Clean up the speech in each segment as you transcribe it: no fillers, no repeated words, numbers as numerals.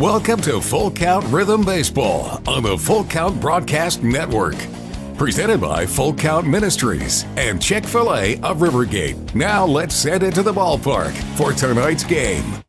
Welcome to Full Count Rhythm Baseball on the Full Count Broadcast Network. Presented by Full Count Ministries and Chick-fil-A of Rivergate. Now let's head into the ballpark for tonight's game.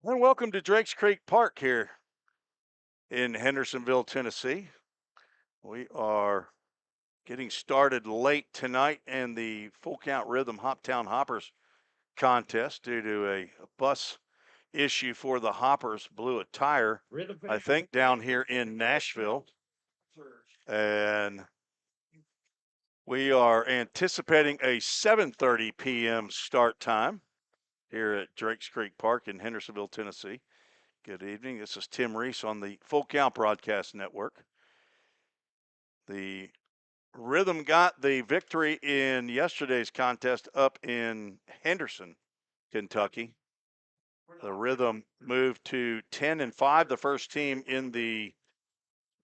And welcome to Drakes Creek Park here in Hendersonville, Tennessee. We are getting started late tonight in the Full Count Rhythm Hoptown Hoppers contest due to a bus issue for the Hoppers. Blew a tire, I think, down here in Nashville. And we are anticipating a 7:30 p.m. start time here at Drakes Creek Park in Hendersonville, Tennessee. Good evening. This is Tim Reese on the Full Count Broadcast Network. The Rhythm got the victory in yesterday's contest up in Henderson, Kentucky. The Rhythm moved to 10-5, the first team in the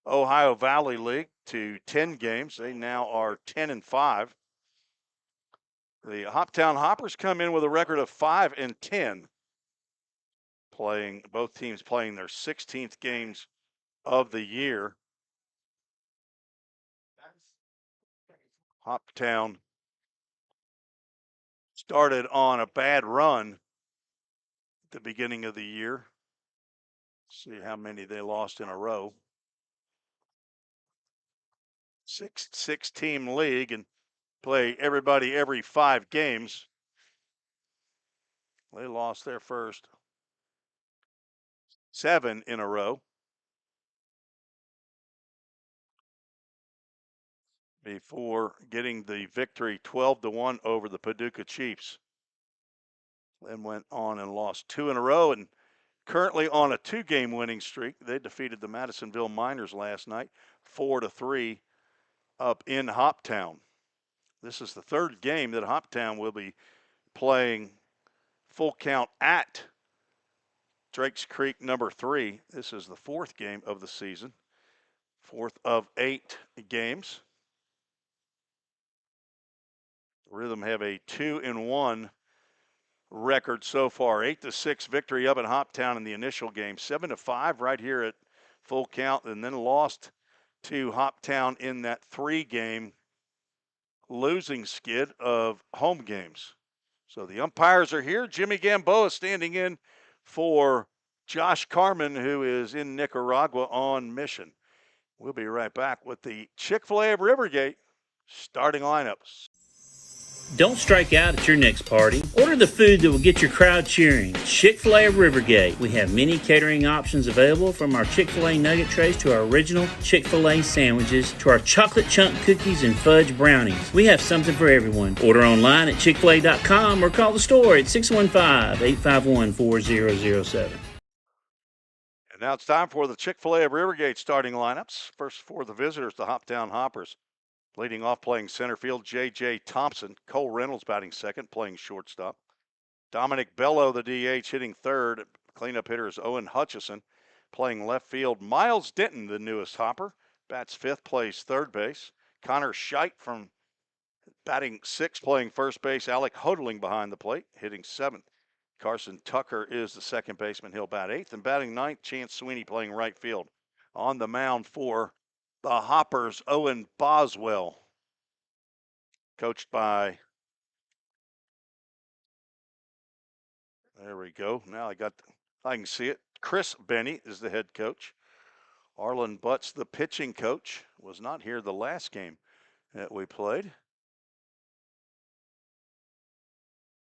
Ohio Valley League, to 10 games. They now are 10-5. The Hoptown Hoppers come in with a record of 5-10. Both teams playing their 16th games of the year. Hoptown started on a bad run at the beginning of the year. See how many they lost in a row. Six team league and play everybody every 5 games. They lost their first 7 in a row before getting the victory 12-1 over the Paducah Chiefs. Then went on and lost 2 in a row and currently on a 2-game winning streak. They defeated the Madisonville Miners last night 4-3 up in Hoptown. This is the 3rd game that Hoptown will be playing Full Count at Drakes Creek number 3. This is the 4th game of the season, 4th of 8 games. The Rhythm have a 2-1 record so far. 8-6 victory up at Hoptown in the initial game. 7-5 right here at Full Count, and then lost to Hoptown in that 3-game losing skid of home games. So the umpires are here. Jimmy Gamboa standing in for Josh Carmen, who is in Nicaragua on mission. We'll be right back with the Chick-fil-A of Rivergate starting lineups. Don't strike out at your next party. Order the food that will get your crowd cheering. Chick-fil-A of Rivergate. We have many catering options available, from our Chick-fil-A nugget trays to our original Chick-fil-A sandwiches to our chocolate chunk cookies and fudge brownies. We have something for everyone. Order online at chickfil-a.com or call the store at 615-851-4007. And now it's time for the Chick-fil-A of Rivergate starting lineups. First for the visitors, the Hoptown Hoppers. Leading off, playing center field, J.J. Thompson. Cole Reynolds batting second, playing shortstop. Dominic Bello, the DH, hitting third. Cleanup hitter is Owen Hutchison, playing left field. Miles Denton, the newest Hopper, bats fifth, plays third base. Connor Scheidt from batting sixth, playing first base. Alec Hodling behind the plate, hitting seventh. Carson Tucker is the second baseman. He'll bat eighth. And batting ninth, Chance Sweeney, playing right field. On the mound for the Hoppers, Owen Boswell, coached by, there we go. Now I can see it. Chris Benny is the head coach. Arlen Butts, the pitching coach, was not here the last game that we played.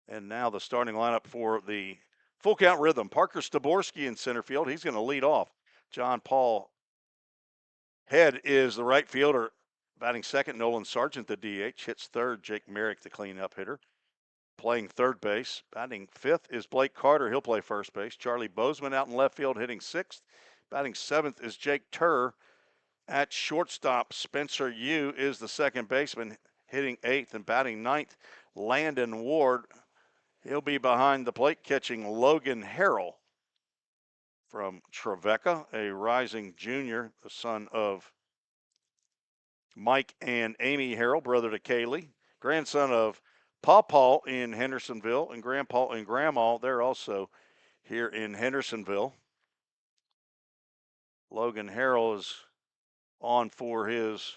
And now the starting lineup for the Full Count Rhythm. Parker Staborski in center field. He's going to lead off. John Paul Head is the right fielder, batting second. Nolan Sargent, the DH, hits third. Jake Merrick, the cleanup hitter, playing third base. Batting fifth is Blake Carter. He'll play first base. Charlie Bozeman out in left field, hitting sixth. Batting seventh is Jake Turr. At shortstop, Spencer Yu is the second baseman, hitting 8th and batting 9th. Landon Ward, he'll be behind the plate catching Logan Harrell from Trevecca, a rising junior, the son of Mike and Amy Harrell, brother to Kaylee, grandson of Paw in Hendersonville, and Grandpa and Grandma, they're also here in Hendersonville. Logan Harrell is on for his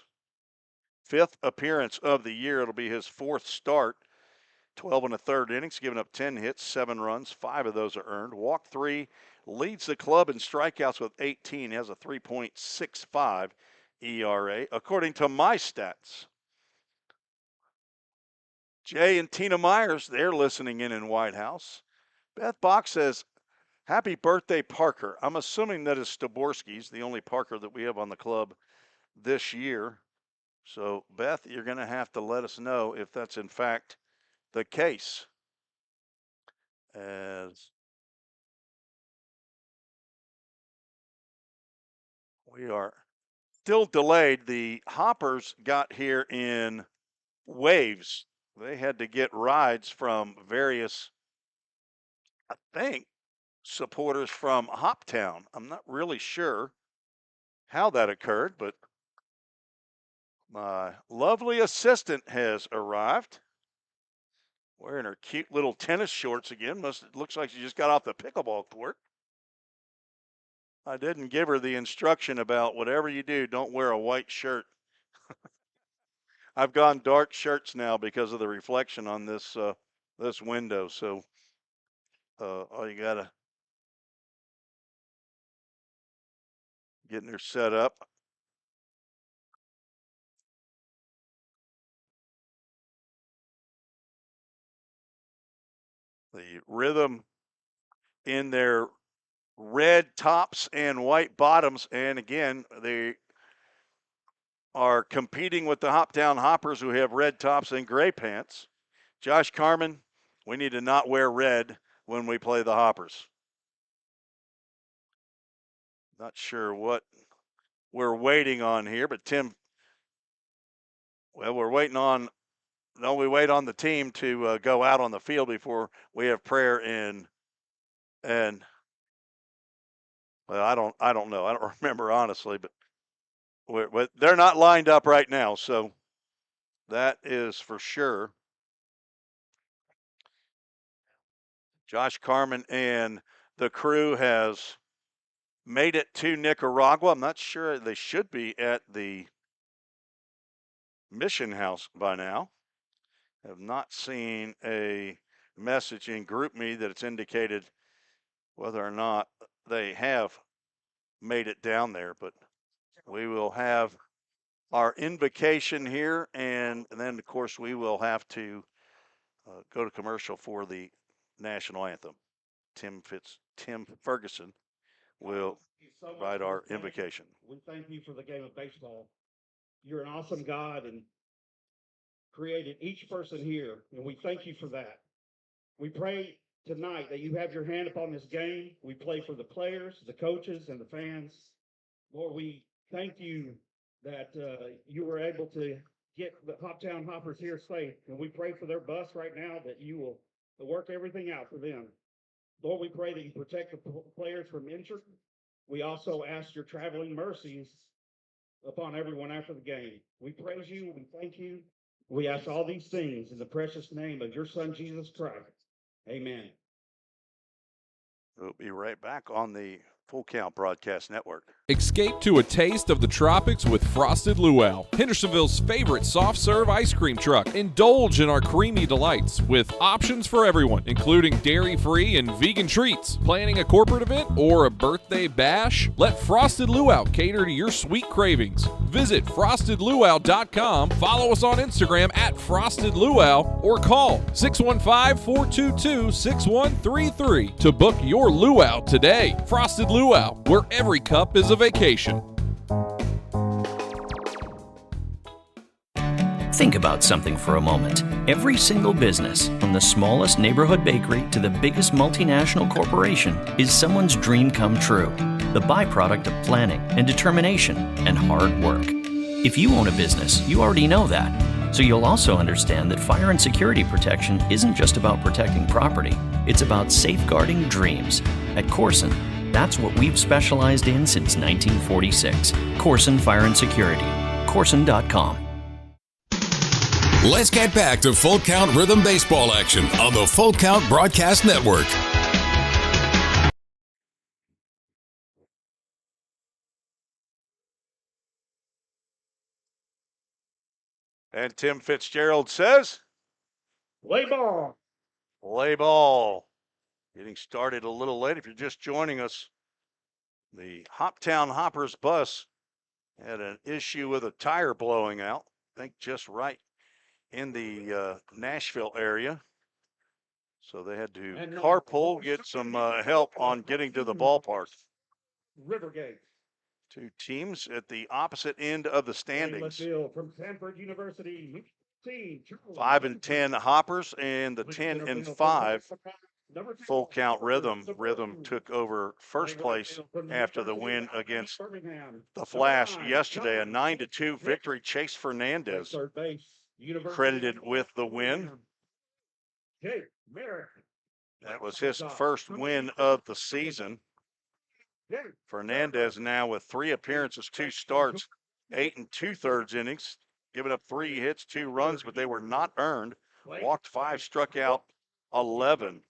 5th appearance of the year. It'll be his 4th start. 12 1/3 innings, giving up 10 hits, 7 runs, 5 of those are earned. Walked 3, leads the club in strikeouts with 18, has a 3.65 ERA, according to my stats. Jay and Tina Myers, they're listening in White House. Beth Bach says, happy birthday, Parker. I'm assuming that is Staborski's, the only Parker that we have on the club this year. So, Beth, you're going to have to let us know if that's in fact the case. As we are still delayed, the Hoppers got here in waves. They had to get rides from various, I think, supporters from Hoptown. I'm not really sure how that occurred, but my lovely assistant has arrived. Wearing her cute little tennis shorts again. Looks like she just got off the pickleball court. I didn't give her the instruction about whatever you do, don't wear a white shirt. I've gone dark shirts now because of the reflection on this this window. So all you gotta getting her set up. The Rhythm in their red tops and white bottoms, and again they are competing with the Hoptown Hoppers, who have red tops and gray pants. Josh Carmen, we need to not wear red when we play the Hoppers. Not sure what we're waiting on here, but Tim, well, we're waiting on, no, we wait on the team to go out on the field before we have prayer and well, I don't know. I don't remember honestly, but they're not lined up right now, so that is for sure. Josh Carmen and the crew has made it to Nicaragua. I'm not sure, they should be at the mission house by now. Have not seen a message in GroupMe that it's indicated whether or not they have made it down there, but we will have our invocation here, and then of course we will have to go to commercial for the national anthem. Tim Ferguson will provide our invocation. We thank you for the game of baseball. You're an awesome God and created each person here, and we thank you for that. We pray tonight that you have your hand upon this game. We pray for the players, the coaches, and the fans. Lord, we thank you that you were able to get the Hoptown Hoppers here safe, and we pray for their bus right now that you will work everything out for them. Lord, we pray that you protect the players from injury. We also ask your traveling mercies upon everyone after the game. We praise you. We thank you. We ask all these things in the precious name of your Son, Jesus Christ. Amen. We'll be right back on the Full Count Broadcast Network. Escape to a taste of the tropics with Frosted Luau, Hendersonville's favorite soft-serve ice cream truck. Indulge in our creamy delights with options for everyone, including dairy-free and vegan treats. Planning a corporate event or a birthday bash? Let Frosted Luau cater to your sweet cravings. Visit frostedluau.com, follow us on Instagram at Frosted Luau, or call 615-422-6133 to book your luau today. Frosted Luau, where every cup is a vacation. Think about something for a moment. Every single business, from the smallest neighborhood bakery to the biggest multinational corporation, is someone's dream come true. the byproduct of planning and determination and hard work. If you own a business, you already know that. So you'll also understand that fire and security protection isn't just about protecting property, it's about safeguarding dreams. At Corson, that's what we've specialized in since 1946. Corson Fire and Security. Corson.com. Let's get back to Full Count Rhythm Baseball action on the Full Count Broadcast Network. And Tim Fitzgerald says, Play ball. play ball. Getting started a little late. If you're just joining us, the Hoptown Hoppers bus had an issue with a tire blowing out. I think just right in the Nashville area. So they had to carpool, get some help on getting to the ballpark. Rivergate. Two teams at the opposite end of the standings. From Stanford University. 5 and 10 Hoppers and the 10 and 5 Full Count Rhythm. Rhythm took over first place after the win against the Flash yesterday. A 9-2 victory. Chase Fernandez credited with the win. That was his first win of the season. Fernandez now with 3 appearances, 2 starts, 8 2/3 innings, giving up 3 hits, 2 runs, but they were not earned. Walked 5, struck out 11.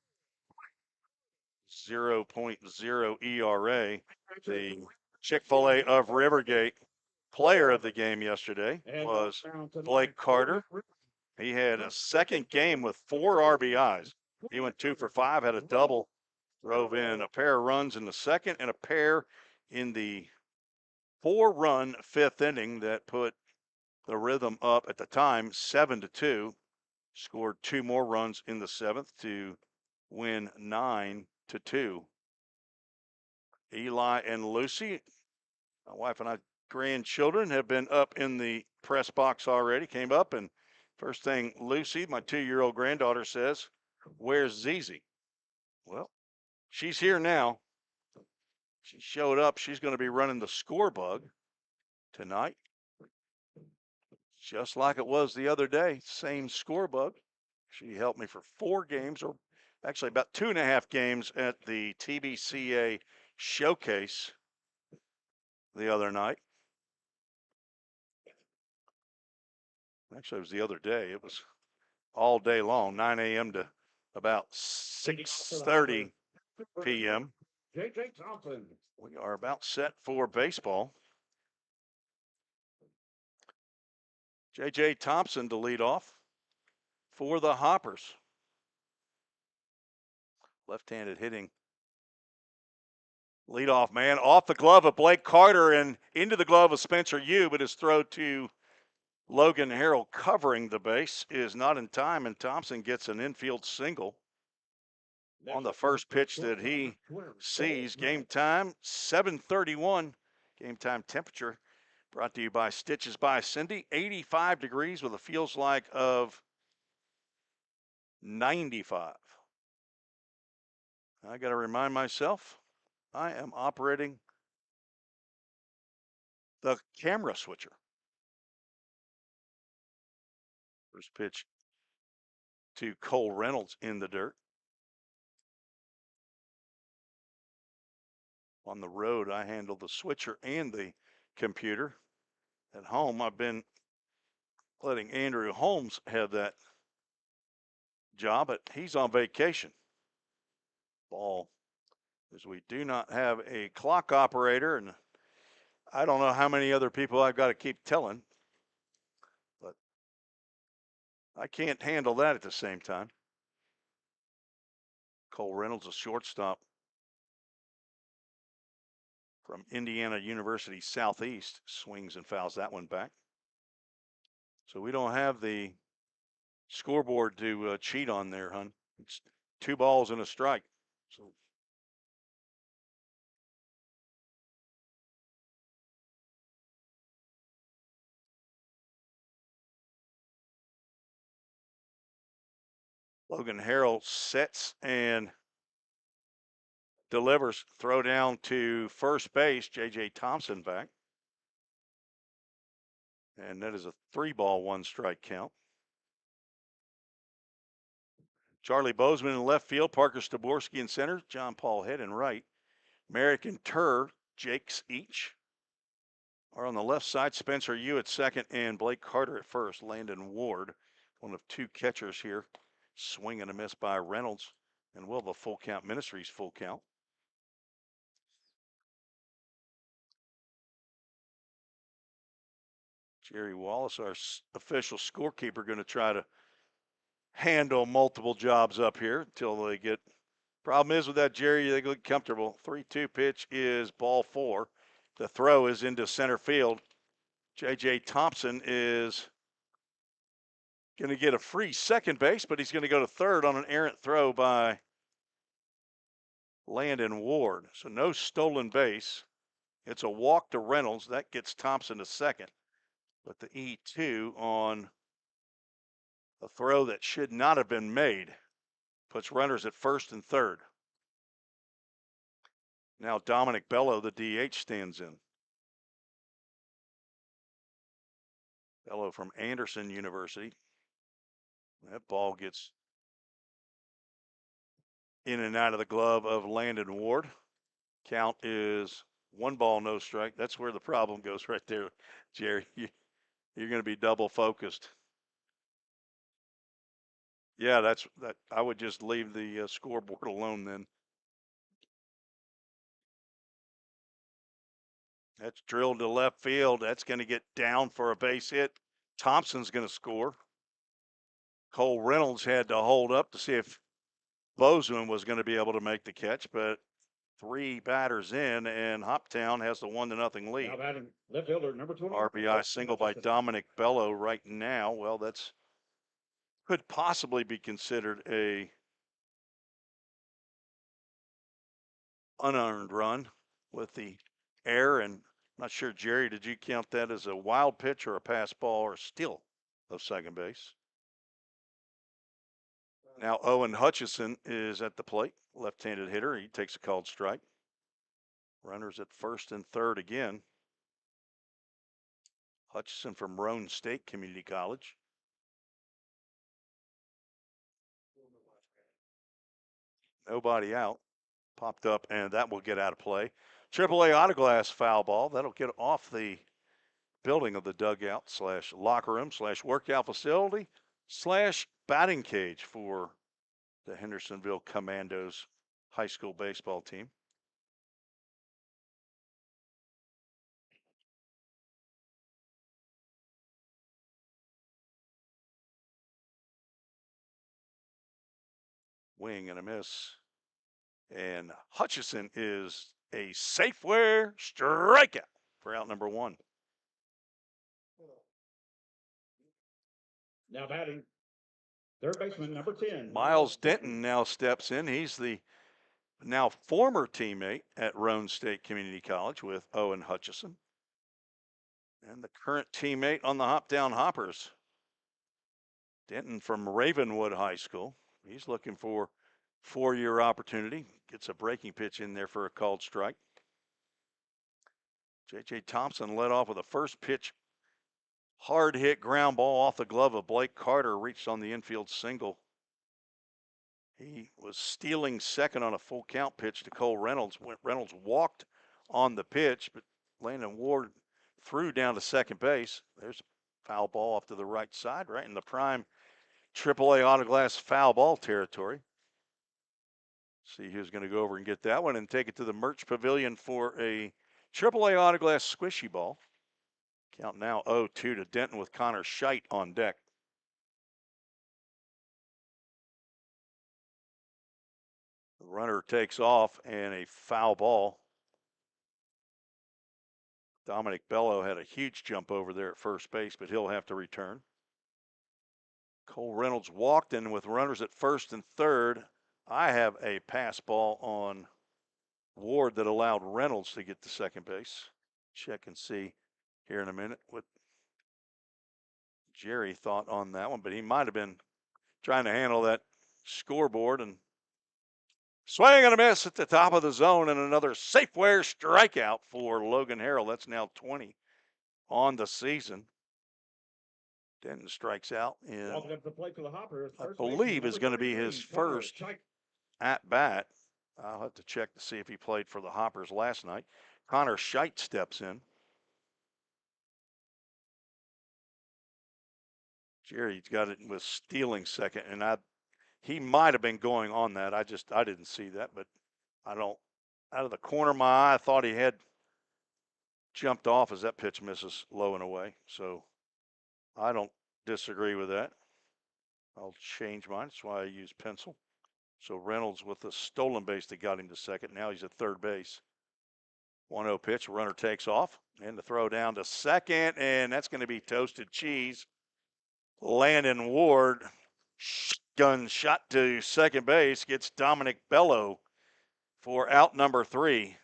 0.0 ERA. The Chick-fil-A of Rivergate player of the game yesterday was Blake Carter. He had a second game with 4 RBIs. He went 2 for 5, had a double, drove in a pair of runs in the second and a pair in the 4-run 5th inning that put the Rhythm up at the time 7-2. Scored 2 more runs in the 7th to win 9-2. Eli and Lucy, my wife and I, grandchildren, have been up in the press box already. Came up, and first thing Lucy, my 2-year-old granddaughter, says, "Where's Zizi?" Well, she's here now. She showed up. She's going to be running the score bug tonight, just like it was the other day. Same score bug. She helped me for 4 games, or actually about 2.5 games at the TBCA showcase the other night. Actually, it was the other day. It was all day long, 9 a.m. to about 6:30 p.m. J.J. Thompson. We are about set for baseball. J.J. Thompson to lead off for the Hoppers. Left-handed hitting. Leadoff man off the glove of Blake Carter and into the glove of Spencer Yu, but his throw to Logan Harrell covering the base is not in time, and Thompson gets an infield single on the first pitch that he sees. Game time, 7:31. Game time temperature brought to you by Stitches by Cindy. 85 degrees with a feels like of 95. I got to remind myself, I am operating the camera switcher. First pitch to Cole Reynolds in the dirt. On the road, I handle the switcher and the computer. At home, I've been letting Andrew Holmes have that job, but he's on vacation. Ball, as we do not have a clock operator, and I don't know how many other people I've got to keep telling, but I can't handle that at the same time. Cole Reynolds, a shortstop from Indiana University Southeast, swings and fouls that one back. So we don't have the scoreboard to cheat on there, hun. It's 2 balls and a strike. So Logan Harrell sets and delivers, throw down to first base, J.J. Thompson back. And that is a 3-ball, 1-strike count. Charlie Bozeman in left field, Parker Staborski in center, John Paul Head in right. Merrick and Turr, Jakes each, are on the left side. Spencer Yu at second and Blake Carter at first. Landon Ward, one of 2 catchers here. Swing and a miss by Reynolds. And will the full count Ministries full count. Jerry Wallace, our official scorekeeper, going to try to handle multiple jobs up here until they get. Problem is with that, Jerry, they get comfortable. 3-2 pitch is ball 4. The throw is into center field. J.J. Thompson is going to get a free second base, but he's going to go to third on an errant throw by Landon Ward. So no stolen base. It's a walk to Reynolds. That gets Thompson to second. But the E2 on a throw that should not have been made puts runners at first and third. Now Dominic Bello, the DH, stands in. Bello from Anderson University. That ball gets in and out of the glove of Landon Ward. Count is 1 ball, no strike. That's where the problem goes right there, Jerry. You're going to be double focused. Yeah, that. I would just leave the scoreboard alone then. That's drilled to left field. That's going to get down for a base hit. Thompson's going to score. Cole Reynolds had to hold up to see if Bozeman was going to be able to make the catch, but 3 batters in, and Hoptown has the 1-0 lead. Now batting left fielder number 20. RBI single by Dominic Bello right now. Well, that's could possibly be considered a unearned run with the air. And I'm not sure, Jerry, did you count that as a wild pitch or a pass ball or steal of second base? Now Owen Hutchison is at the plate, left-handed hitter. He takes a called strike. Runners at first and third again. Hutchison from Roane State Community College. Nobody out. Popped up, and that will get out of play. AAA Autoglass foul ball. That'll get off the building of the dugout / locker room / workout facility / batting cage for the Hendersonville Commandos high school baseball team. Wing and a miss. And Hutchison is a Safeway strikeout for out number 1. Now batting third baseman number 10. Miles Denton now steps in. He's the now former teammate at Roane State Community College with Owen Hutchison. And the current teammate on the Hoptown Hoppers. Denton from Ravenwood High School. He's looking for 4-year opportunity. Gets a breaking pitch in there for a called strike. J.J. Thompson led off with a first pitch hard hit ground ball off the glove of Blake Carter, reached on the infield single. He was stealing second on a full count pitch to Cole Reynolds. Reynolds walked on the pitch, but Landon Ward threw down to second base. There's a foul ball off to the right side, right in the prime AAA Autoglass foul ball territory. See who's going to go over and get that one and take it to the Merch Pavilion for a AAA Autoglass squishy ball. Count now 0-2 to Denton with Connor Scheidt on deck. The runner takes off and a foul ball. Dominic Bello had a huge jump over there at first base, but he'll have to return. Cole Reynolds walked in with runners at first and third. I have a pass ball on Ward that allowed Reynolds to get to second base. Check and see here in a minute what Jerry thought on that one, but he might have been trying to handle that scoreboard and Swing and a miss at the top of the zone, and another Safeware strikeout for Logan Harrell. That's now 20 on the season. Denton strikes out, and Walking up the plate for the Hopper, I believe is going to be his first at bat. I'll have to check to see if he played for the Hoppers last night. Connor Scheidt steps in. Jerry's got it with stealing second, and he might have been going on that. I didn't see that, but out of the corner of my eye, I thought he had jumped off as that pitch misses low and away. So I don't disagree with that. I'll change mine. That's why I use pencil. So Reynolds with the stolen base that got him to second. Now he's at third base. 1-0 pitch. Runner takes off. And the throw down to second. And that's going to be toasted cheese. Landon Ward, gun shot to second base, gets Dominic Bello for out number 3.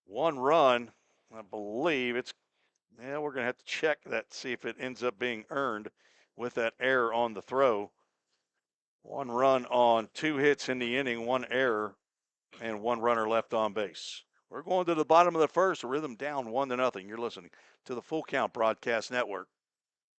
1 run. I believe we're going to have to check that, see if it ends up being earned with that error on the throw. 1 run on 2 hits in the inning, 1 error, and 1 runner left on base. We're going to the bottom of the first, Rhythm down 1-0. You're listening to the Full Count Broadcast Network.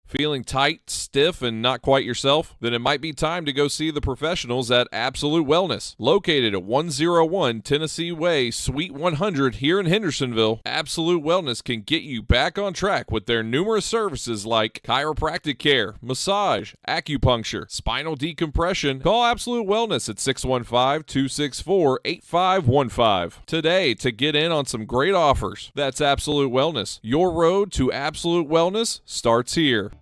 Feeling tight, stiff, and not quite yourself? Then it might be time to go see the professionals at Absolute Wellness. Located at 101 Tennessee Way, Suite 100 here in Hendersonville, Absolute Wellness can get you back on track with their numerous services like chiropractic care, massage, acupuncture, spinal decompression. Call Absolute Wellness at 615-264-8515 today to get in on some great offers. That's Absolute Wellness. Your road to Absolute Wellness starts here.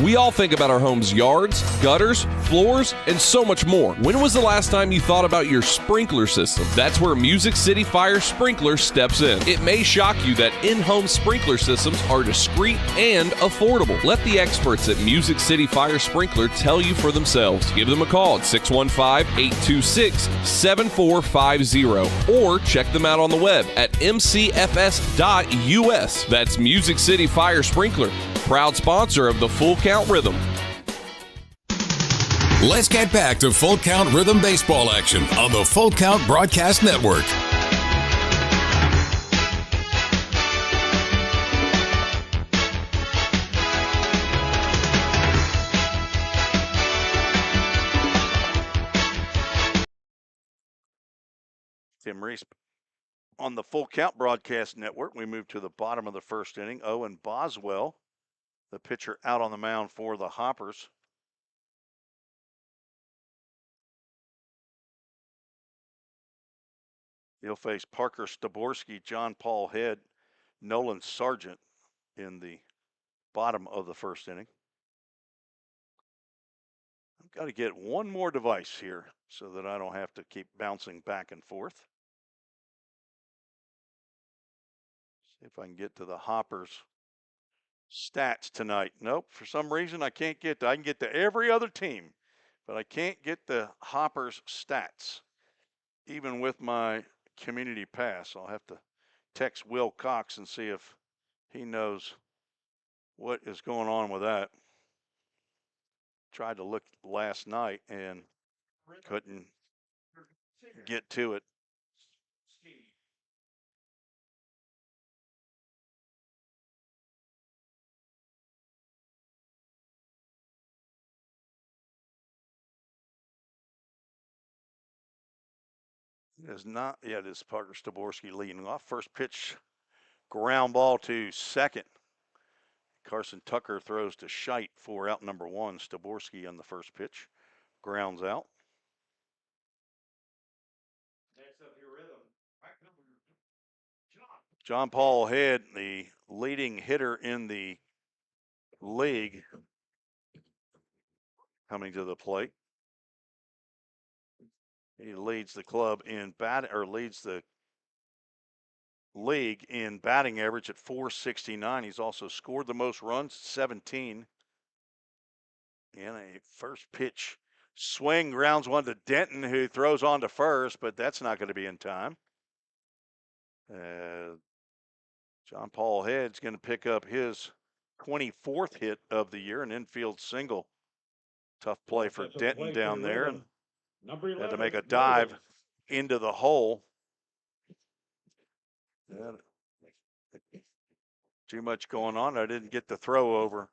We all think about our home's yards, gutters, floors, and so much more. When was the last time you thought about your sprinkler system? That's where Music City Fire Sprinkler steps in. It may shock you that in-home sprinkler systems are discreet and affordable. Let the experts at Music City Fire Sprinkler tell you for themselves. Give them a call at 615-826-7450 or check them out on the web at mcfs.us. That's Music City Fire Sprinkler, proud sponsor of the Full Count Rhythm. Let's get back to Full Count Rhythm baseball action on the Full Count Broadcast Network. Tim Reese on the Full Count Broadcast Network. We move to the bottom of the first inning. Owen Boswell, the pitcher, out on the mound for the Hoppers. He'll face Parker Staborski, John Paul Head, Nolan Sargent in the bottom of the first inning. I've got to get one more device here so that I don't have to keep bouncing back and forth. See if I can get to the Hoppers stats tonight. Nope, for some reason I can't get to. I can get to every other team, but I can't get the Hoppers stats, even with my community pass. I'll have to text Will Cox and see if he knows what is going on with that. Tried to look last night and couldn't get to it. It is not yet. It's Parker Staborski leading off. First pitch, ground ball to second. Carson Tucker throws to Scheidt for out number 1. Staborski on the first pitch, grounds out. Next up, your Rhythm. John Paul Head, the leading hitter in the league, coming to the plate. He leads the club in leads the league in batting average at .469. He's also scored the most runs, 17. And a first pitch swing, grounds one to Denton, who throws on to first, but that's not going to be in time. John Paul Head's going to pick up his 24th hit of the year, an infield single. Tough play for Denton down there. And had to make a dive into the hole. Yeah. Too much going on. I didn't get the throw over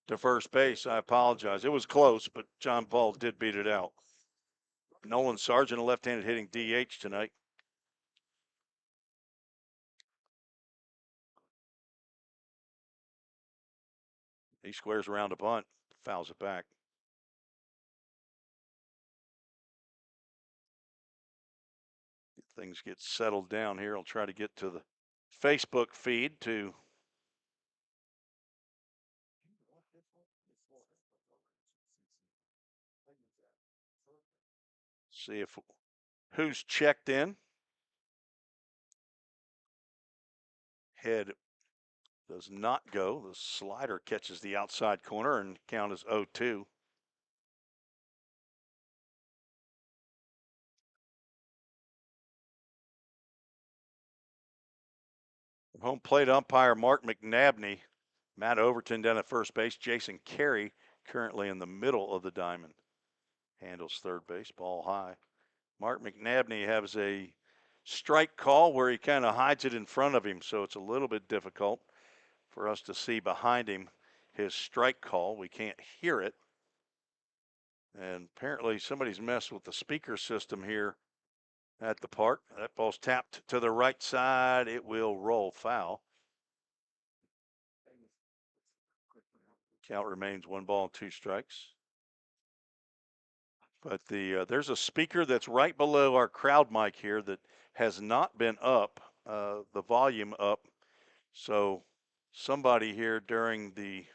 to first base. I apologize. It was close, but John Paul did beat it out. Nolan Sargent, a left-handed hitting DH tonight. He squares around a bunt, fouls it back. Things get settled down here. I'll try to get to the Facebook feed to see if who's checked in. Head does not go. The slider catches the outside corner and count as 0-2. Home plate umpire Mark McNabney, Matt Overton down at first base, Jason Carey currently in the middle of the diamond. Handles third base, ball high. Mark McNabney has a strike call where he kind of hides it in front of him, so it's a little bit difficult for us to see behind him his strike call. We can't hear it. And apparently somebody's messed with the speaker system here at the park. That ball's tapped to the right side. It will roll foul. Count remains 1-2 strikes. But there's a speaker that's right below our crowd mic here that has not been up, the volume up. So somebody here during the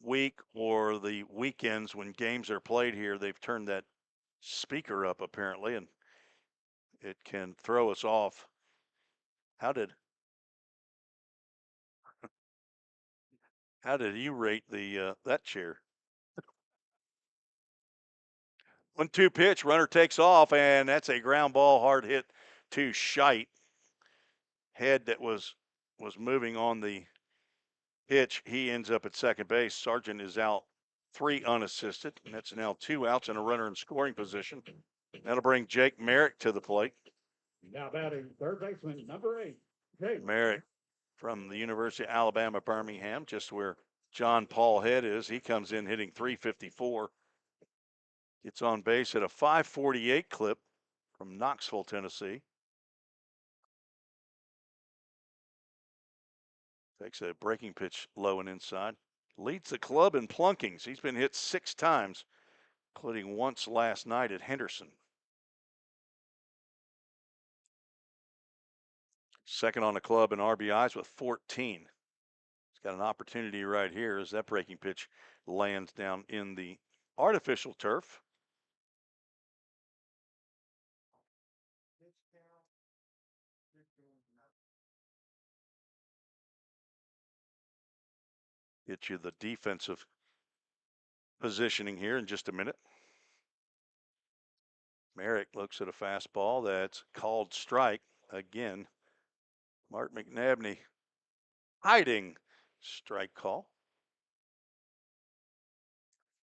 week or the weekends when games are played here, they've turned that speaker up apparently, and it can throw us off. How did you rate the that chair? 1-2 pitch, runner takes off, and that's a ground ball, hard hit to Scheidt. Head that was moving on the pitch, he ends up at second base. Sargent is out 3 unassisted, and that's now 2 outs and a runner in scoring position. That'll bring Jake Merrick to the plate. Now batting third baseman number 8. Jake Merrick from the University of Alabama, Birmingham, just where John Paul Head is. He comes in hitting .354. Gets on base at a .548 clip from Knoxville, Tennessee. Takes a breaking pitch low and inside. Leads the club in plunkings. He's been hit 6 times, including once last night at Henderson. Second on the club in RBIs with 14. He's got an opportunity right here as that breaking pitch lands down in the artificial turf. Get you the defensive positioning here in just a minute. Merrick looks at a fastball that's called strike again. Mark McNabney hiding strike call.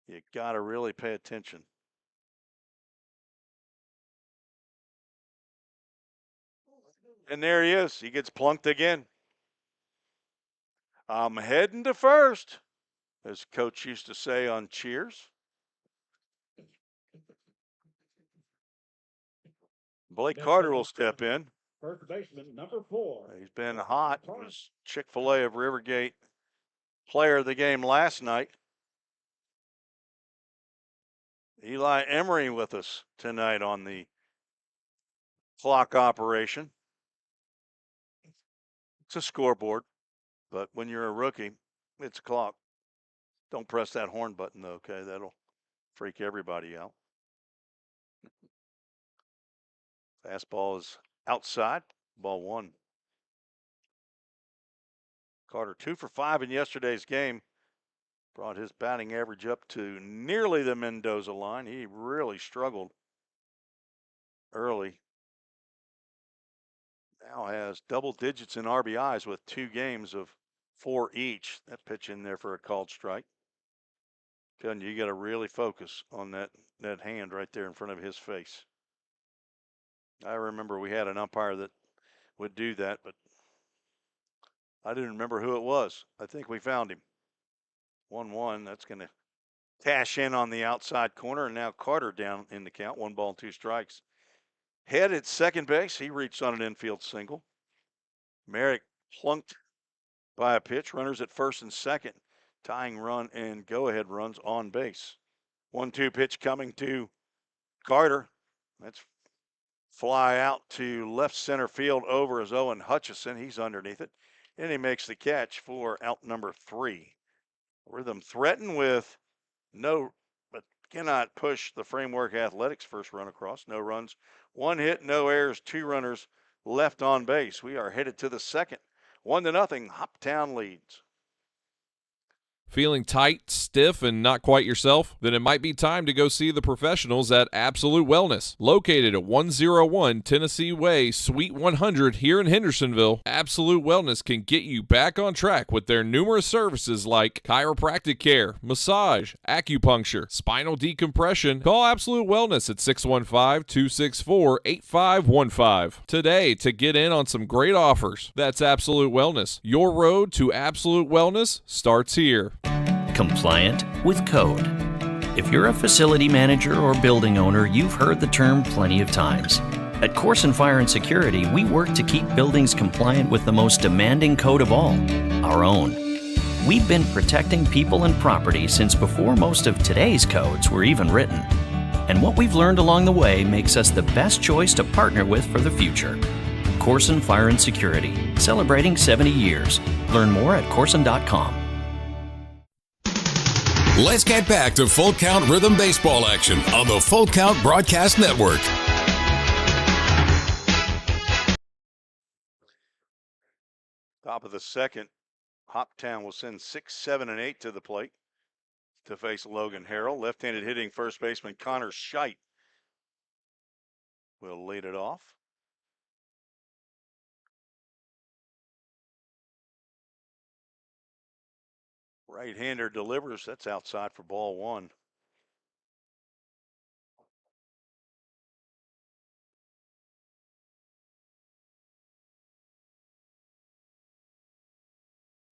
You got to really pay attention. And there he is. He gets plunked again. I'm heading to first, as Coach used to say on Cheers. Blake Carter will step in. First baseman number 4. He's been hot. He was Chick-fil-A of Rivergate player of the game last night. Eli Emery with us tonight on the clock operation. It's a scoreboard, but when you're a rookie, it's a clock. Don't press that horn button, though, okay? That'll freak everybody out. Fastball is outside, ball 1. Carter 2 for 5 in yesterday's game. Brought his batting average up to nearly the Mendoza line. He really struggled early. Now has double digits in RBIs with 2 games of 4 each. That pitch in there for a called strike. Telling you, you got to really focus on that hand right there in front of his face. I remember we had an umpire that would do that, but I didn't remember who it was. I think we found him. 1-1. That's going to cash in on the outside corner, and now Carter down in the count. 1 ball, 2 strikes. Head at second base. He reached on an infield single. Merrick plunked by a pitch. Runners at first and second. Tying run and go-ahead runs on base. 1-2 pitch coming to Carter. That's fly out to left center field over is Owen Hutchison. He's underneath it. And he makes the catch for out number 3. Rhythm threatened with no, but cannot push the Framework Athletics first run across. No runs, 1 hit, no errors, 2 runners left on base. We are headed to the second. 1-0, Hoptown leads. Feeling tight, stiff, and not quite yourself? Then it might be time to go see the professionals at Absolute Wellness. Located at 101 Tennessee Way, Suite 100 here in Hendersonville, Absolute Wellness can get you back on track with their numerous services like chiropractic care, massage, acupuncture, spinal decompression. Call Absolute Wellness at 615-264-8515 today to get in on some great offers. That's Absolute Wellness. Your road to absolute wellness starts here. Compliant with code. If you're a facility manager or building owner, you've heard the term plenty of times. At Corson Fire and Security, we work to keep buildings compliant with the most demanding code of all, our own. We've been protecting people and property since before most of today's codes were even written. And what we've learned along the way makes us the best choice to partner with for the future. Corson Fire and Security, celebrating 70 years. Learn more at corson.com. Let's get back to Full Count Rhythm Baseball action on the Full Count Broadcast Network. Top of the second, Hoptown will send 6, 7, and 8 to the plate to face Logan Harrell. Left-handed hitting first baseman Connor Scheidt will lead it off. Right-hander delivers. That's outside for ball 1.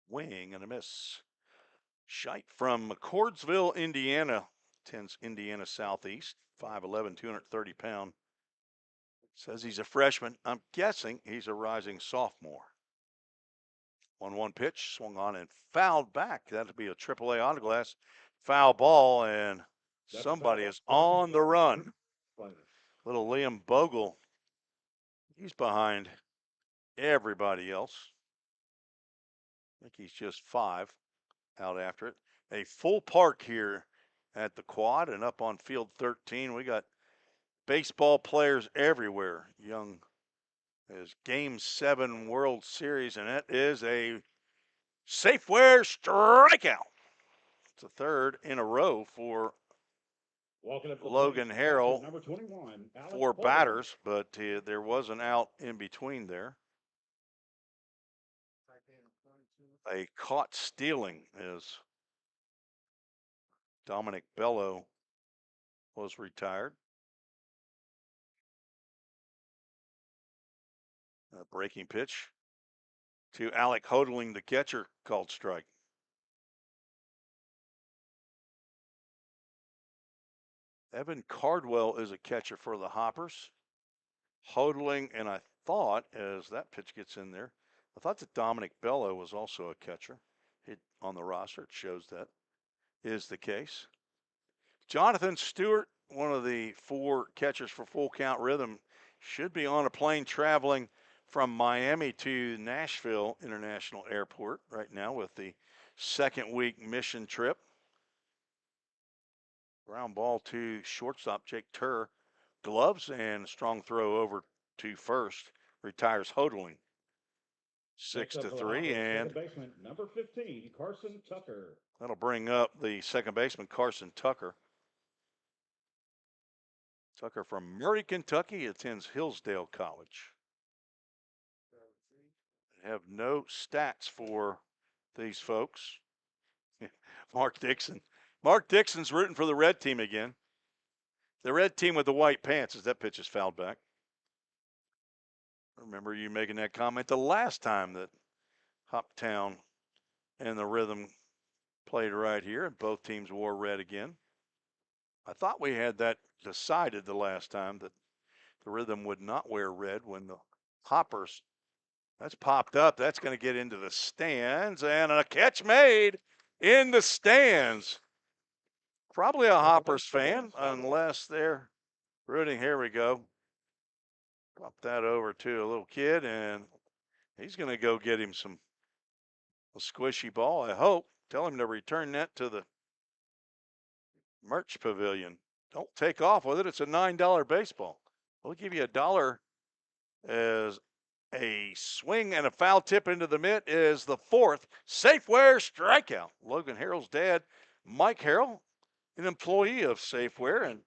Wing and a miss. Scheidt from McCordsville, Indiana. Attends Indiana Southeast. 5'11", 230 pound. Says he's a freshman. I'm guessing he's a rising sophomore. 1-1 pitch, swung on and fouled back. That'll be a AAA autoglass foul ball, and somebody is on the run. Little Liam Bogle. He's behind everybody else. I think he's just 5 out after it. A full park here at the Quad and up on field 13. We got baseball players everywhere. Young is Game 7 World Series, and that is a Safeware strikeout. It's a third in a row for Logan Harrell. Number 21, 4 batters, but there was an out in between there. A caught stealing as Dominic Bello was retired. A breaking pitch to Alec Hodling, the catcher, called strike. Evan Cardwell is a catcher for the Hoppers. Hodling, and I thought, as that pitch gets in there, I thought that Dominic Bello was also a catcher. On the roster, it shows that is the case. Jonathan Stewart, one of the 4 catchers for Full Count Rhythm, should be on a plane traveling from Miami to Nashville International Airport right now with the second week mission trip. Ground ball to shortstop Jake Turr. Gloves and strong throw over to first. Retires Hodling. 6-3, and baseman, number 15, Carson Tucker. That'll bring up the second baseman, Carson Tucker. Tucker from Murray, Kentucky, attends Hillsdale College. Have no stats for these folks. Mark Dixon. Mark Dixon's rooting for the red team again. The red team with the white pants as that pitch is fouled back. Remember you making that comment the last time that Hoptown and the Rhythm played right here, and both teams wore red again. I thought we had that decided the last time that the Rhythm would not wear red when the Hoppers. That's popped up. That's going to get into the stands, and a catch made in the stands. Probably a Hoppers fan, unless they're rooting. Here we go. Pop that over to a little kid, and he's going to go get him a squishy ball, I hope. Tell him to return that to the merch pavilion. Don't take off with it. It's a $9 baseball. We'll give you $1 as a swing and a foul tip into the mitt is the fourth Safeware strikeout. Logan Harrell's dad, Mike Harrell, an employee of Safeware, and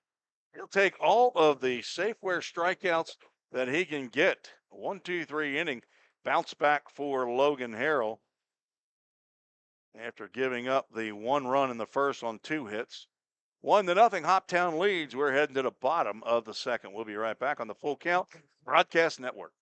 he'll take all of the Safeware strikeouts that he can get. 1-2-3 inning bounce back for Logan Harrell after giving up the 1 run in the first on 2 hits. 1-0 Hoptown leads. We're heading to the bottom of the second. We'll be right back on the Full Count Broadcast Network.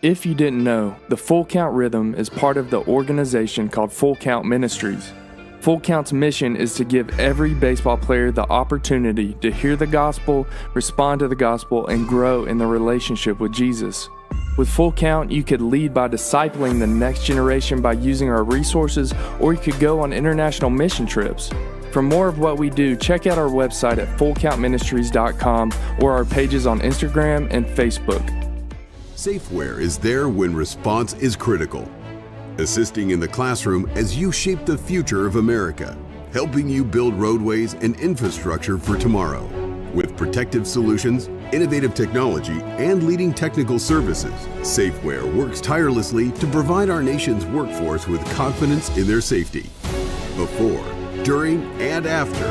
If you didn't know, the Full Count Rhythm is part of the organization called Full Count Ministries. Full Count's mission is to give every baseball player the opportunity to hear the gospel, respond to the gospel, and grow in the relationship with Jesus. With Full Count, you could lead by discipling the next generation by using our resources, or you could go on international mission trips. For more of what we do, check out our website at fullcountministries.com or our pages on Instagram and Facebook. Safeware is there when response is critical, assisting in the classroom as you shape the future of America, helping you build roadways and infrastructure for tomorrow. With protective solutions, innovative technology, and leading technical services, Safeware works tirelessly to provide our nation's workforce with confidence in their safety. Before, during, and after,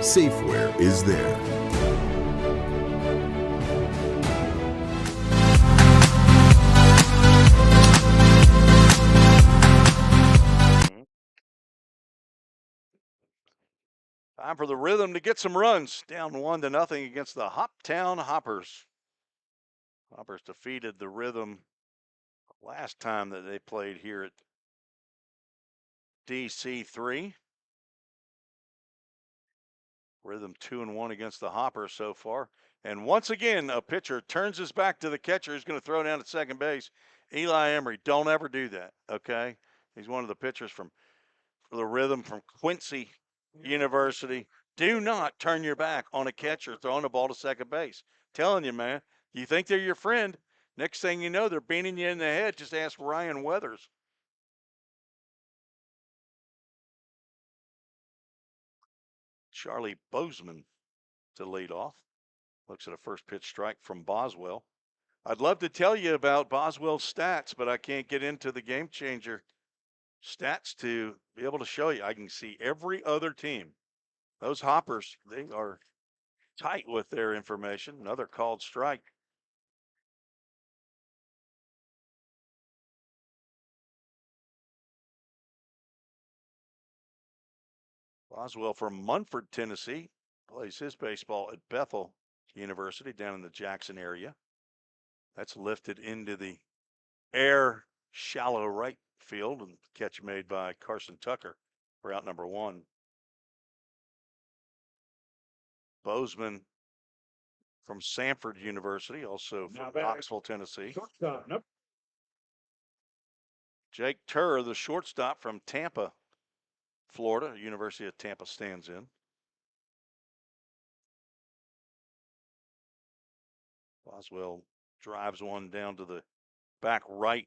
Safeware is there. Time for the Rhythm to get some runs. Down 1-0 against the Hoptown Hoppers. Hoppers defeated the Rhythm last time that they played here at DC3. Rhythm 2-1 against the Hoppers so far. And once again, a pitcher turns his back to the catcher who's going to throw down at second base. Eli Emery, don't ever do that, okay? He's one of the pitchers for the Rhythm from Quincy University. Do not turn your back on a catcher throwing the ball to second base. Telling you, man, you think they're your friend. Next thing you know, they're beating you in the head. Just ask Ryan Weathers. Charlie Bozeman to lead off. Looks at a first pitch strike from Boswell. I'd love to tell you about Boswell's stats, but I can't get into the game changer stats to be able to show you. I can see every other team. Those Hoppers, they are tight with their information. Another called strike. Boswell from Munford, Tennessee, plays his baseball at Bethel University down in the Jackson area. That's lifted into the air shallow right field, and catch made by Carson Tucker for out number 1. Bozeman from Samford University, also from Knoxville, Tennessee. Shortstop, nope. Jake Turr, the shortstop from Tampa, Florida, University of Tampa, stands in. Boswell drives one down to the back right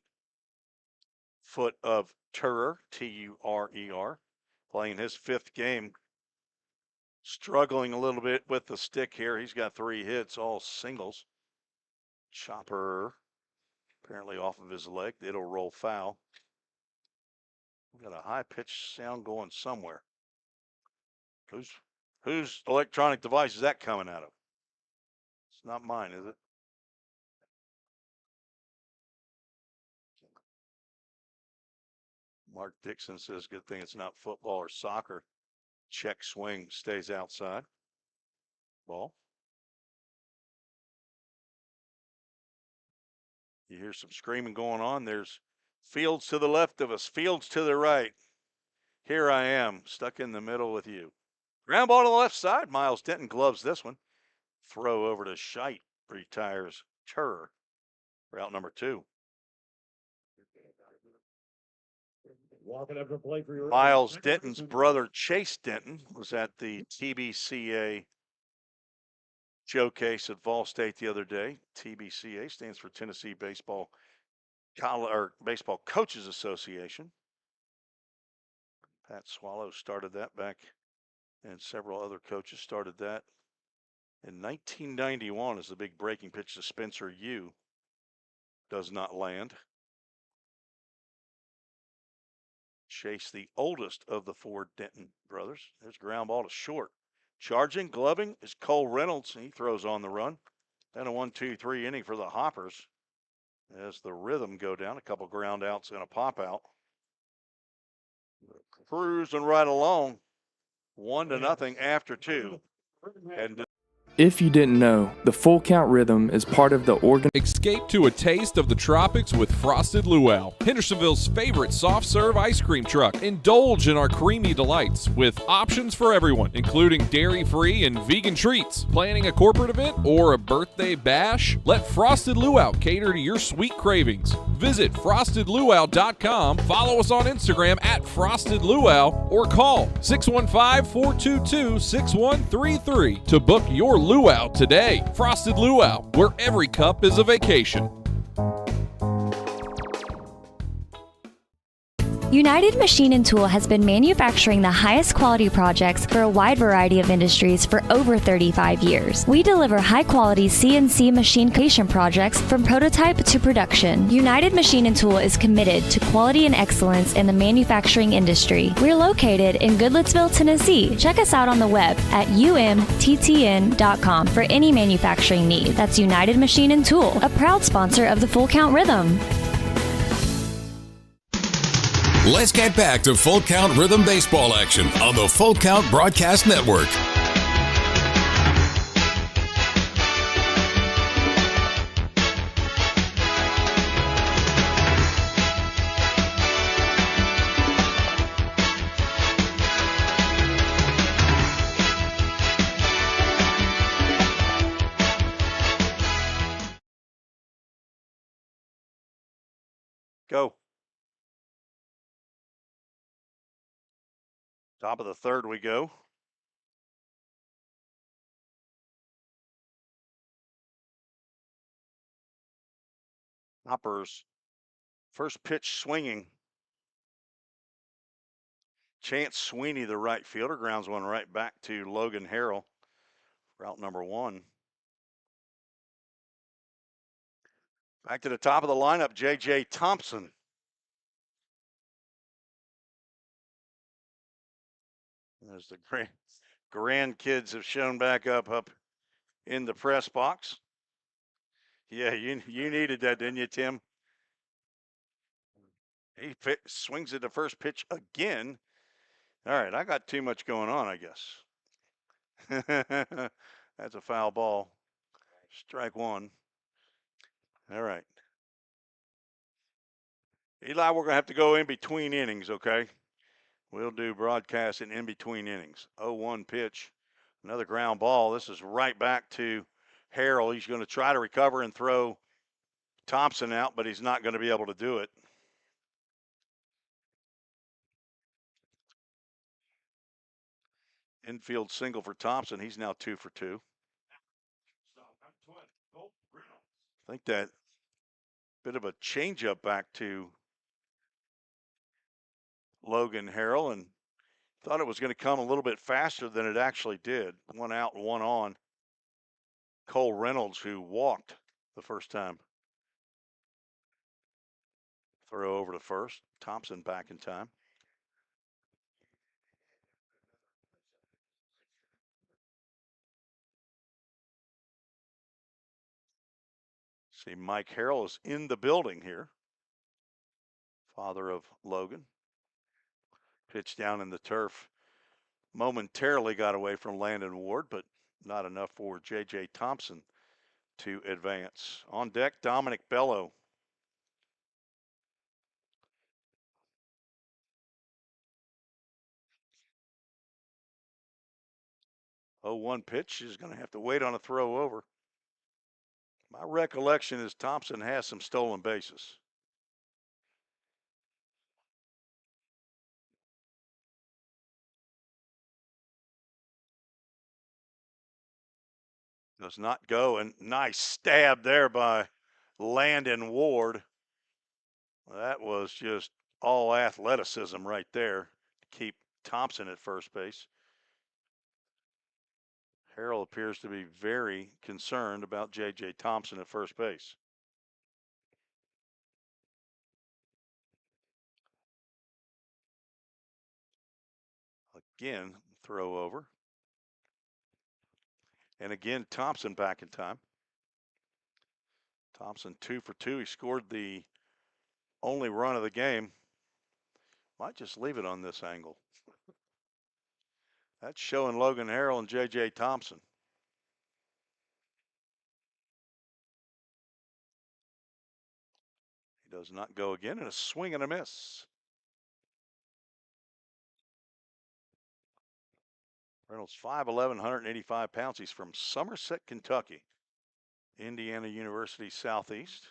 foot of Turer, Turer, playing his 5th game. Struggling a little bit with the stick here. He's got 3 hits, all singles. Chopper apparently off of his leg. It'll roll foul. We got a high pitch sound going somewhere. Whose electronic device is that coming out of? It's not mine, is it? Mark Dixon says, good thing it's not football or soccer. Check swing stays outside. Ball. You hear some screaming going on. There's Fields to the left of us, Fields to the right. Here I am, stuck in the middle with you. Ground ball to the left side. Miles Denton gloves this one. Throw over to Scheidt. Retires Tur. Route number 2. Walking up to play for your Miles Denton's brother, Chase Denton, was at the TBCA showcase at Vol State the other day. TBCA stands for Tennessee Baseball Baseball Coaches Association. Pat Swallow started that back, and several other coaches started that in 1991 as the big breaking pitch to Spencer Yu does not land. Chase, the oldest of the 4 Denton brothers. There's ground ball to short. Charging, gloving is Cole Reynolds. He throws on the run. Then a 1-2-3 inning for the Hoppers as the Rhythm go down. A couple ground outs and a pop out. Cruising right along. 1-0 after 2. And If you didn't know, the Full Count Rhythm is part of the Escape to a taste of the tropics with Frosted Luau, Hendersonville's favorite soft serve ice cream truck. Indulge in our creamy delights with options for everyone, including dairy-free and vegan treats. Planning a corporate event or a birthday bash? Let Frosted Luau cater to your sweet cravings. Visit frostedluau.com, follow us on Instagram at Frosted Luau, or call 615-422-6133 to book your luau today. Frosted Luau, where every cup is a vacation. United Machine and Tool has been manufacturing the highest quality projects for a wide variety of industries for over 35 years. We deliver high-quality CNC machine creation projects from prototype to production. United Machine and Tool is committed to quality and excellence in the manufacturing industry. We're located in Goodlettsville, Tennessee. Check us out on the web at umttn.com for any manufacturing need. That's United Machine and Tool, a proud sponsor of the Full Count Rhythm. Let's get back to Full Count Rhythm Baseball action on the Full Count Broadcast Network. go. Top of the 3rd we go. Hoppers, first pitch swinging. Chance Sweeney, the right fielder, grounds one right back to Logan Harrell, route number 1. Back to the top of the lineup, J.J. Thompson. As the grandkids have shown back up in the press box. Yeah, you needed that, didn't you, Tim? He swings at the first pitch again. All right, I got too much going on, I guess. That's a foul ball. Strike 1. All right. Eli, we're going to have to go in between innings, okay? We'll do broadcasting in between innings. 0-1 pitch. Another ground ball. This is right back to Harrell. He's going to try to recover and throw Thompson out, but he's not going to be able to do it. Infield single for Thompson. He's now 2 for 2. I think that bit of a changeup back to Logan Harrell, and thought it was going to come a little bit faster than it actually did. 1 out and 1 on. Cole Reynolds, who walked the first time. Throw over to first. Thompson back in time. See, Mike Harrell is in the building here. Father of Logan. Pitch down in the turf. Momentarily got away from Landon Ward, but not enough for J.J. Thompson to advance. On deck, Dominic Bello. 0-1 pitch is going to have to wait on a throw over. My recollection is Thompson has some stolen bases. Does not go, and nice stab there by Landon Ward. That was just all athleticism right there to keep Thompson at first base. Harrell appears to be very concerned about J.J. Thompson at first base. Again, throw over. And again, Thompson back in time. Thompson 2 for 2. He scored the only run of the game. Might just leave it on this angle. That's showing Logan Harrell and J.J. Thompson. He does not go again, and a swing and a miss. Reynolds 5'11", 185 pounds. He's from Somerset, Kentucky. Indiana University Southeast.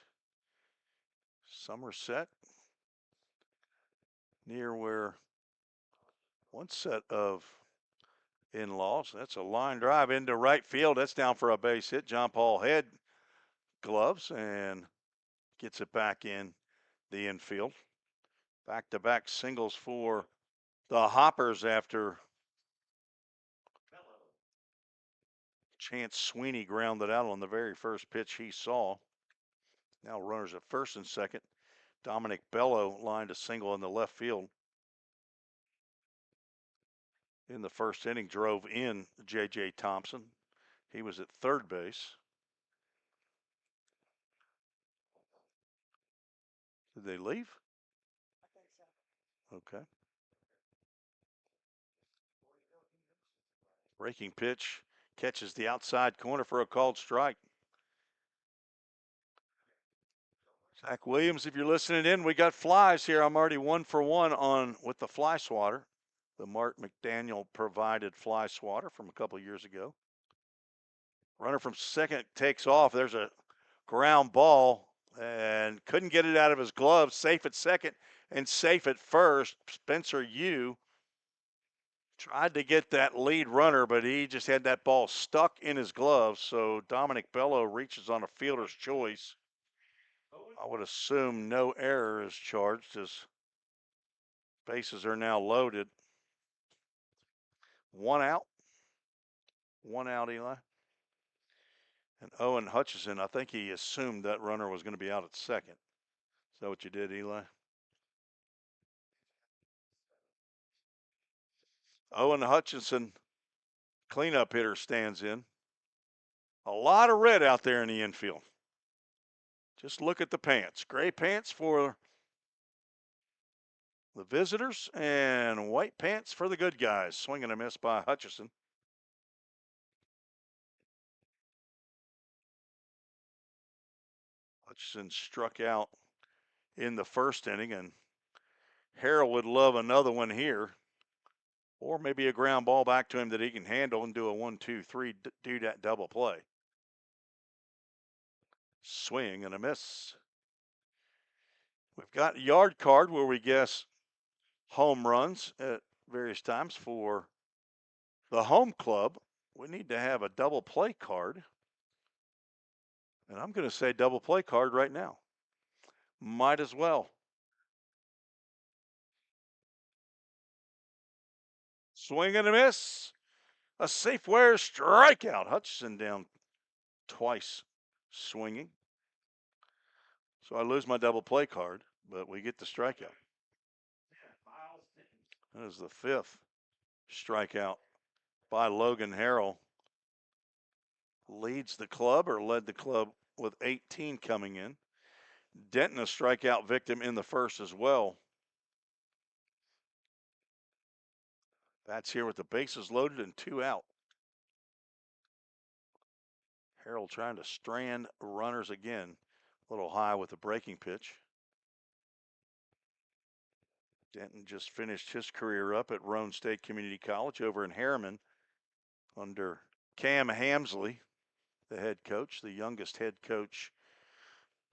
Somerset, near where one set of in-laws. That's a line drive into right field. That's down for a base hit. John Paul Head gloves and gets it back in the infield. Back-to-back singles for the Hoppers after Chance Sweeney grounded out on the very first pitch he saw. Now runners at first and second. Dominic Bello lined a single in the left field. In the first inning, drove in J.J. Thompson. He was at third base. Did they leave? I think so. Okay. Breaking pitch catches the outside corner for a called strike. Zach Williams, if you're listening in, we got flies here. I'm already 1 for 1 on with the fly swatter. The Mark McDaniel provided fly swatter from a couple years ago. Runner from second takes off. There's a ground ball and couldn't get it out of his gloves. Safe at second and safe at first. Spencer Yu tried to get that lead runner, but he just had that ball stuck in his gloves. So Dominic Bello reaches on a fielder's choice. I would assume no error is charged as bases are now loaded. 1 out. 1 out, Eli. And Owen Hutchison, I think he assumed that runner was going to be out at second. Is that what you did, Eli? Owen Hutchinson, cleanup hitter, stands in. A lot of red out there in the infield. Just look at the pants. Gray pants for the visitors and white pants for the good guys. Swing and a miss by Hutchison. Hutchison struck out in the first inning, and Harrell would love another one here. Or maybe a ground ball back to him that he can handle and do a 1-2-3 do that double play. Swing and a miss. We've got a yard card where we guess home runs at various times for the home club. We need to have a double play card. And I'm going to say double play card right now. Might as well. Swing and a miss. A Safeware strikeout. Hutchison down twice swinging. So I lose my double play card, but we get the strikeout. That is the 5th strikeout by Logan Harrell. Leads the club, or led the club with 18 coming in. Denton a strikeout victim in the first as well. Bats here with the bases loaded and 2 out. Harrell trying to strand runners again. A little high with the breaking pitch. Denton just finished his career up at Roane State Community College over in Harriman. under Cam Hamsley, the head coach, the youngest head coach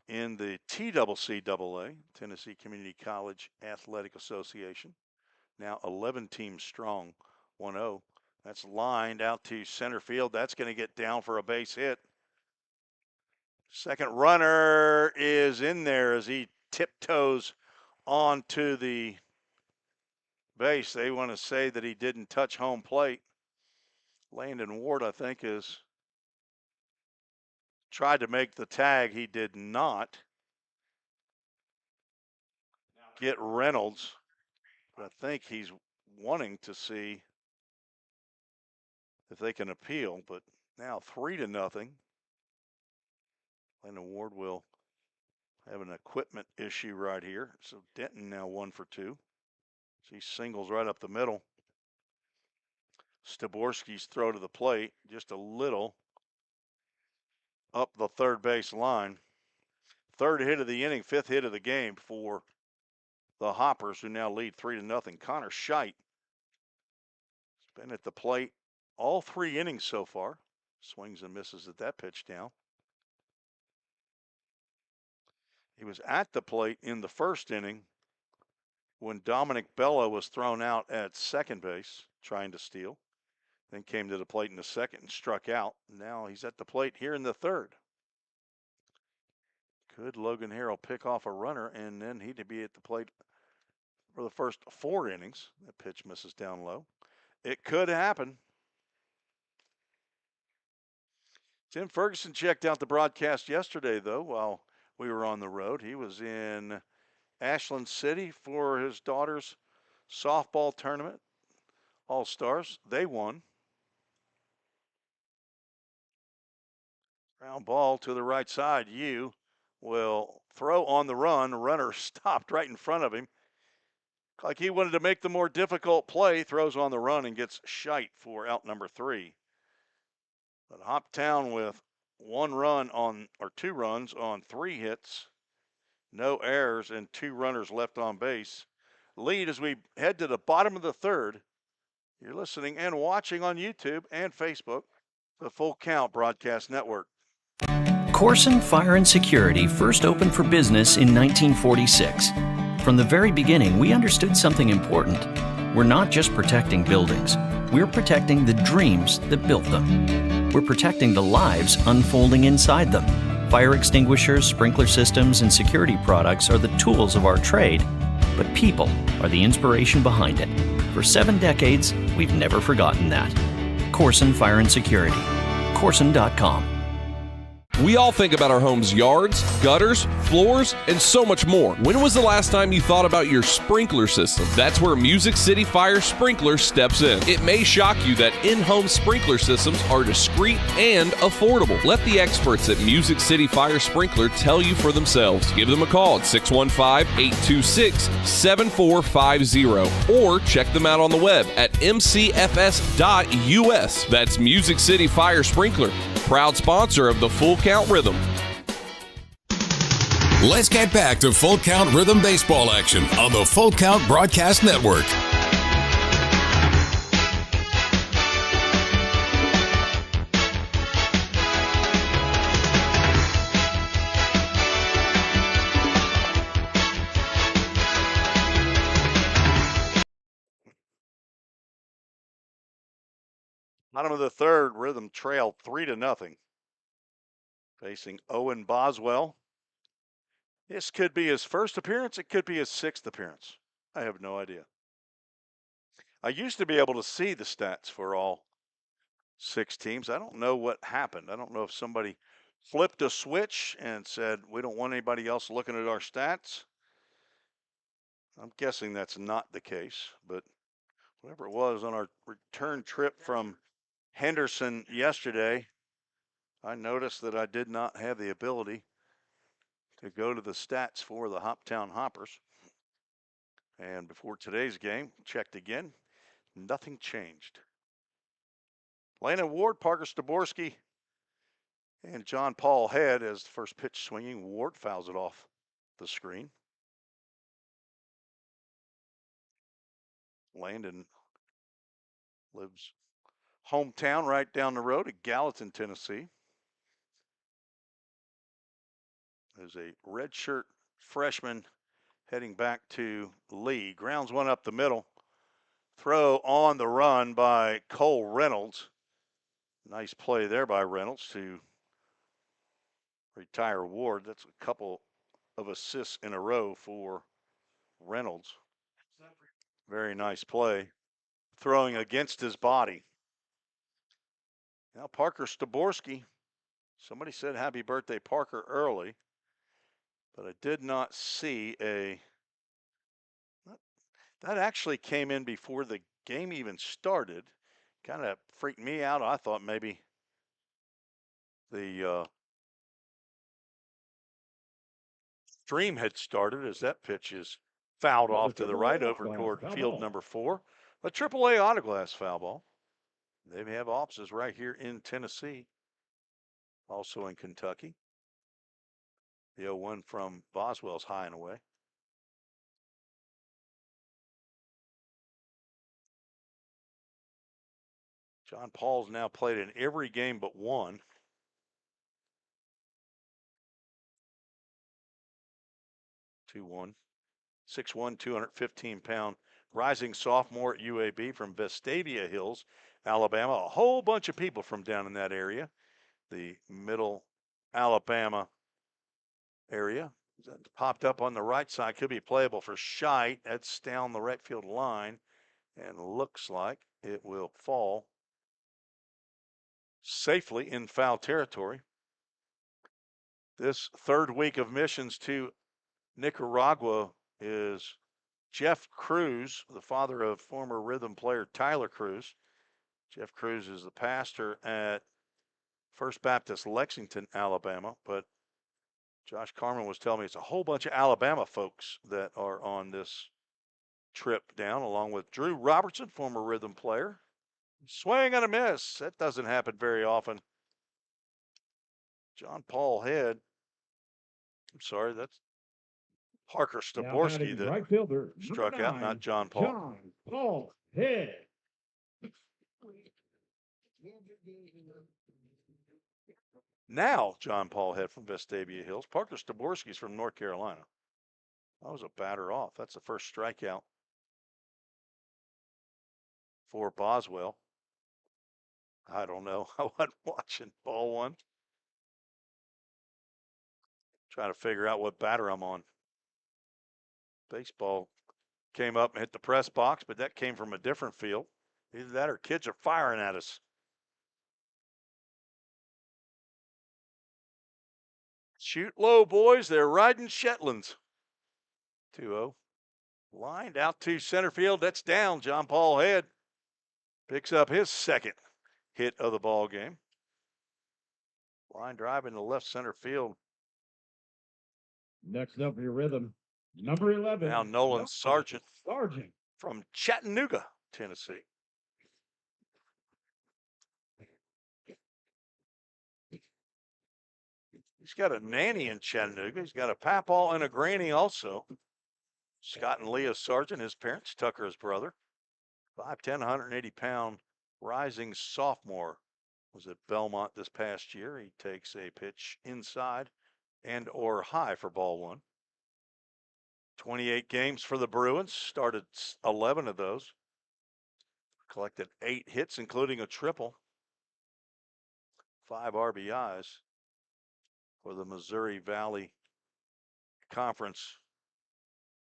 in the TCCAA, Tennessee Community College Athletic Association. Now 11 teams strong, 1-0. That's lined out to center field. That's going to get down for a base hit. Second runner is in there as he tiptoes onto the base. They want to say that he didn't touch home plate. Landon Ward, I think, is tried to make the tag. He did not get Reynolds, but I think he's wanting to see if they can appeal. But now 3-0. Landon Ward will have an equipment issue right here. So Denton now 1 for 2. He singles right up the middle. Staborski's throw to the plate, just a little up the third base line. Third hit of the inning, fifth hit of the game for the Hoppers, who now lead 3-0. Connor Scheidt has been at the plate all 3 innings so far. Swings and misses at that pitch down. He was at the plate in the first inning when Dominic Bella was thrown out at second base trying to steal. Then came to the plate in the second and struck out. Now he's at the plate here in the third. Could Logan Harrell pick off a runner, and then he'd be at the plate for the first 4 innings. That pitch misses down low. It could happen. Tim Ferguson checked out the broadcast yesterday, though, while we were on the road. He was in Ashland City for his daughter's softball tournament, All-Stars. They won. Ground ball to the right side. You will throw on the run. The runner stopped right in front of him. Like he wanted to make the more difficult play. Throws on the run and gets Scheidt for out number 3. But Hoptown with 2 runs on 3 hits. No errors and 2 runners left on base. Lead as we head to the bottom of the third. You're listening and watching on YouTube and Facebook, the Full Count Broadcast Network. Corson Fire and Security first opened for business in 1946. From the very beginning, we understood something important. We're not just protecting buildings. We're protecting the dreams that built them. We're protecting the lives unfolding inside them. Fire extinguishers, sprinkler systems, and security products are the tools of our trade, but people are the inspiration behind it. For 7 decades, we've never forgotten that. Corson Fire and Security. Corson.com. We all think about our home's yards, gutters, floors, and so much more. When was the last time you thought about your sprinkler system? That's where Music City Fire Sprinkler steps in. It may shock you that in-home sprinkler systems are discreet and affordable. Let the experts at Music City Fire Sprinkler tell you for themselves. Give them a call at 615-826-7450 or check them out on the web at mcfs.us. That's Music City Fire Sprinkler, proud sponsor of the Full Count Rhythm. Let's get back to Full Count Rhythm baseball action on the Full Count Broadcast Network. Bottom of the third, Rhythm trailed 3-0. Facing Owen Boswell. This could be his first appearance. It could be his 6th appearance. I have no idea. I used to be able to see the stats for all 6 teams. I don't know what happened. I don't know if somebody flipped a switch and said, we don't want anybody else looking at our stats. I'm guessing that's not the case, but whatever it was on our return trip from Henderson yesterday, I noticed that I did not have the ability to go to the stats for the Hoptown Hoppers. And before today's game, checked again, nothing changed. Landon Ward, Parker Staborski, and John Paul Head as the first pitch swinging. Ward fouls it off the screen. Landon lives Hometown right down the road at Gallatin, Tennessee. There's a redshirt freshman heading back to Lee. Grounds one up the middle. Throw on the run by Cole Reynolds. Nice play there by Reynolds to retire Ward. That's a couple of assists in a row for Reynolds. Very nice play. Throwing against his body. Now Parker Staborski. Somebody said happy birthday, Parker, early. But I did not see a... That actually came in before the game even started. Kind of freaked me out. I thought maybe the stream had started as that pitch is fouled off to the right over toward field number 4. A AAA autoglass foul ball. They have offices right here in Tennessee, also in Kentucky. The 0-1 from Boswell's high and away. John Paul's now played in every game but one. (2-1). 6'1", 215-pound rising sophomore at UAB from Vestavia Hills, Alabama. A whole bunch of people from down in that area, the middle Alabama area. That popped up on the right side. Could be playable for Scheit. That's down the right field line. And looks like it will fall safely in foul territory. This third week of missions to Nicaragua is Jeff Cruz, the father of former rhythm player Tyler Cruz. Jeff Cruz is the pastor at First Baptist Lexington, Alabama. But Josh Carman was telling me it's a whole bunch of Alabama folks that are on this trip down, along with Drew Robertson, former rhythm player. Swing and a miss. That doesn't happen very often. John Paul Head. I'm sorry, that's Parker Staborski that right fielder, struck 9, out, not John Paul. John Paul Head. Now John Paul Head from Vestavia Hills. Parker Staborski's from North Carolina. That was a batter off. That's the first strikeout for Boswell. I don't know. I wasn't watching ball one. Trying to figure out what batter I'm on. Baseball came up and hit the press box, but that came from a different field. Either that or kids are firing at us. Shoot low, boys. They're riding Shetlands. 2-0. Lined out to center field. That's down. John Paul Head picks up his second hit of the ball game. Line drive into left center field. Next up for your rhythm, number 11. Now Nolan Sargent Sargent from Chattanooga, Tennessee. He's got a nanny in Chattanooga. He's got a papaw and a granny also. Scott and Leah Sargent, his parents, Tucker, his brother. 5'10", 180-pound rising sophomore. Was at Belmont this past year. He takes a pitch inside and or high for ball one. 28 games for the Bruins. Started 11 of those. Collected 8 hits, including a triple. 5 RBIs for the Missouri Valley Conference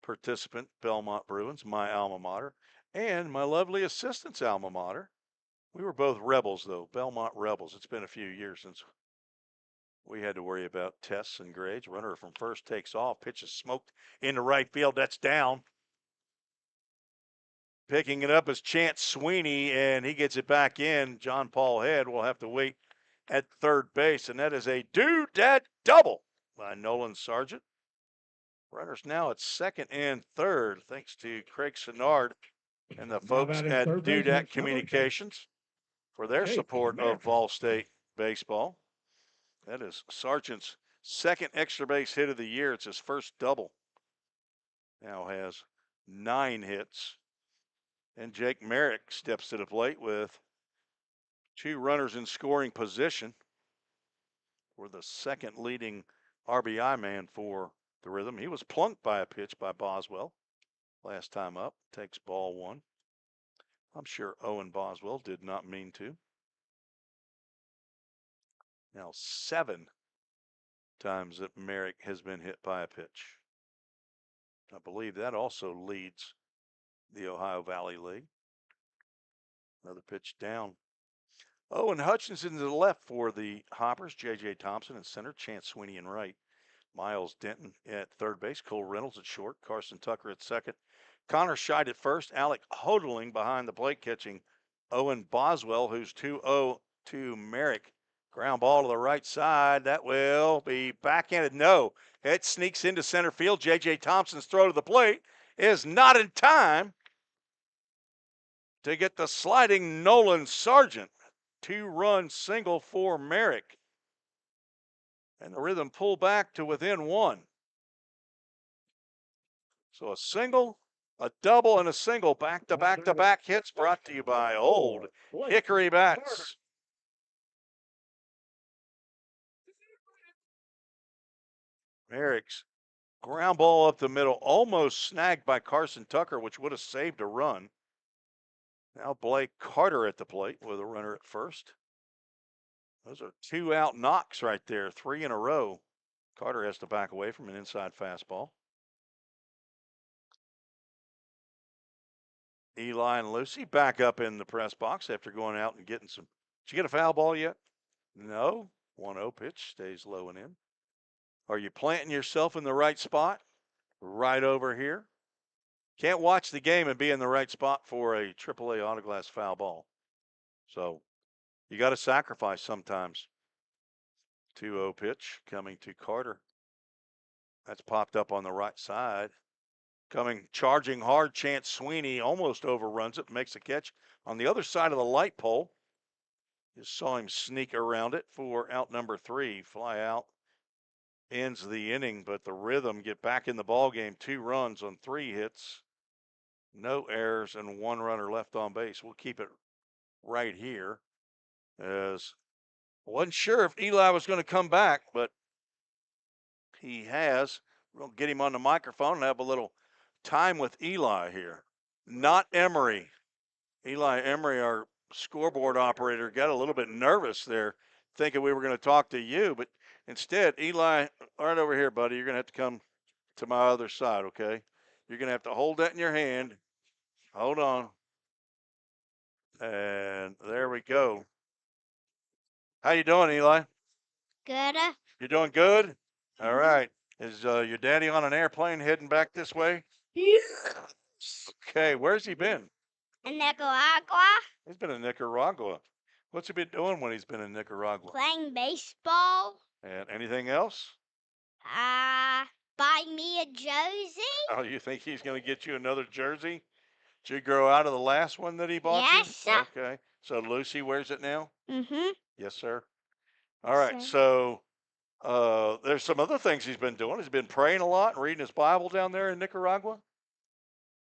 participant, Belmont Bruins, my alma mater, and my lovely assistant's alma mater. We were both Rebels, though, Belmont Rebels. It's been a few years since we had to worry about tests and grades. Runner from first takes off, pitch is smoked into right field. That's down. Picking it up is Chance Sweeney, and he gets it back in. John Paul Head will have to wait at third base, and that is a doodad double by Nolan Sargent. Runners now at second and third, thanks to Craig Sinnard and the folks at Dudat Communications for their support of Vol State baseball. That is Sargent's second extra base hit of the year. It's his first double. Now has 9 hits. And Jake Merrick steps to the plate with 2 runners in scoring position for the second leading RBI man for the Rhythm. He was plunked by a pitch by Boswell last time up. Takes ball 1. I'm sure Owen Boswell did not mean to. Now 7 times that Merrick has been hit by a pitch. I believe that also leads the Ohio Valley League. Another pitch down. Owen Hutchinson to the left for the Hoppers. J.J. Thompson in center. Chance Sweeney in right. Miles Denton at third base. Cole Reynolds at short. Carson Tucker at second. Connor Scheid at first. Alec Hodling behind the plate catching Owen Boswell, who's 2-0 to Merrick. Ground ball to the right side. That will be backhanded. No. It sneaks into center field. J.J. Thompson's throw to the plate is not in time to get the sliding Nolan Sargent. 2-run single for Merrick. And the Rhythm pull back to within 1. So a single, a double, and a single. Back-to-back-to-back hits brought to you by Old Hickory Bats. Merrick's ground ball up the middle, almost snagged by Carson Tucker, which would have saved a run. Now Blake Carter at the plate with a runner at first. Those are 2 out knocks right there, 3 in a row. Carter has to back away from an inside fastball. Eli and Lucy back up in the press box after going out and getting some. Did you get a foul ball yet? No. 1-0 pitch, stays low and in. Are you planting yourself in the right spot? Right over here. Can't watch the game and be in the right spot for a AAA autoglass foul ball. So you got to sacrifice sometimes. 2-0 pitch coming to Carter. That's popped up on the right side. Coming, charging hard, Chance Sweeney almost overruns it, makes a catch on the other side of the light pole. Just saw him sneak around it for out number 3. Fly out, ends the inning, but the Rhythm get back in the ball game. 2 runs on 3 hits, no errors, and 1 runner left on base. We'll keep it right here, as I wasn't sure if Eli was going to come back, but he has. We'll get him on the microphone and have a little time with Eli here. Not Emery. Eli Emery, our scoreboard operator, got a little bit nervous there, thinking we were going to talk to you, but instead, Eli, right over here, buddy, you're going to have to come to my other side, okay? You're going to have to hold that in your hand. Hold on. And there we go. How you doing, Eli? Good. You doing good? All right. Is your daddy on an airplane heading back this way? Okay, where's he been? In Nicaragua. He's been in Nicaragua. What's he been doing when he's been in Nicaragua? Playing baseball. And anything else? Buy me a jersey. Oh, you think he's going to get you another jersey? Did you grow out of the last one that he bought you? Yes, sir. Okay. So Lucy wears it now? Mm-hmm. Yes, sir. All right. So there's some other things he's been doing. He's been praying a lot and reading his Bible down there in Nicaragua.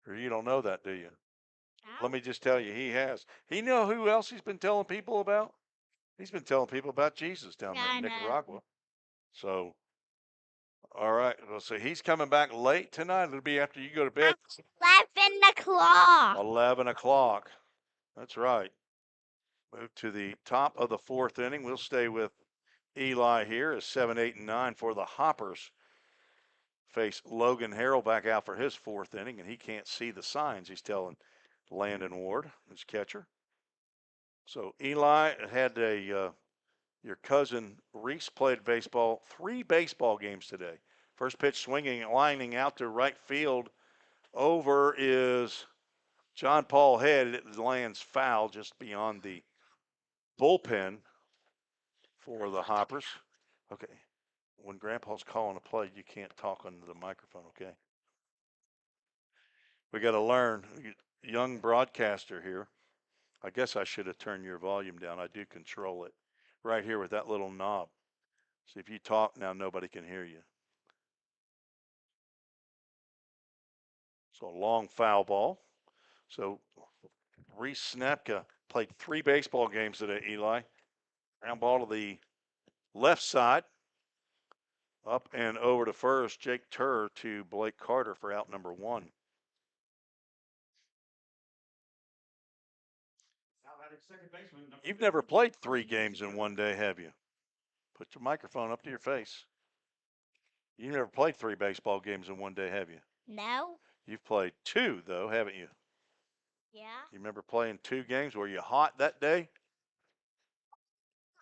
Or you don't know that, do you? Let me just tell you, he has. You know who else he's been telling people about? He's been telling people about Jesus down there in Nicaragua. So, all right. Well, so he's coming back late tonight. It'll be after you go to bed. 11 o'clock. 11 o'clock. That's right. Move to the top of the 4th inning. We'll stay with Eli here as 7, 8, and 9 for the Hoppers. Face Logan Harrell back out for his 4th inning, and he can't see the signs. He's telling Landon Ward, his catcher. So Eli had your cousin Reese played baseball, 3 baseball games today. First pitch swinging and lining out to right field. Over is John Paul Head. It lands foul just beyond the bullpen for the Hoppers. Okay. When Grandpa's calling a play, you can't talk into the microphone, okay? We got to learn. Young broadcaster here. I guess I should have turned your volume down. I do control it right here with that little knob. So if you talk now, nobody can hear you. So a long foul ball. So Reese Snapka played 3 baseball games today, Eli. Ground ball to the left side. Up and over to first. Jake Turr to Blake Carter for out number 1. You've never played 3 games in one day, have you? Put your microphone up to your face. You never played 3 baseball games in one day, have you? No. You've played 2, though, haven't you? Yeah. You remember playing 2 games? Were you hot that day?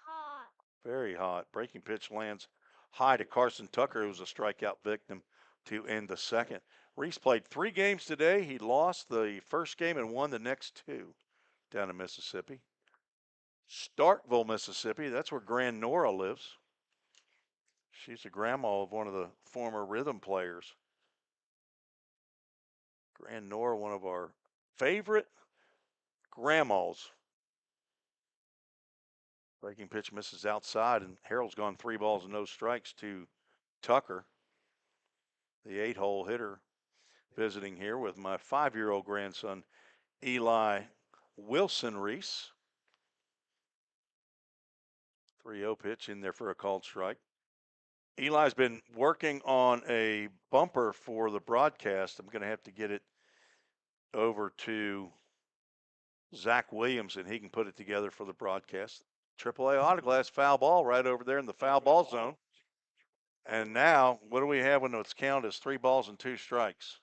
Hot. Very hot. Breaking pitch lands high to Carson Tucker, who was a strikeout victim to end the second. Reese played 3 games today. He lost the first game and won the next 2 down in Mississippi. Starkville, Mississippi. That's where Grand Nora lives. She's the grandma of one of the former rhythm players. Grand Nora, one of our favorite grandmas. Breaking pitch misses outside, and Harold's gone 3 balls and no strikes to Tucker, the 8-hole hitter, visiting here with my 5-year-old grandson, Eli Wilson Reese. 3-0 pitch in there for a called strike. Eli's been working on a bumper for the broadcast. I'm going to have to get it over to Zach Williams, and he can put it together for the broadcast. AAA Autoglass foul ball right over there in the foul ball zone. And now, what do we have when it's counted as 3 balls and 2 strikes?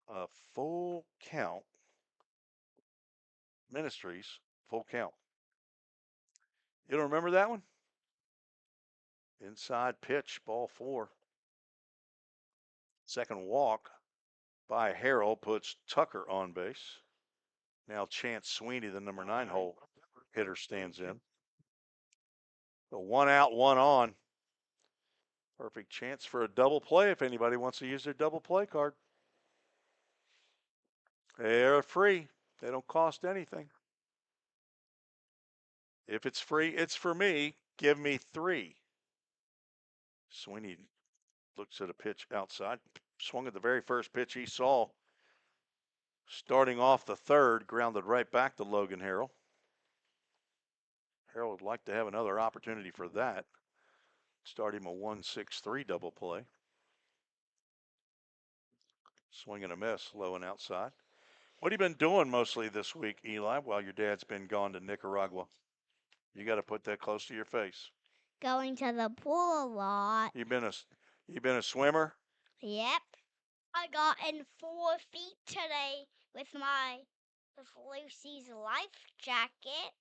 A full count. Ministries, full count. You don't remember that one? Inside pitch, ball 4. Second walk by Harold puts Tucker on base. Now Chance Sweeney, the number 9-hole hitter, stands in. So 1 out, 1 on. Perfect chance for a double play if anybody wants to use their double play card. They're free. They don't cost anything. If it's free, it's for me. Give me 3. Sweeney looks at a pitch outside. Swung at the very first pitch he saw. Starting off the third, grounded right back to Logan Harrell. Harrell would like to have another opportunity for that. Start him a 1-6-3 double play. Swing and a miss, low and outside. What have you been doing mostly this week, Eli, while your dad's been gone to Nicaragua? You got to put that close to your face. Going to the pool a lot. You been a swimmer? Yep. I got in 4 feet today with Lucy's life jacket.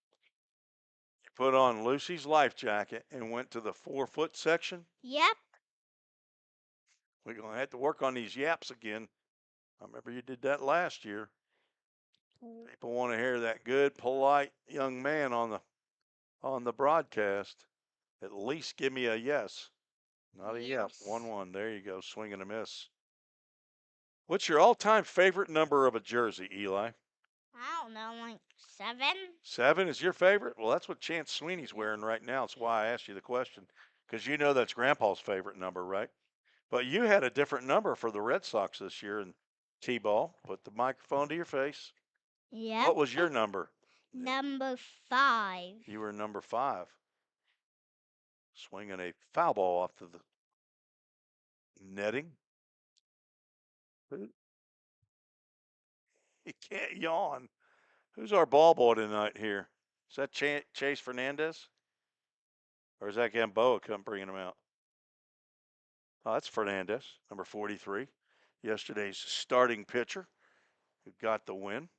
You put on Lucy's life jacket and went to the 4-foot section? Yep. We're going to have to work on these yaps again. I remember you did that last year. People want to hear that good, polite young man on the broadcast. At least give me a yes. Not a yep. 1-1. There you go. Swing and a miss. What's your all-time favorite number of a jersey, Eli? I don't know, like 7? 7 is your favorite? Well, that's what Chance Sweeney's wearing right now. That's why I asked you the question. Because you know that's Grandpa's favorite number, right? But you had a different number for the Red Sox this year in T-ball. Put the microphone to your face. Yep. What was your number? Number 5. You were number 5. Swinging a foul ball off to the netting. You can't yawn. Who's our ball boy tonight here? Is that Chase Fernandez? Or is that Gamboa come bringing him out? Oh, that's Fernandez, number 43. Yesterday's starting pitcher who got the win.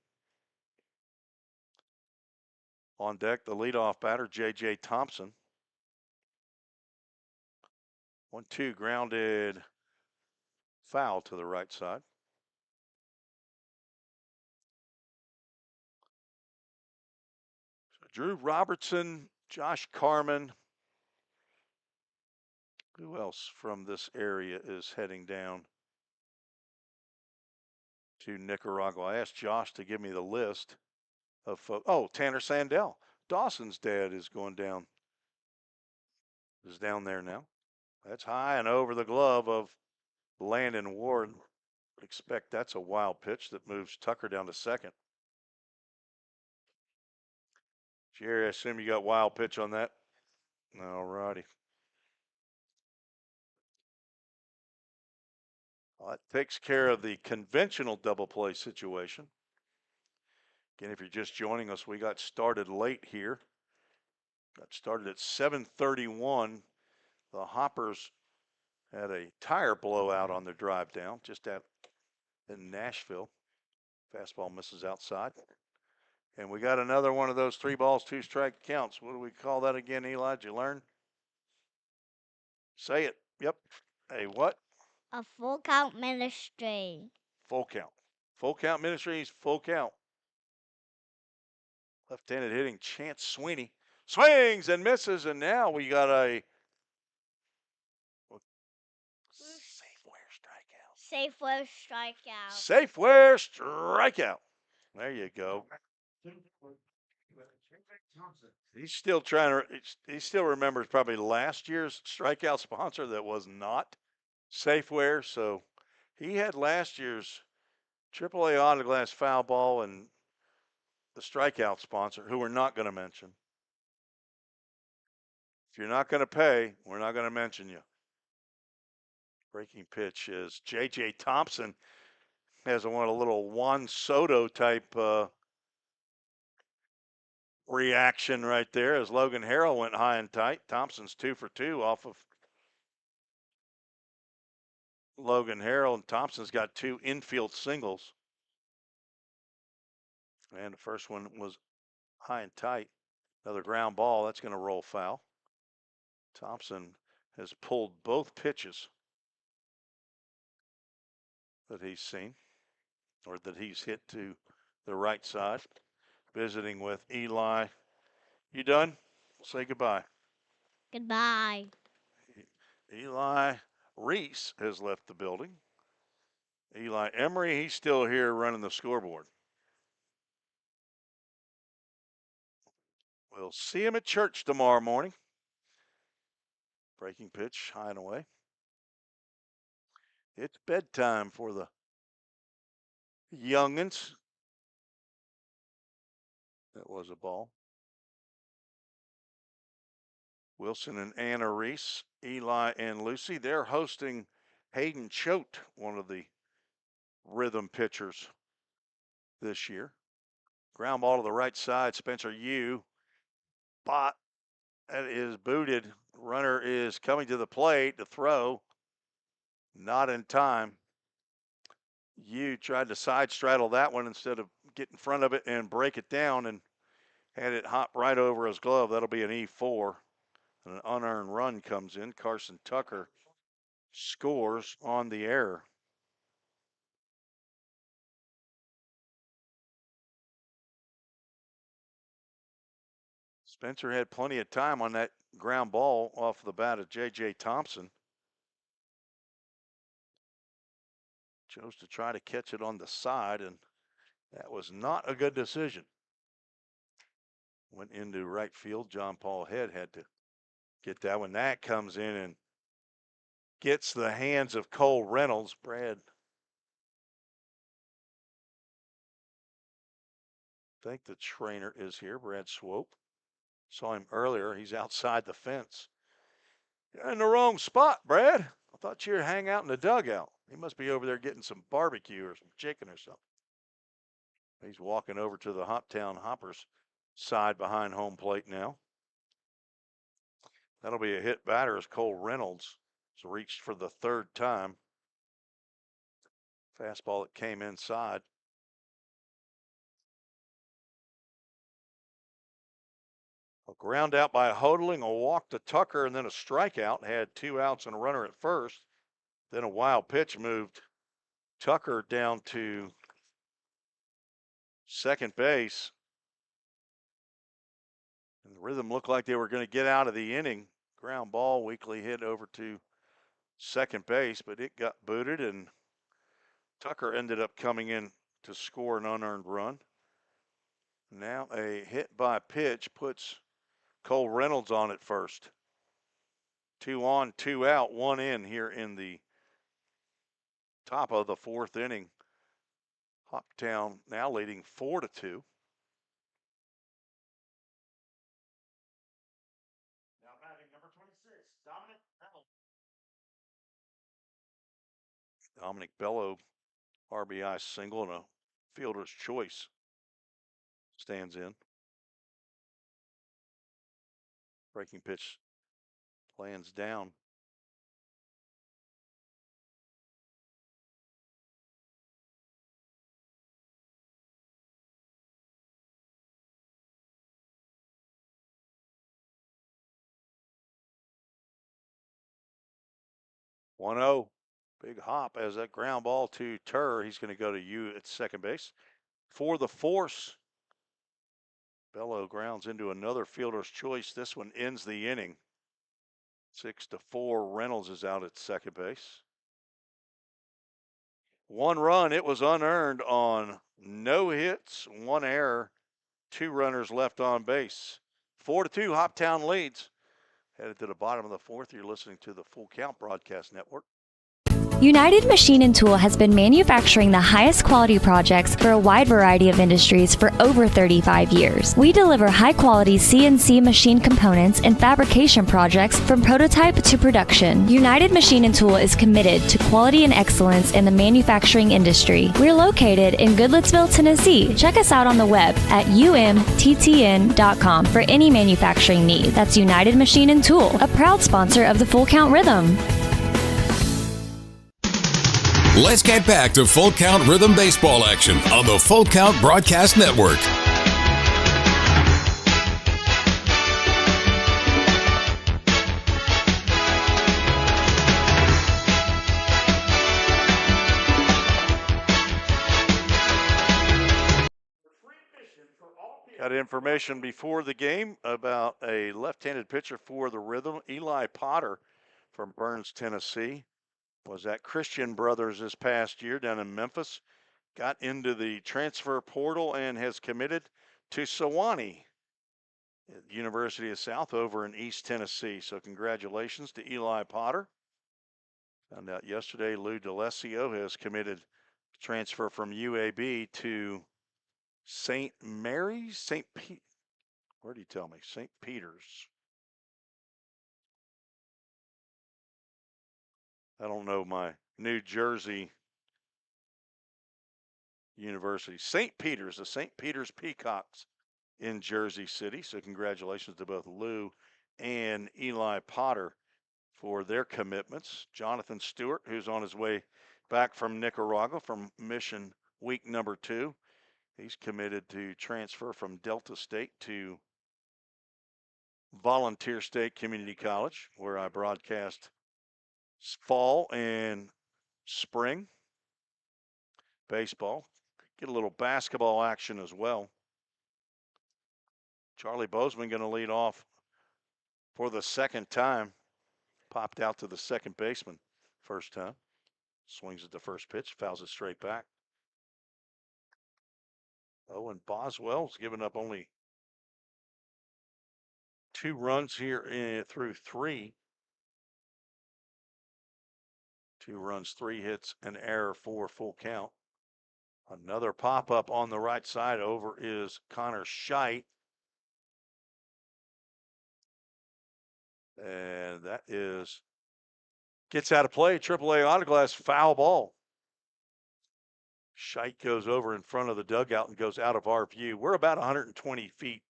On deck, the leadoff batter, J.J. Thompson. 1-2 grounded foul to the right side. So Drew Robertson, Josh Carman. Who else from this area is heading down to Nicaragua? I asked Josh to give me the list of folks. Oh, Tanner Sandell. Dawson's dad is going down. Is down there now. That's high and over the glove of Landon Ward. Expect that's a wild pitch that moves Tucker down to second. Jerry, I assume you got wild pitch on that. All righty. Well, that takes care of the conventional double play situation. Again, if you're just joining us, we got started late here. Got started at 7:31. The Hoppers had a tire blowout on their drive down just out in Nashville. Fastball misses outside. And we got another one of those 3 balls, 2 strike counts. What do we call that again, Eli? Did you learn? Say it. Yep. A what? A full count ministry. Full count. Full count ministries, full count. Left-handed hitting Chance Sweeney. Swings and misses, and now we got a Safeway strikeout. Safeway strikeout. There you go. He's still trying to, he still remembers probably last year's strikeout sponsor that was not Safeway. So he had last year's AAA autoglass foul ball and the strikeout sponsor, who we're not going to mention. If you're not going to pay, we're not going to mention you. Breaking pitch is J.J. Thompson. Has a little Juan Soto type reaction right there as Logan Harrell went high and tight. Thompson's 2 for 2 off of Logan Harrell, and Thompson's got 2 infield singles. And the first one was high and tight. Another ground ball. That's going to roll foul. Thompson has pulled both pitches that he's seen, or that he's hit to the right side. Visiting with Eli. You done? Say goodbye. Goodbye. Eli Reese has left the building. Eli Emery, he's still here running the scoreboard. We'll see him at church tomorrow morning. Breaking pitch, high and away. It's bedtime for the youngins. That was a ball. Wilson and Anna Reese, Eli and Lucy, they're hosting Hayden Choate, one of the rhythm pitchers this year. Ground ball to the right side, Spencer Yu. Bot, that is booted. Runner is coming to the plate to throw. Not in time. Yu tried to side straddle that one instead of get in front of it and break it down, and had it hop right over his glove. That'll be an E4. And an unearned run comes in. Carson Tucker scores on the error. Spencer had plenty of time on that ground ball off the bat of J.J. Thompson. Chose to try to catch it on the side, and that was not a good decision. Went into right field. John Paul Head had to get that one. That comes in and gets the hands of Cole Reynolds. Brad, I think the trainer is here, Brad Swope. Saw him earlier. He's outside the fence. You're in the wrong spot, Brad. I thought you'd hang out in the dugout. He must be over there getting some barbecue or some chicken or something. He's walking over to the Hoptown Hoppers side behind home plate now. That'll be a hit batter as Cole Reynolds has reached for the 3rd time. Fastball that came inside. A ground out by Hodling, a walk to Tucker, and then a strikeout. Had 2 outs and a runner at first. Then a wild pitch moved Tucker down to second base. And the Rhythm looked like they were going to get out of the inning. Ground ball, weakly hit over to second base, but it got booted, and Tucker ended up coming in to score an unearned run. Now a hit by pitch puts Cole Reynolds on at first. 2 on, 2 out, 1 in here in the top of the 4th inning. Hoptown now leading 4-2. Dominic Bello, RBI single and a fielder's choice stands in. Breaking pitch lands down. One-zero. Big hop as that ground ball to Turr. He's going to go to you at second base. For the force, Bello grounds into another fielder's choice. This one ends the inning. 6-4. Reynolds is out at second base. 1 run. It was unearned on no hits, 1 error, 2 runners left on base. 4-2. Hoptown leads. Headed to the bottom of the 4th. You're listening to the Full Count Broadcast Network. United Machine and Tool has been manufacturing the highest quality projects for a wide variety of industries for over 35 years. We deliver high-quality CNC machine components and fabrication projects from prototype to production. United Machine and Tool is committed to quality and excellence in the manufacturing industry. We're located in Goodlettsville, Tennessee. Check us out on the web at umttn.com for any manufacturing need. That's United Machine and Tool, a proud sponsor of the Full Count Rhythm. Let's get back to Full Count Rhythm Baseball action on the Full Count Broadcast Network. Got information before the game about a left-handed pitcher for the Rhythm, Eli Potter from Burns, Tennessee. Was at Christian Brothers this past year down in Memphis. Got into the transfer portal and has committed to Sewanee at the University of South over in East Tennessee. So congratulations to Eli Potter. Found out yesterday Lou D'Alessio has committed transfer from UAB to St. Mary's, where do you tell me? St. Peter's. I don't know my New Jersey University. St. Peter's, the St. Peter's Peacocks in Jersey City. So congratulations to both Lou and Eli Potter for their commitments. Jonathan Stewart, who's on his way back from Nicaragua from mission week number 2. He's committed to transfer from Delta State to Volunteer State Community College, where I broadcast fall and spring baseball. Get a little basketball action as well. Charlie Bozeman going to lead off for the second time. Popped out to the second baseman first time. Swings at the first pitch, fouls it straight back. Owen Boswell's given up only 2 runs here through 3. 2 runs, 3 hits, an error for full count. Another pop-up on the right side. Over is Connor Scheidt. And that gets out of play. AAA Autoglass foul ball. Scheidt goes over in front of the dugout and goes out of our view. We're about 120 feet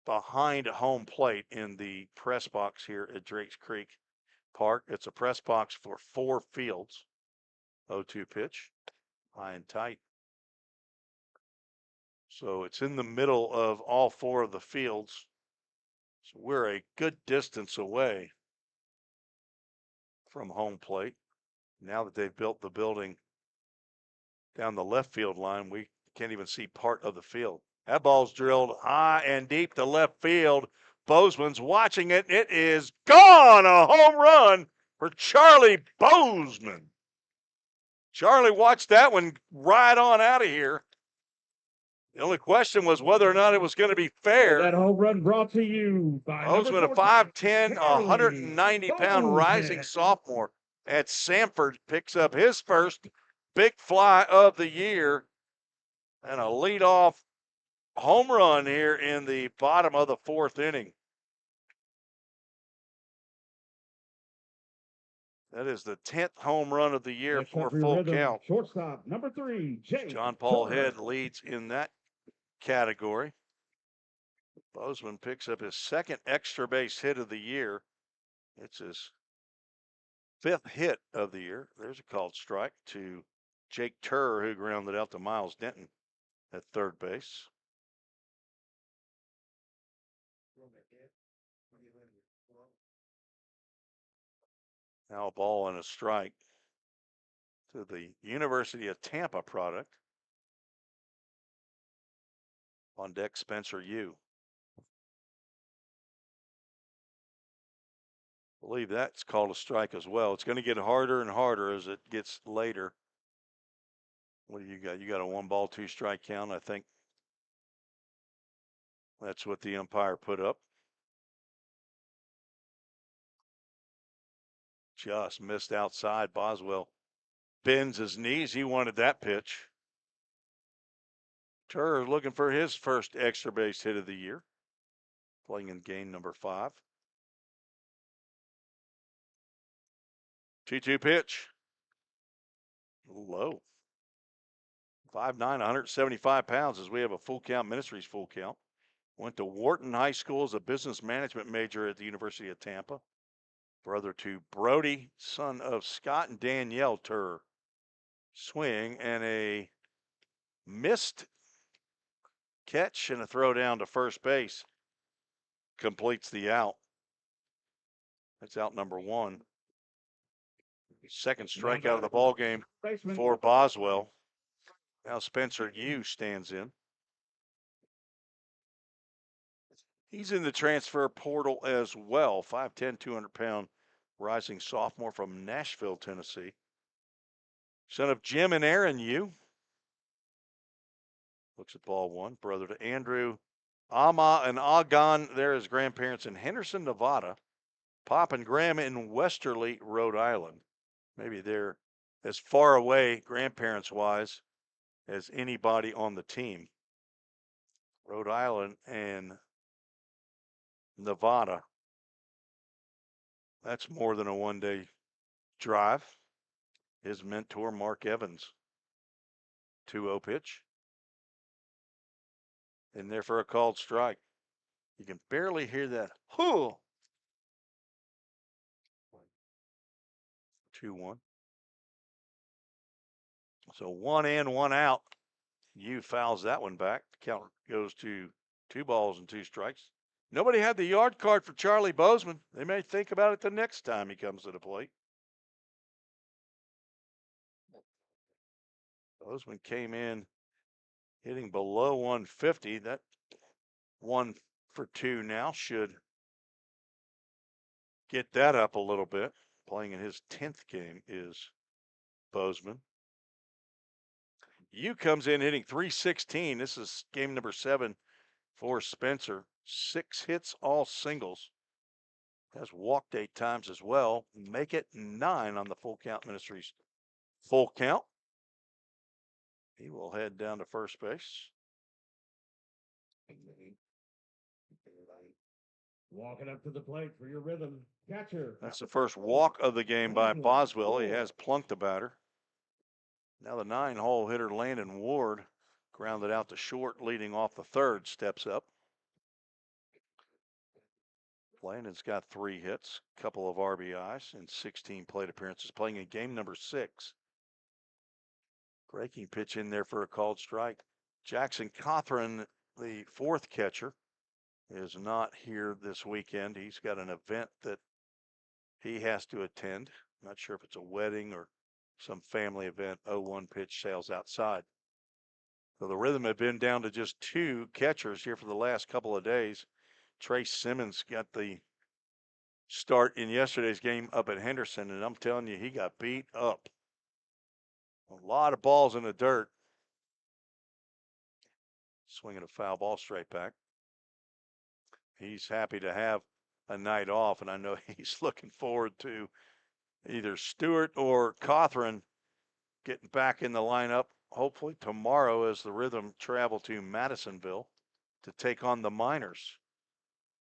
behind home plate in the press box here at Drakes Creek Park. It's a press box for 4 fields. 0-2 pitch, high and tight. So it's in the middle of all 4 of the fields. So we're a good distance away from home plate. Now that they've built the building down the left field line, we can't even see part of the field. That ball's drilled high and deep to left field. Bozeman's watching it. It is gone. A home run for Charlie Bozeman. Charlie watched that one ride on out of here. The only question was whether or not it was going to be fair. That home run brought to you by Bozeman, a 5'10", 190-pound rising sophomore at Samford, picks up his first big fly of the year and a leadoff home run here in the bottom of the 4th inning. That is the 10th home run of the year Next for up your full rhythm, count. shortstop, number 3, Jake John Paul Turner. Head leads in that category. Bozeman picks up his second extra base hit of the year. It's his 5th hit of the year. There's a called strike to Jake Turner, who grounded out to Miles Denton at third base. Now a ball and a strike to the University of Tampa product. On deck, Spencer Yu. I believe that's called a strike as well. It's going to get harder and harder as it gets later. What do you got? You got a 1-ball, 2-strike count, I think. That's what the umpire put up. Just missed outside. Boswell bends his knees. He wanted that pitch. Turner looking for his first extra base hit of the year. Playing in game number 5. 2-2 pitch. Low. 5'9", 175 pounds as we have a full count, Ministries full count. Went to Wharton High School as a business management major at the University of Tampa. Brother to Brody, son of Scott and Danielle Turner. Swing and a missed catch and a throw down to first base completes the out. That's out number 1. Second strikeout of the ball game for Boswell. Now Spencer Yu stands in. He's in the transfer portal as well. 5'10", 200-pound rising sophomore from Nashville, Tennessee. Son of Jim and Aaron Yu. Looks at ball 1. Brother to Andrew, Ama, and Agon. They're his grandparents in Henderson, Nevada. Pop and Grandma in Westerly, Rhode Island. Maybe they're as far away, grandparents-wise, as anybody on the team. Rhode Island and Nevada. That's more than a one-day drive. His mentor, Mark Evans. 2-0 pitch. In there for a called strike. You can barely hear that. Whoo! 2-1. So 1 in, 1 out. Yu fouls that one back. Count goes to 2 balls and 2 strikes. Nobody had the yard card for Charlie Bozeman. They may think about it the next time he comes to the plate. Bozeman came in hitting below 150. That 1 for 2 now should get that up a little bit. Playing in his 10th game is Bozeman. Yu comes in hitting .316. This is game number 7 for Spencer. 6 hits, all singles. Has walked 8 times as well. Make it 9 on the Full Count Ministries full count. He will head down to first base. Walking up to the plate for your rhythm, catcher. That's the first walk of the game by Boswell. He has plunked the batter. Now the 9-hole hitter Landon Ward grounded out to short, leading off the 3rd, steps up. Landon's got 3 hits, a couple of RBIs, and 16 plate appearances, playing in game number 6. Breaking pitch in there for a called strike. Jackson Cothran, the 4th catcher, is not here this weekend. He's got an event that he has to attend. Not sure if it's a wedding or some family event. 0-1 pitch, sails outside. So the Rhythm had been down to just 2 catchers here for the last couple of days. Trace Simmons got the start in yesterday's game up at Henderson, and I'm telling you, he got beat up. A lot of balls in the dirt. Swinging a foul ball straight back. He's happy to have a night off, and I know he's looking forward to either Stewart or Cothran getting back in the lineup, hopefully tomorrow as the Rhythm travel to Madisonville to take on the Miners.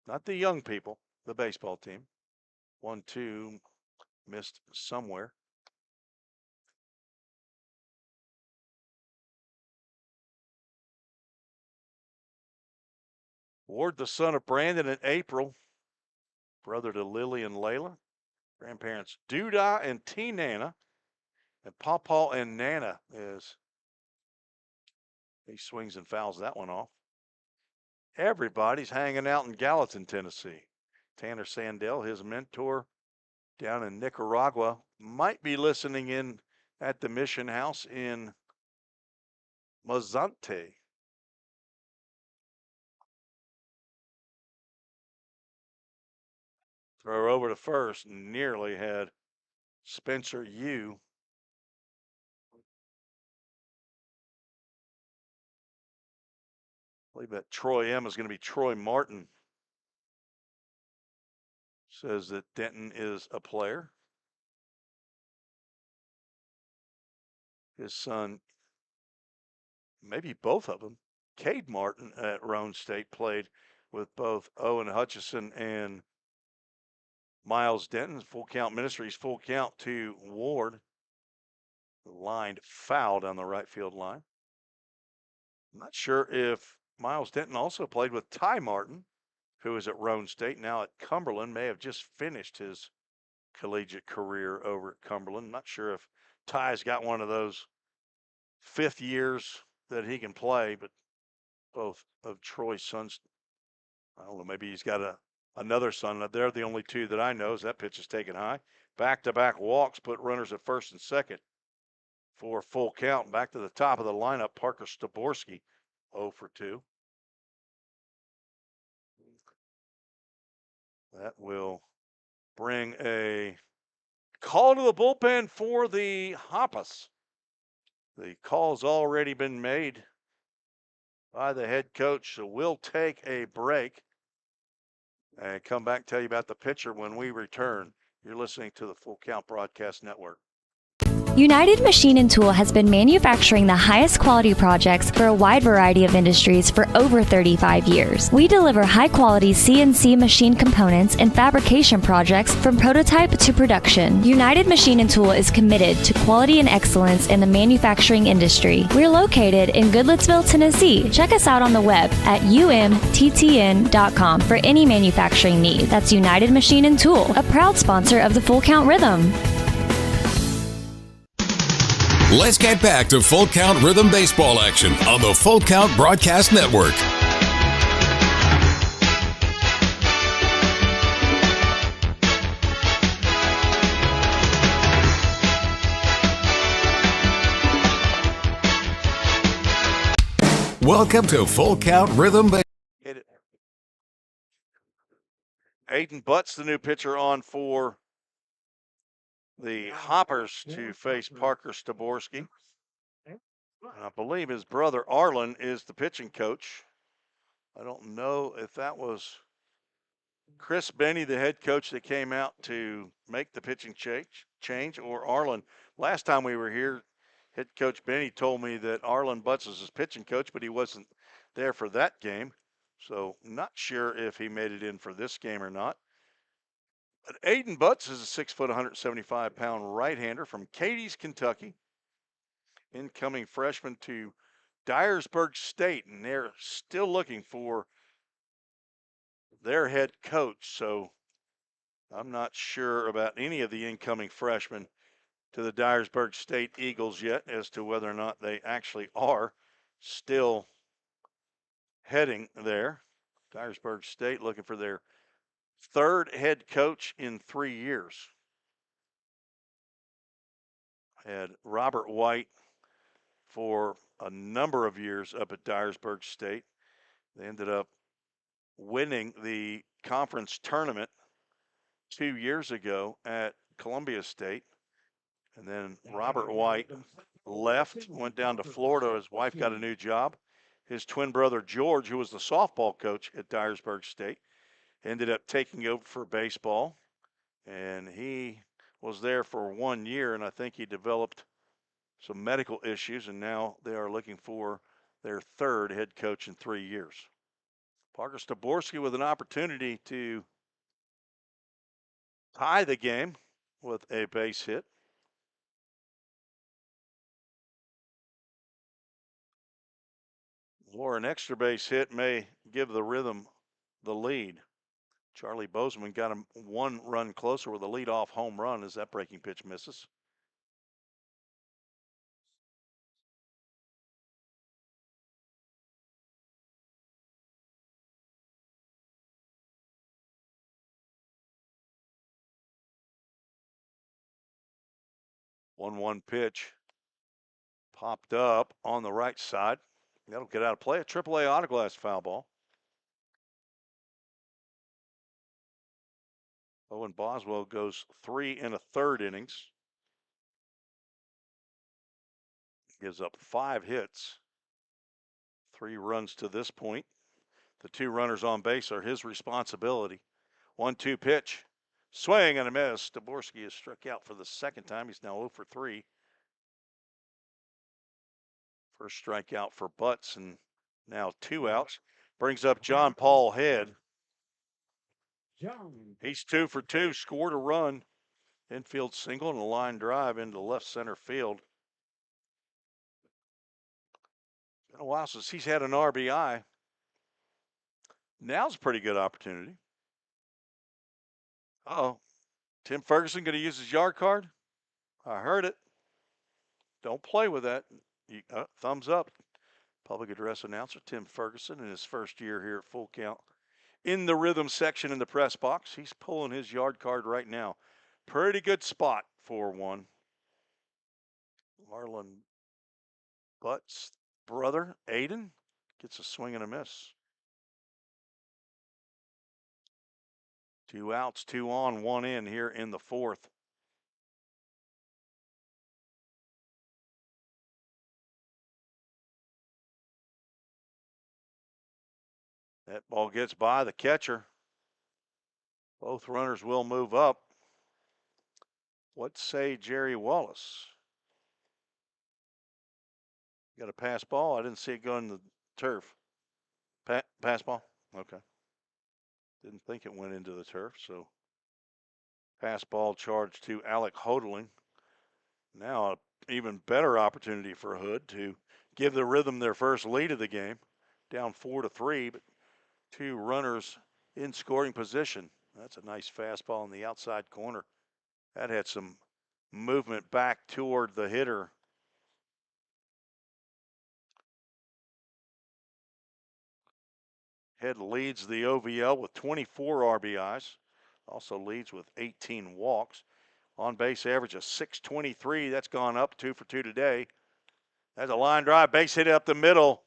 Not the young people, the baseball team. 1-2. missed somewhere. Ward, the son of Brandon and April, brother to Lily and Layla. Grandparents Doodah and T Nana, and Pawpaw and Nana as he swings and fouls that one off. Everybody's hanging out in Gallatin, Tennessee. Tanner Sandell, his mentor down in Nicaragua, might be listening in at the Mission House in Mazante. Throw over to first, nearly had Spencer Yu. I believe that Troy M is going to be Troy Martin. Says that Denton is a player. His son, maybe both of them, Cade Martin at Roan State, played with both Owen Hutchison and Miles Denton. Full count Ministries, full count to Ward. Lined foul down the right field line. I'm not sure if Miles Denton also played with Ty Martin, who is at Roan State, now at Cumberland, may have just finished his collegiate career over at Cumberland. Not sure if Ty's got one of those fifth years that he can play, but both of Troy's sons, I don't know, maybe he's got another son. They're the only two that I know as that pitch is taken high. Back-to-back walks put runners at first and second for full count. Back to the top of the lineup, Parker Staborski, 0 for 2. That will bring a call to the bullpen for the Hoppus. The call's already been made by the head coach, so we'll take a break and come back and tell you about the pitcher when we return. You're listening to the Full Count Broadcast Network. United Machine and Tool has been manufacturing the highest quality projects for a wide variety of industries for over 35 years. We deliver high-quality CNC machine components and fabrication projects from prototype to production. United Machine and Tool is committed to quality and excellence in the manufacturing industry. We're located in Goodlettsville, Tennessee. Check us out on the web at umttn.com for any manufacturing need. That's United Machine and Tool, a proud sponsor of the Full Count Rhythm. Let's get back to Full Count Rhythm Baseball action on the Full Count Broadcast Network. Welcome to Full Count Rhythm Baseball. Aiden Butts, the new pitcher, on for the Hoppers to face Parker Staborski. And I believe his brother Arlen is the pitching coach. I don't know if that was Chris Benny, the head coach, that came out to make the pitching change, or Arlen. Last time we were here, head coach Benny told me that Arlen Butts is his pitching coach, but he wasn't there for that game. So not sure if he made it in for this game or not. But Aiden Butts is a 6 foot, 175-pound right-hander from Cadiz, Kentucky. Incoming freshman to Dyersburg State, and they're still looking for their head coach. So I'm not sure about any of the incoming freshmen to the Dyersburg State Eagles yet as to whether or not they actually are still heading there. Dyersburg State looking for their third head coach in 3 years. Had Robert White for a number of years up at Dyersburg State. They ended up winning the conference tournament 2 years ago at Columbia State. And then Robert White left, went down to Florida. His wife got a new job. His twin brother George, who was the softball coach at Dyersburg State, ended up taking over for baseball, and he was there for 1 year, and I think he developed some medical issues, and now they are looking for their third head coach in 3 years. Parker Staborski with an opportunity to tie the game with a base hit. Or an extra base hit may give the Rhythm the lead. Charlie Bozeman got him 1 run closer with a leadoff home run as that breaking pitch misses. One pitch popped up on the right side. That'll get out of play. A AAA autoglass foul ball. Owen Boswell goes 3 1/3 innings. Gives up 5 hits, 3 runs to this point. The 2 runners on base are his responsibility. 1-2 pitch. Swing and a miss. Daborski is struck out for the second time. He's now 0 for 3. First strikeout for Butts, and now 2 outs. Brings up John Paul Head. He's 2 for 2, scored a run. Infield single and a line drive into left center field. Been a while since he's had an RBI. Now's a pretty good opportunity. Uh-oh. Tim Ferguson going to use his yard card? I heard it. Don't play with that. Thumbs up. Public address announcer Tim Ferguson in his first year here at Full Count. In the Rhythm section in the press box. He's pulling his yard card right now. Pretty good spot for one. Marlon Butts' brother, Aiden, gets a swing and a miss. 2 outs, 2 on, 1 in here in the 4th. That ball gets by the catcher. Both runners will move up. What say Jerry Wallace? Got a pass ball? I didn't see it go in the turf. Pass ball? Okay. Didn't think it went into the turf, so pass ball charge to Alec Hodling. Now an even better opportunity for Hood to give the Rhythm their first lead of the game. Down 4-3, but 2 runners in scoring position. That's a nice fastball in the outside corner. That had some movement back toward the hitter. Head leads the OVL with 24 RBIs. Also leads with 18 walks. On base average of 623. That's gone up 2 for 2 today. That's a line drive, base hit up the middle.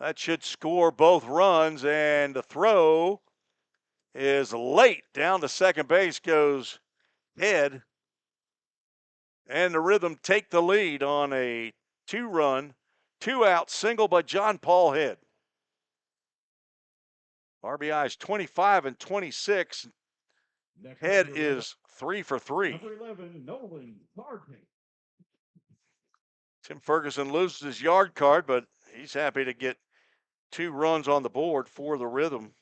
That should score both runs, and the throw is late. Down to second base goes Head. And the Rhythm take the lead on a 2-run, 2-out single by John Paul Head. RBIs 25 and 26. Head is 3 for 3. Number 11, Nolan Sargent. Tim Ferguson loses his yard card, but he's happy to get 2 runs on the board for the Rhythm.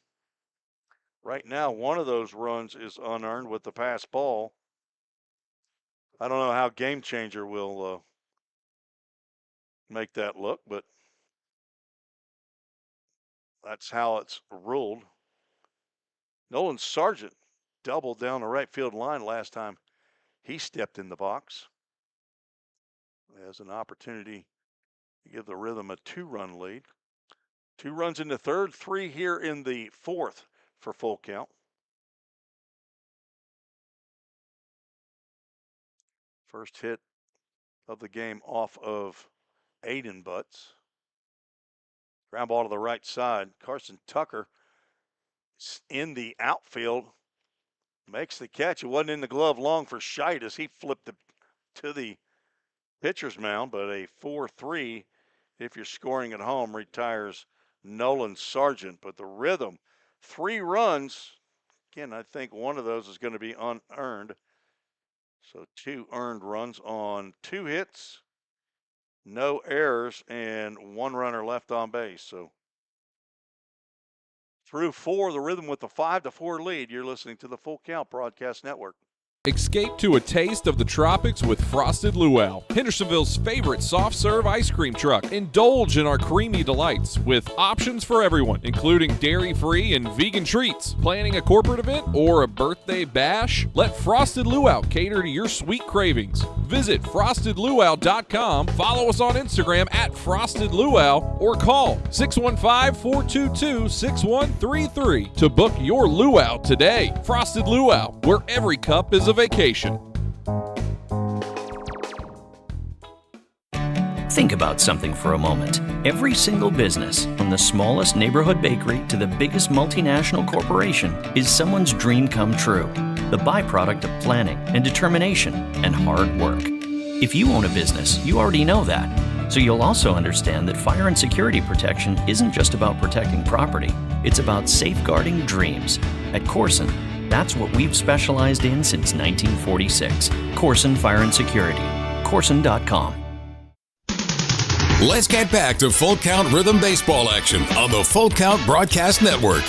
Right now, one of those runs is unearned with the pass ball. I don't know how Game Changer will make that look, but that's how it's ruled. Nolan Sargent doubled down the right field line last time he stepped in the box. As an opportunity to give the Rhythm a 2-run lead. 2 runs in the 3rd, 3 here in the 4th for Full Count. First hit of the game off of Aiden Butts. Ground ball to the right side. Carson Tucker in the outfield. Makes the catch. It wasn't in the glove long for Scheit as he flipped it to the pitcher's mound, but a 4-3 if you're scoring at home retires Nolan Sargent. But the Rhythm, 3 runs. Again, I think one of those is going to be unearned. So 2 earned runs on 2 hits, no errors, and 1 runner left on base. So through 4, the Rhythm with the 5-4 lead. You're listening to the Full Count Broadcast Network. Escape to a taste of the tropics with Frosted Luau, Hendersonville's favorite soft serve ice cream truck. Indulge in our creamy delights with options for everyone, including dairy-free and vegan treats. Planning a corporate event or a birthday bash? Let Frosted Luau cater to your sweet cravings. Visit frostedluau.com, follow us on Instagram at Frosted Luau, or call 615-422-6133 to book your luau today. Frosted Luau, where every cup is a vacation. Think about something for a moment. Every single business, from the smallest neighborhood bakery to the biggest multinational corporation, is someone's dream come true. The byproduct of planning and determination and hard work. If you own a business, you already know that. So you'll also understand that fire and security protection isn't just about protecting property. It's about safeguarding dreams. At Corson, that's what we've specialized in since 1946. Corson Fire and Security. Corson.com. Let's get back to Full Count Rhythm Baseball action on the Full Count Broadcast Network.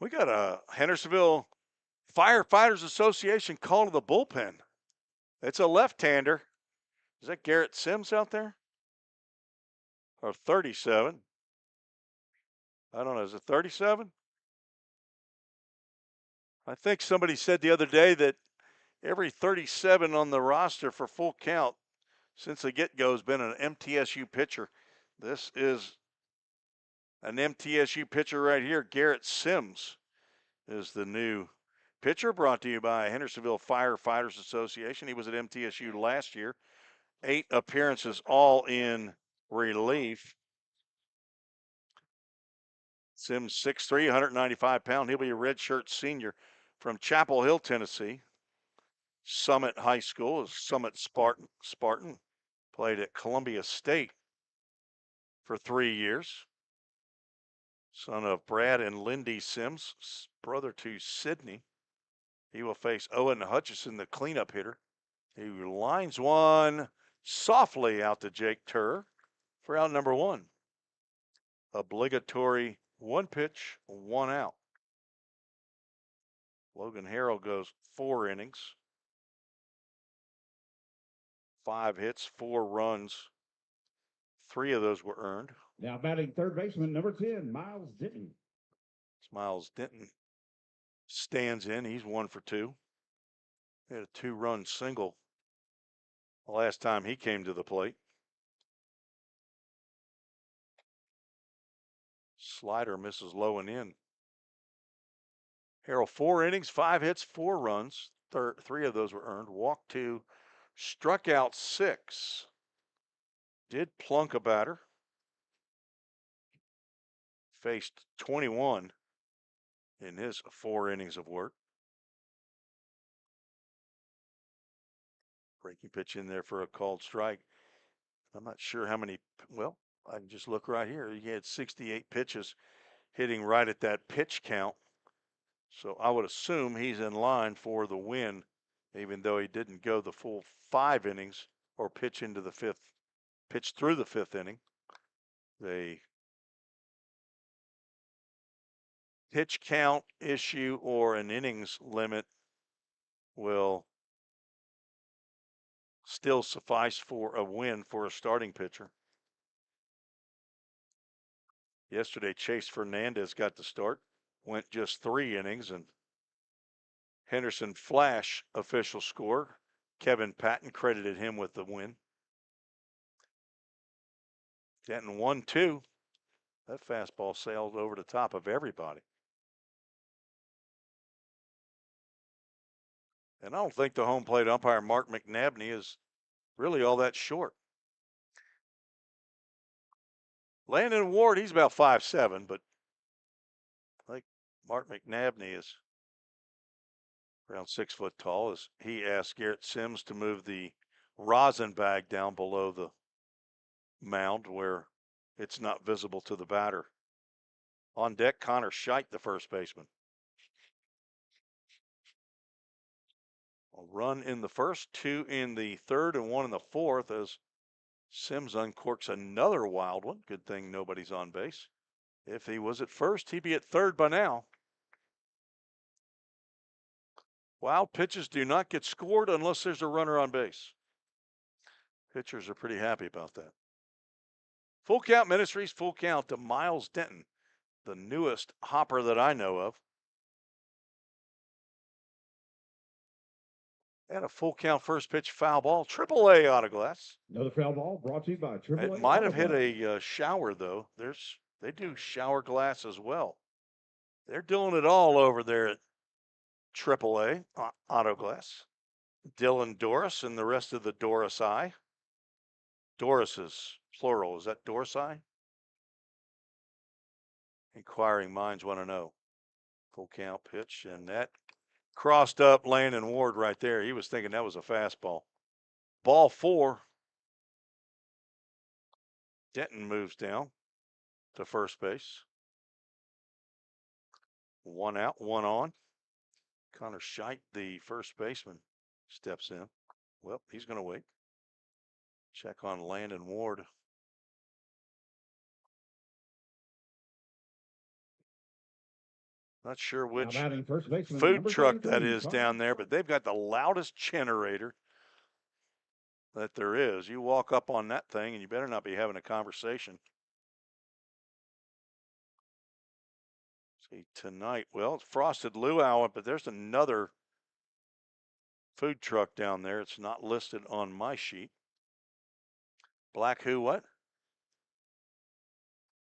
We got a Hendersonville Firefighters Association call to the bullpen. It's a left-hander. Is that Garrett Sims out there? Or 37? I don't know. Is it 37? I think somebody said the other day that every 37 on the roster for Full Count since the get-go has been an MTSU pitcher. This is an MTSU pitcher right here. Garrett Sims is the new pitcher, brought to you by Hendersonville Firefighters Association. He was at MTSU last year. 8 appearances, all in relief. Sims 6'3", 195 pound. He'll be a redshirt senior from Chapel Hill, Tennessee. Summit High School is Summit Spartan. Played at Columbia State for 3 years. Son of Brad and Lindy Sims, brother to Sydney. He will face Owen Hutchison, the cleanup hitter. He lines one softly out to Jake Turr for out number 1. Obligatory 1 pitch, 1 out. Logan Harrell goes 4 innings. 5 hits, 4 runs. 3 of those were earned. Now batting third baseman, number 10, Miles Denton. Miles Denton stands in. He's 1 for 2. He had a 2-run single the last time he came to the plate. Slider misses low and in. Harrell 4 innings, 5 hits, 4 runs. 3 of those were earned. Walked 2, struck out 6. Did plunk a batter. Faced 21 in his 4 innings of work. Breaking pitch in there for a called strike. I'm not sure how many, well, I can just look right here. He had 68 pitches, hitting right at that pitch count. So I would assume he's in line for the win, even though he didn't go the full 5 innings or pitch through the 5th inning. The pitch count issue or an innings limit will still suffice for a win for a starting pitcher. Yesterday, Chase Fernandez got the start, went just 3 innings, and Henderson Flash official score. Kevin Patton credited him with the win. Denton 1-2. That fastball sailed over the top of everybody. And I don't think the home plate umpire, Mark McNabney, is really all that short. Landon Ward, he's about 5'7", but I think Mark McNabney is around 6 foot tall, as he asked Garrett Sims to move the rosin bag down below the mound where it's not visible to the batter. On deck, Connor Scheidt, the first baseman. A run in the first, 2 in the third, and 1 in the fourth as Sims uncorks another wild one. Good thing nobody's on base. If he was at first, he'd be at third by now. Wild pitches do not get scored unless there's a runner on base. Pitchers are pretty happy about that. Full Count Ministries, full count to Miles Denton, the newest hopper that I know of. And a full count first pitch foul ball, AAA autoglass. Another foul ball brought to you by AAA. It might have hit a shower though. They do shower glass as well. They're doing it all over there at AAA autoglass. Dylan Doris and the rest of the Doris I. Doris is plural. Is that Doris I? Inquiring minds want to know. Full count pitch, and that crossed up Landon Ward right there. He was thinking that was a fastball. Ball 4. Denton moves down to first base. 1 out, 1 on. Connor Scheidt, the first baseman, steps in. Well, he's going to wait. Check on Landon Ward. Not sure which food truck that is down there, but they've got the loudest generator that there is. You walk up on that thing and you better not be having a conversation. See, tonight, well, it's Frosted Luau, but there's another food truck down there. It's not listed on my sheet. Black who what?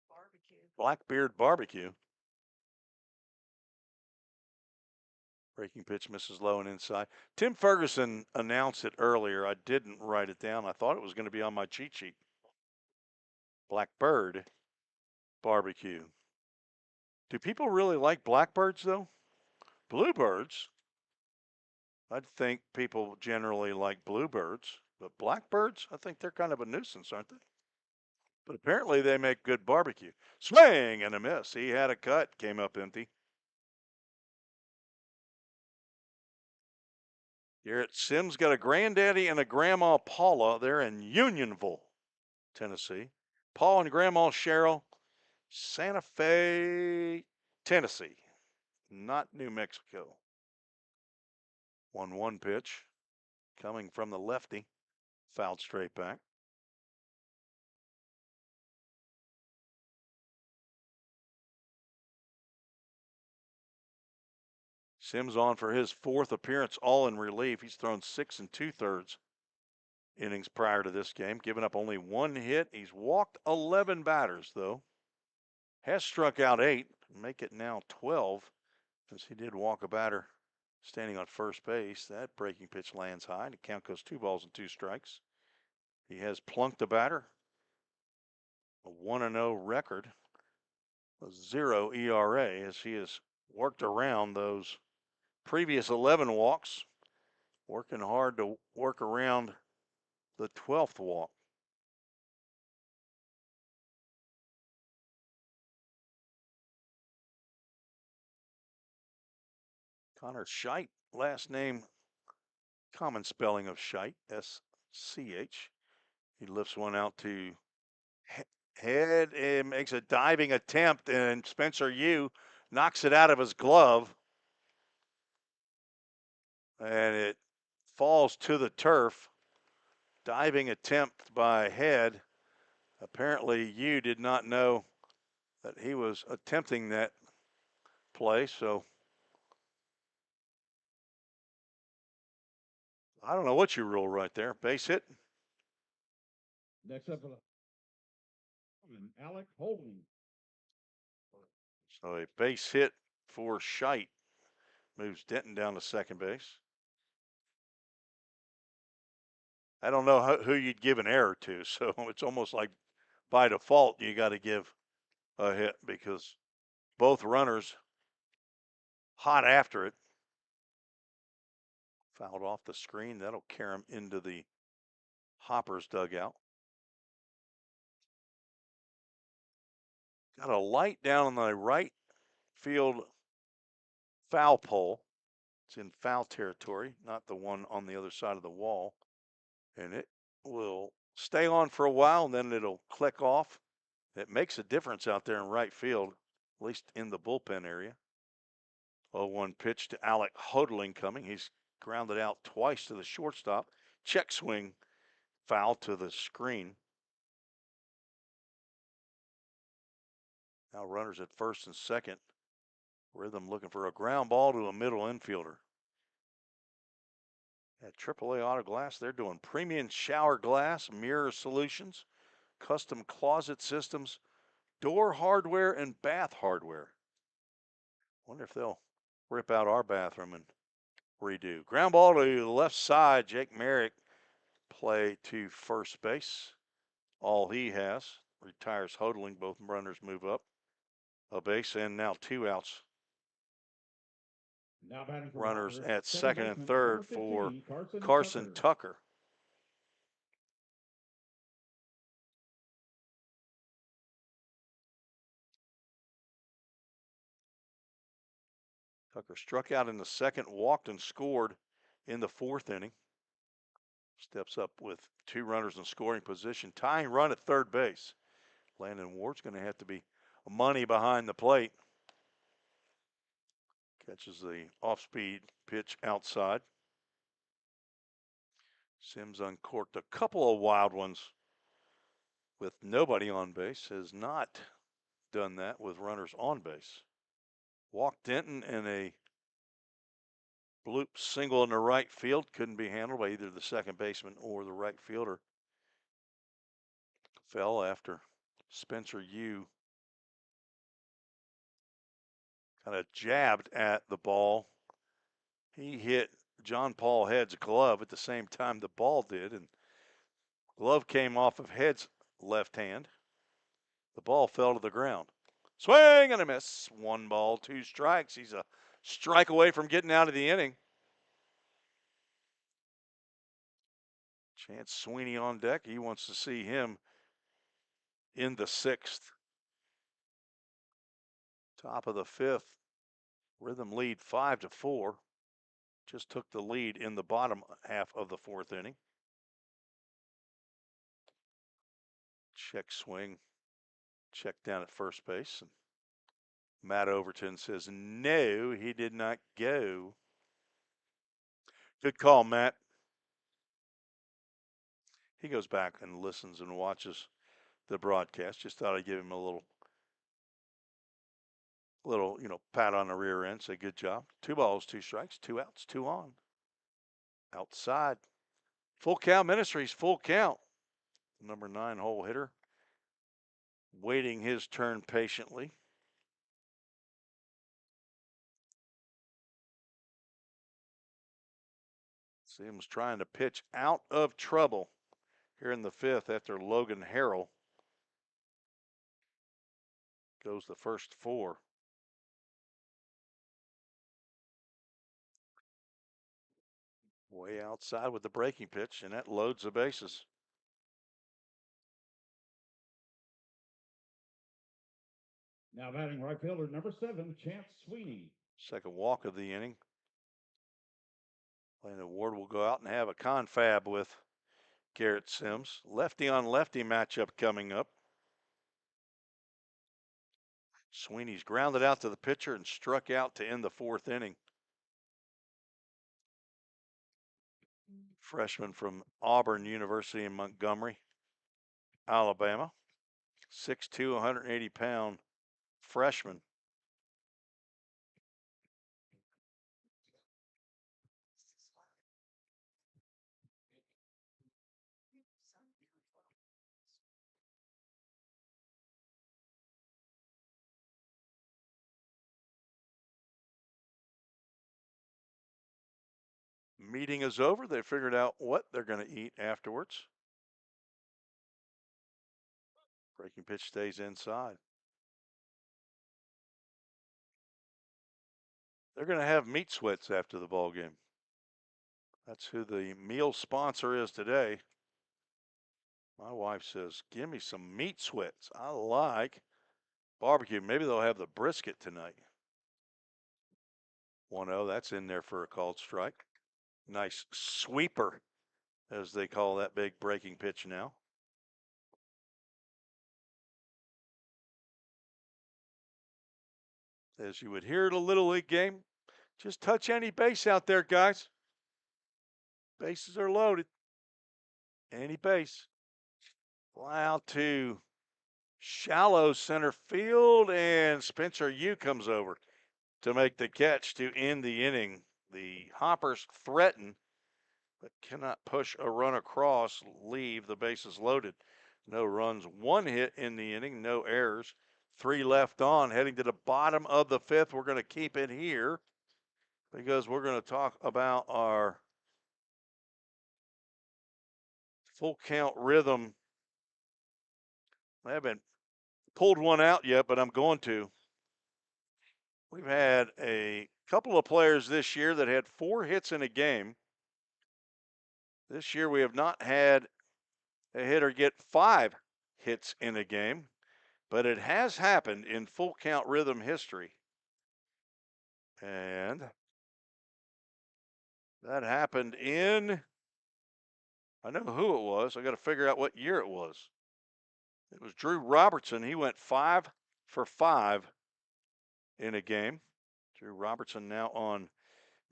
Barbecue. Blackbeard Barbecue. Breaking pitch misses low and inside. Tim Ferguson announced it earlier. I didn't write it down. I thought it was going to be on my cheat sheet. Blackbird Barbecue. Do people really like blackbirds, though? Bluebirds? I'd think people generally like bluebirds. But blackbirds, I think they're kind of a nuisance, aren't they? But apparently they make good barbecue. Swing and a miss. He had a cut, came up empty. Garrett Sims got a granddaddy and a grandma Paula. They're in Unionville, Tennessee. Paul and Grandma Cheryl, Santa Fe, Tennessee, not New Mexico. 1-1 pitch coming from the lefty, fouled straight back. Sims on for his 4th appearance, all in relief. He's thrown 6 2/3 innings prior to this game, giving up only 1 hit. He's walked 11 batters, though. Has struck out 8, make it now 12, since he did walk a batter standing on first base. That breaking pitch lands high. The count goes 2 balls and 2 strikes. He has plunked a batter. A 1-0 record. A 0 ERA as he has worked around those previous 11 walks. Working hard to work around the 12th walk. Connor Scheidt, last name, common spelling of Scheidt, S-C-H. He lifts one out to head and makes a diving attempt, and Spencer Yu knocks it out of his glove. And it falls to the turf. Diving attempt by Head. Apparently, Yu did not know that he was attempting that play, so I don't know what you rule right there. Base hit. Next up, Alec Holden. So a base hit for Scheidt moves Denton down to second base. I don't know who you'd give an error to, so it's almost like by default you got to give a hit because both runners hot after it. Fouled off the screen. That'll carry him into the Hoppers dugout. Got a light down on the right field foul pole. It's in foul territory, not the one on the other side of the wall. And it will stay on for a while, and then it'll click off. It makes a difference out there in right field, at least in the bullpen area. 0-1 pitch to Alec Hodling coming. He's grounded out twice to the shortstop. Check swing, foul to the screen. Now runners at first and second. Rhythm looking for a ground ball to a middle infielder. At AAA Auto Glass, they're doing premium shower glass, mirror solutions, custom closet systems, door hardware, and bath hardware. Wonder if they'll rip out our bathroom and redo. Ground ball to the left side. Jake Merrick play to first base. All he has. Retires Hodling. Both runners move up a base, and now 2 outs. Now batting for Runners Hoppers, at second and baseman, third number for 15, Carson Tucker. Tucker struck out in the second, walked and scored in the 4th inning. Steps up with 2 runners in scoring position. Tying run at third base. Landon Ward's going to have to be money behind the plate. Catches the off-speed pitch outside. Sims uncorked a couple of wild ones with nobody on base. Has not done that with runners on base. Walked Denton and a bloop single in the right field. Couldn't be handled by either the second baseman or the right fielder. Fell after Spencer Yu kind of jabbed at the ball. He hit John Paul Head's glove at the same time the ball did, and glove came off of Head's left hand. The ball fell to the ground. Swing and a miss. 1 ball, 2 strikes. He's a strike away from getting out of the inning. Chance Sweeney on deck. He wants to see him in the 6th. Top of the 5th. Rhythm lead 5-4. Just took the lead in the bottom half of the 4th inning. Check swing. Check down at first base. And Matt Overton says, no, he did not go. Good call, Matt. He goes back and listens and watches the broadcast. Just thought I'd give him a little, pat on the rear end. Say, good job. 2 balls, 2 strikes, 2 outs, 2 on. Outside. Full Count Ministries, full count. Number 9 hole hitter. Waiting his turn patiently. Sims trying to pitch out of trouble here in the 5th after Logan Harrell goes the first 4. Way outside with the breaking pitch, and that loads the bases. Now batting right fielder, number 7, Chance Sweeney. Second walk of the inning. Landon Ward will go out and have a confab with Garrett Sims. Lefty on lefty matchup coming up. Sweeney's grounded out to the pitcher and struck out to end the 4th inning. Freshman from Auburn University in Montgomery, Alabama. 6'2", 180-pound freshman. Meeting is over. They figured out what they're going to eat afterwards. Breaking pitch stays inside. They're going to have meat sweats after the ball game. That's who the meal sponsor is today. My wife says, give me some meat sweats. I like barbecue. Maybe they'll have the brisket tonight. 1-0. That's in there for a called strike. Nice sweeper, as they call that big breaking pitch now. As you would hear at a Little League game, just touch any base out there, guys. Bases are loaded. Any base. Fly out to shallow center field, and Spencer Yu comes over to make the catch to end the inning. The Hoppers threaten, but cannot push a run across, leave the bases loaded. No runs, 1 hit in the inning, no errors. 3 left on, heading to the bottom of the 5th. We're going to keep it here because we're going to talk about our full count rhythm. I haven't pulled one out yet, but I'm going to. We've had a couple of players this year that had 4 hits in a game. This year we have not had a hitter get 5 hits in a game, but it has happened in full count rhythm history. And that happened in, I know who it was. I got to figure out what year it was. It was Drew Robertson. He went 5 for 5 in a game. Drew Robertson now on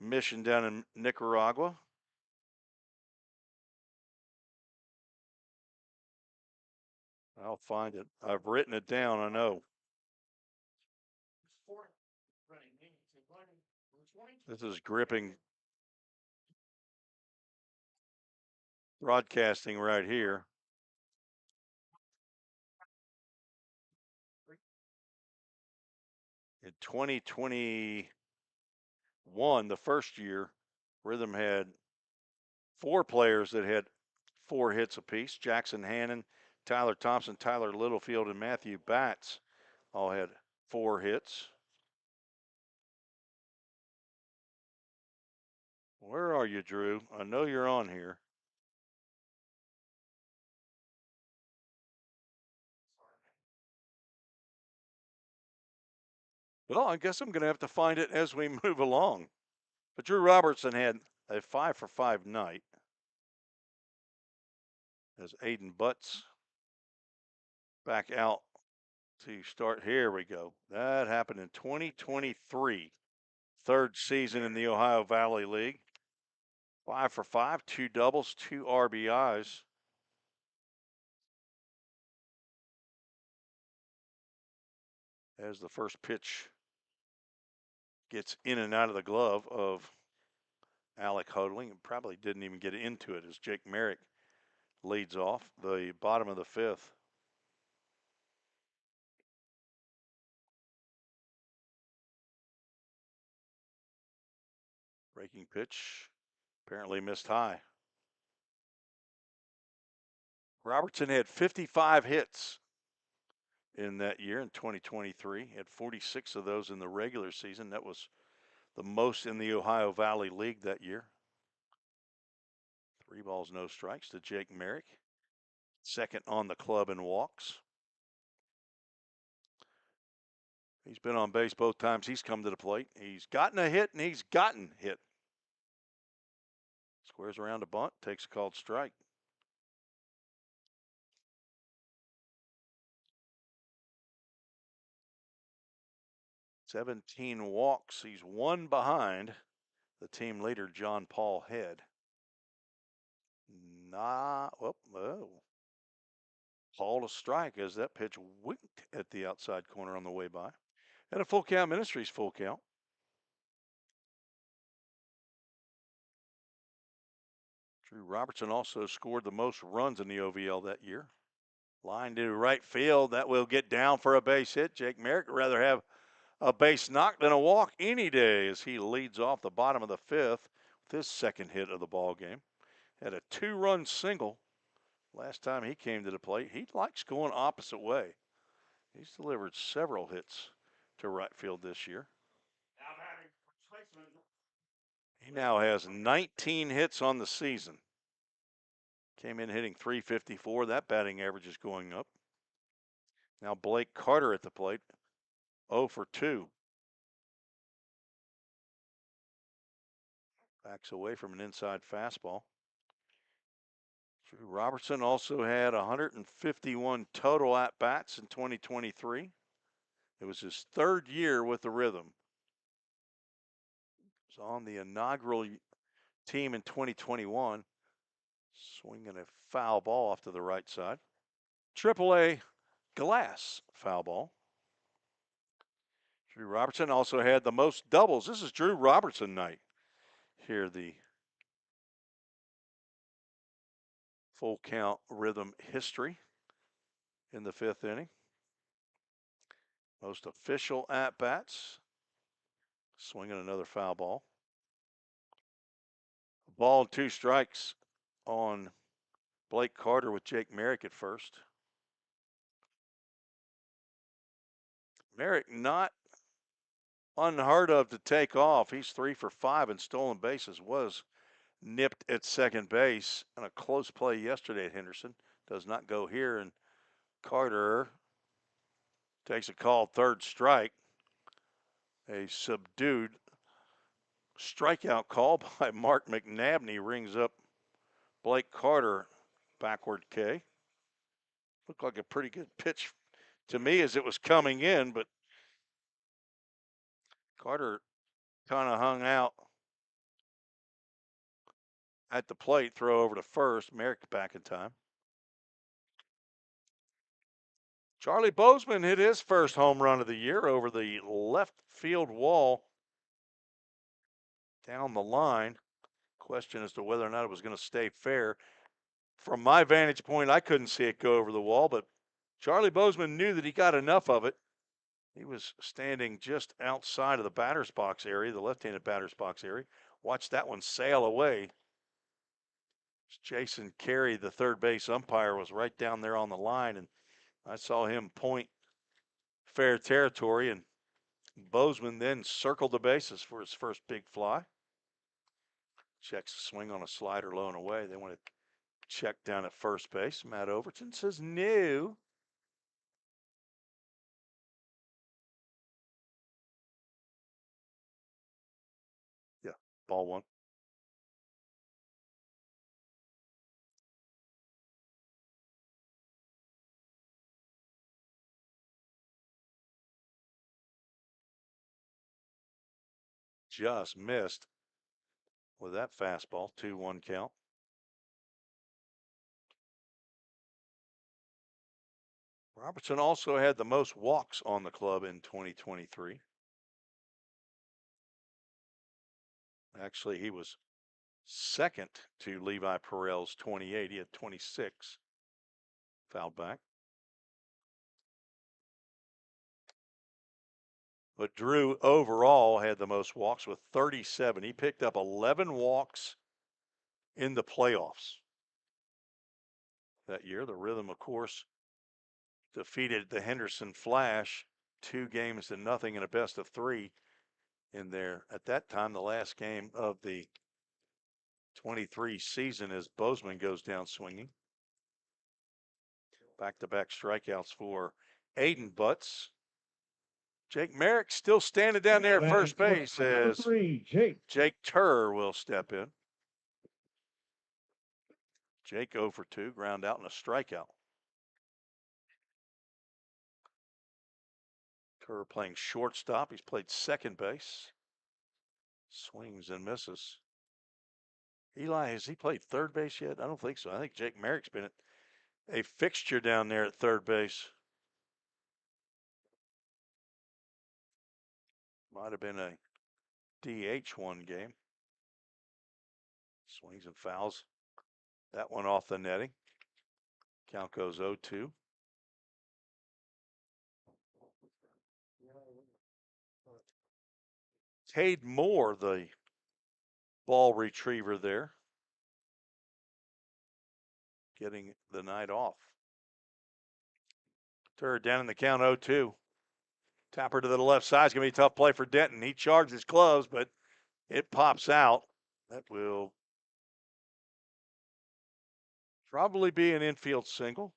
mission down in Nicaragua. I'll find it. I've written it down, I know. This is gripping broadcasting right here. In 2021, the first year, Rhythm had 4 players that had 4 hits apiece. Jackson Hannon, Tyler Thompson, Tyler Littlefield, and Matthew Batts all had 4 hits. Where are you, Drew? I know you're on here. Well, I guess I'm going to have to find it as we move along. But Drew Robertson had a 5 for 5 night. As Aiden Butts back out to start. Here we go. That happened in 2023. 3rd season in the Ohio Valley League. 5 for 5, 2 doubles, 2 RBIs. As the first pitch gets in and out of the glove of Alec Hodling, and probably didn't even get into it as Jake Merrick leads off the bottom of the 5th. Breaking pitch, apparently missed high. Robertson had 55 hits in that year in 2023. Had 46 of those in the regular season. That was the most in the Ohio Valley League that year. 3 balls, no strikes to Jake Merrick. 2nd on the club in walks. He's been on base both times he's come to the plate. He's gotten a hit and he's gotten hit. Squares around a bunt, takes a called strike. "17 walks. He's 1 behind the team leader, John Paul Head. Called a strike as that pitch winked at the outside corner on the way by. And a full count, Ministries full count. Drew Robertson also scored the most runs in the OVL that year. Line to right field. That will get down for a base hit. Jake Merrick would rather have a base knock than a walk any day as he leads off the bottom of the 5th with his 2nd hit of the ball game. Had a 2-run single last time he came to the plate. He likes going opposite way. He's delivered several hits to right field this year. He now has 19 hits on the season. Came in hitting .354. That batting average is going up. Now Blake Carter at the plate, 0 for 2. Backs away from an inside fastball. Drew Robertson also had 151 total at-bats in 2023. It was his third year with the Rhythm. He was on the inaugural team in 2021, swinging a foul ball off to the right side. AAA glass foul ball. Drew Robertson also had the most doubles. This is Drew Robertson night. Here, the full count Rhythm history in the 5th inning. Most official at-bats. Swinging another foul ball. Ball and 2 strikes on Blake Carter with Jake Merrick at first. Merrick not unheard of to take off. He's 3 for 5 in stolen bases. Was nipped at second base on a close play yesterday at Henderson. Does not go here, and Carter takes a called third strike. A subdued strikeout call by Mark McNabney rings up Blake Carter backward K. Looked like a pretty good pitch to me as it was coming in, but Carter kind of hung out at the plate. Throw over to first. Merrick back in time. Charlie Bozeman hit his first home run of the year over the left field wall down the line. Question as to whether or not it was going to stay fair. From my vantage point, I couldn't see it go over the wall, but Charlie Bozeman knew that he got enough of it. He was standing just outside of the batter's box area, the left-handed batter's box area. Watched that one sail away. Jason Carey, the third base umpire, was right down there on the line, and I saw him point fair territory, and Bozeman then circled the bases for his first big fly. Checks a swing on a slider low and away. They want to check down at first base. Matt Overton says no. Yeah, ball 1. Just missed with that fastball. 2-1 count. Robertson also had the most walks on the club in 2023. Actually, he was second to Levi Perel's 28. He had 26. Fouled back. But Drew overall had the most walks with 37. He picked up 11 walks in the playoffs that year. The Rhythm, of course, defeated the Henderson Flash 2-0 in a best of 3 in there. At that time, the last game of the 23 season as Bozeman goes down swinging. Back-to-back strikeouts for Aiden Butts. Jake Merrick still standing down there at first base as Jake Turr will step in. Jake 0 for 2, ground out and a strikeout. Turr playing shortstop. He's played second base. Swings and misses. Eli, has he played third base yet? I don't think so. I think Jake Merrick's been a fixture down there at third base. Might have been a DH one game. Swings and fouls. That one off the netting. Count goes 0-2. Cade Moore, the ball retriever there, getting the night off. Turd down in the count 0-2. Tapper to the left side. It's going to be a tough play for Denton. He charged his gloves, but it pops out. That will probably be an infield single.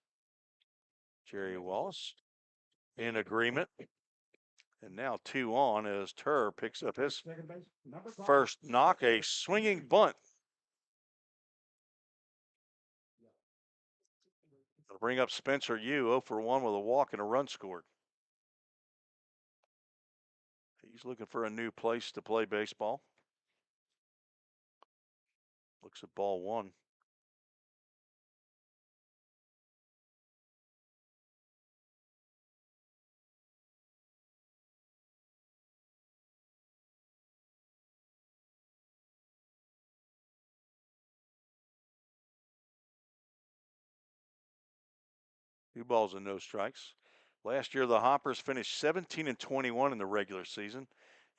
Jerry Wallace in agreement. And now 2 on as Turr picks up his Second base, number 5. first knock, a swinging bunt. It'll bring up Spencer Yu, 0 for 1 with a walk and a run scored. He's looking for a new place to play baseball. Looks at ball 1. Two balls and no strikes. Last year, the Hoppers finished 17-21 in the regular season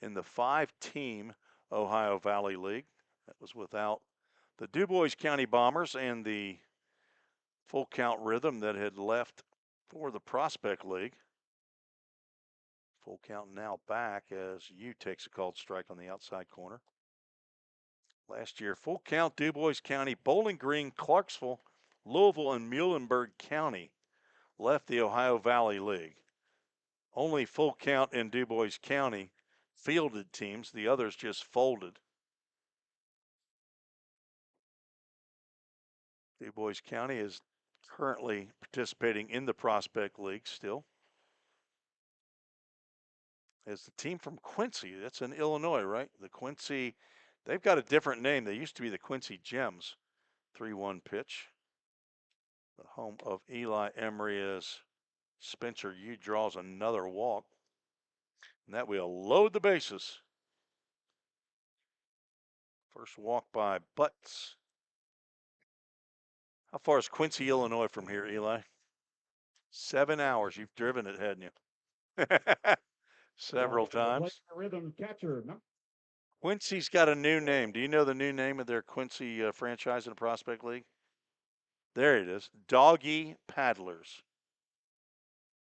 in the 5-team Ohio Valley League. That was without the DuBois County Bombers and the full count rhythm that had left for the Prospect League. Full count now back as Yu takes a called strike on the outside corner. Last year, full count DuBois County, Bowling Green, Clarksville, Louisville, and Muhlenberg County left the Ohio Valley League. Only full count in DuBois County fielded teams. The others just folded. DuBois County is currently participating in the Prospect League still. As the team from Quincy, that's in Illinois, right? The Quincy, they've got a different name. They used to be the Quincy Gems. 3-1 pitch. The home of Eli Emery as Spencer Yu draws another walk. And that will load the bases. First walk by Butts. How far is Quincy, Illinois from here, Eli? 7 hours. You've driven it, hadn't you? Several times. Rhythm catcher. Quincy's got a new name. Do you know the new name of their Quincy franchise in the Prospect League? There it is. Doggy Paddlers.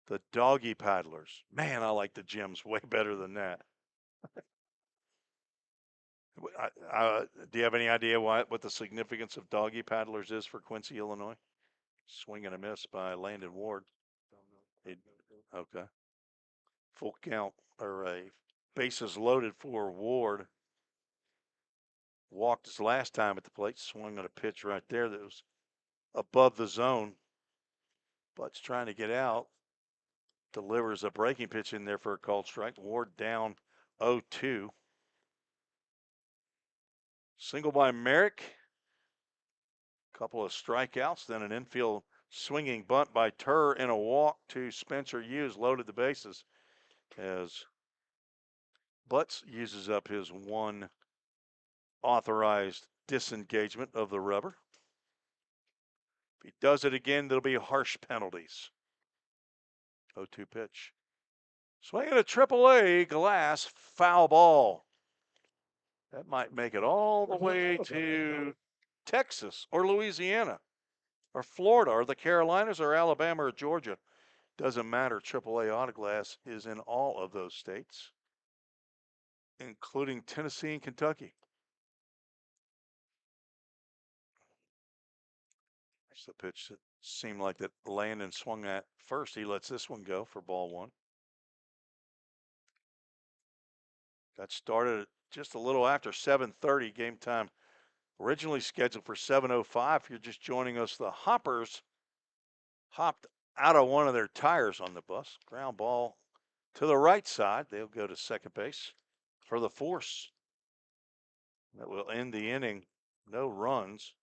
The Doggy Paddlers. Man, I like the Gems way better than that. Do you have any idea what the significance of Doggy Paddlers is for Quincy, Illinois? Swing and a miss by Landon Ward. Okay. Full count, or a bases loaded for Ward. Walked his last time at the plate. Swung on a pitch right there that was above the zone. Butts trying to get out. Delivers a breaking pitch in there for a called strike. Ward down 0-2. Single by Merrick. Couple of strikeouts, then an infield swinging bunt by Turr and a walk to Spencer Hughes loaded the bases as Butts uses up his one authorized disengagement of the rubber. If he does it again, there'll be harsh penalties. 0-2 pitch. Swinging a AAA glass, foul ball. That might make it all the way to Texas or Louisiana or Florida or the Carolinas or Alabama or Georgia. Doesn't matter. AAA auto glass is in all of those states, including Tennessee and Kentucky. That's the pitch that seemed like that Landon swung at first. He lets this one go for ball 1. Got started at just a little after 7:30 game time. Originally scheduled for 7:05. If you're just joining us, the Hoppers hopped out of one of their tires on the bus. Ground ball to the right side. They'll go to second base for the force. That will end the inning. No runs.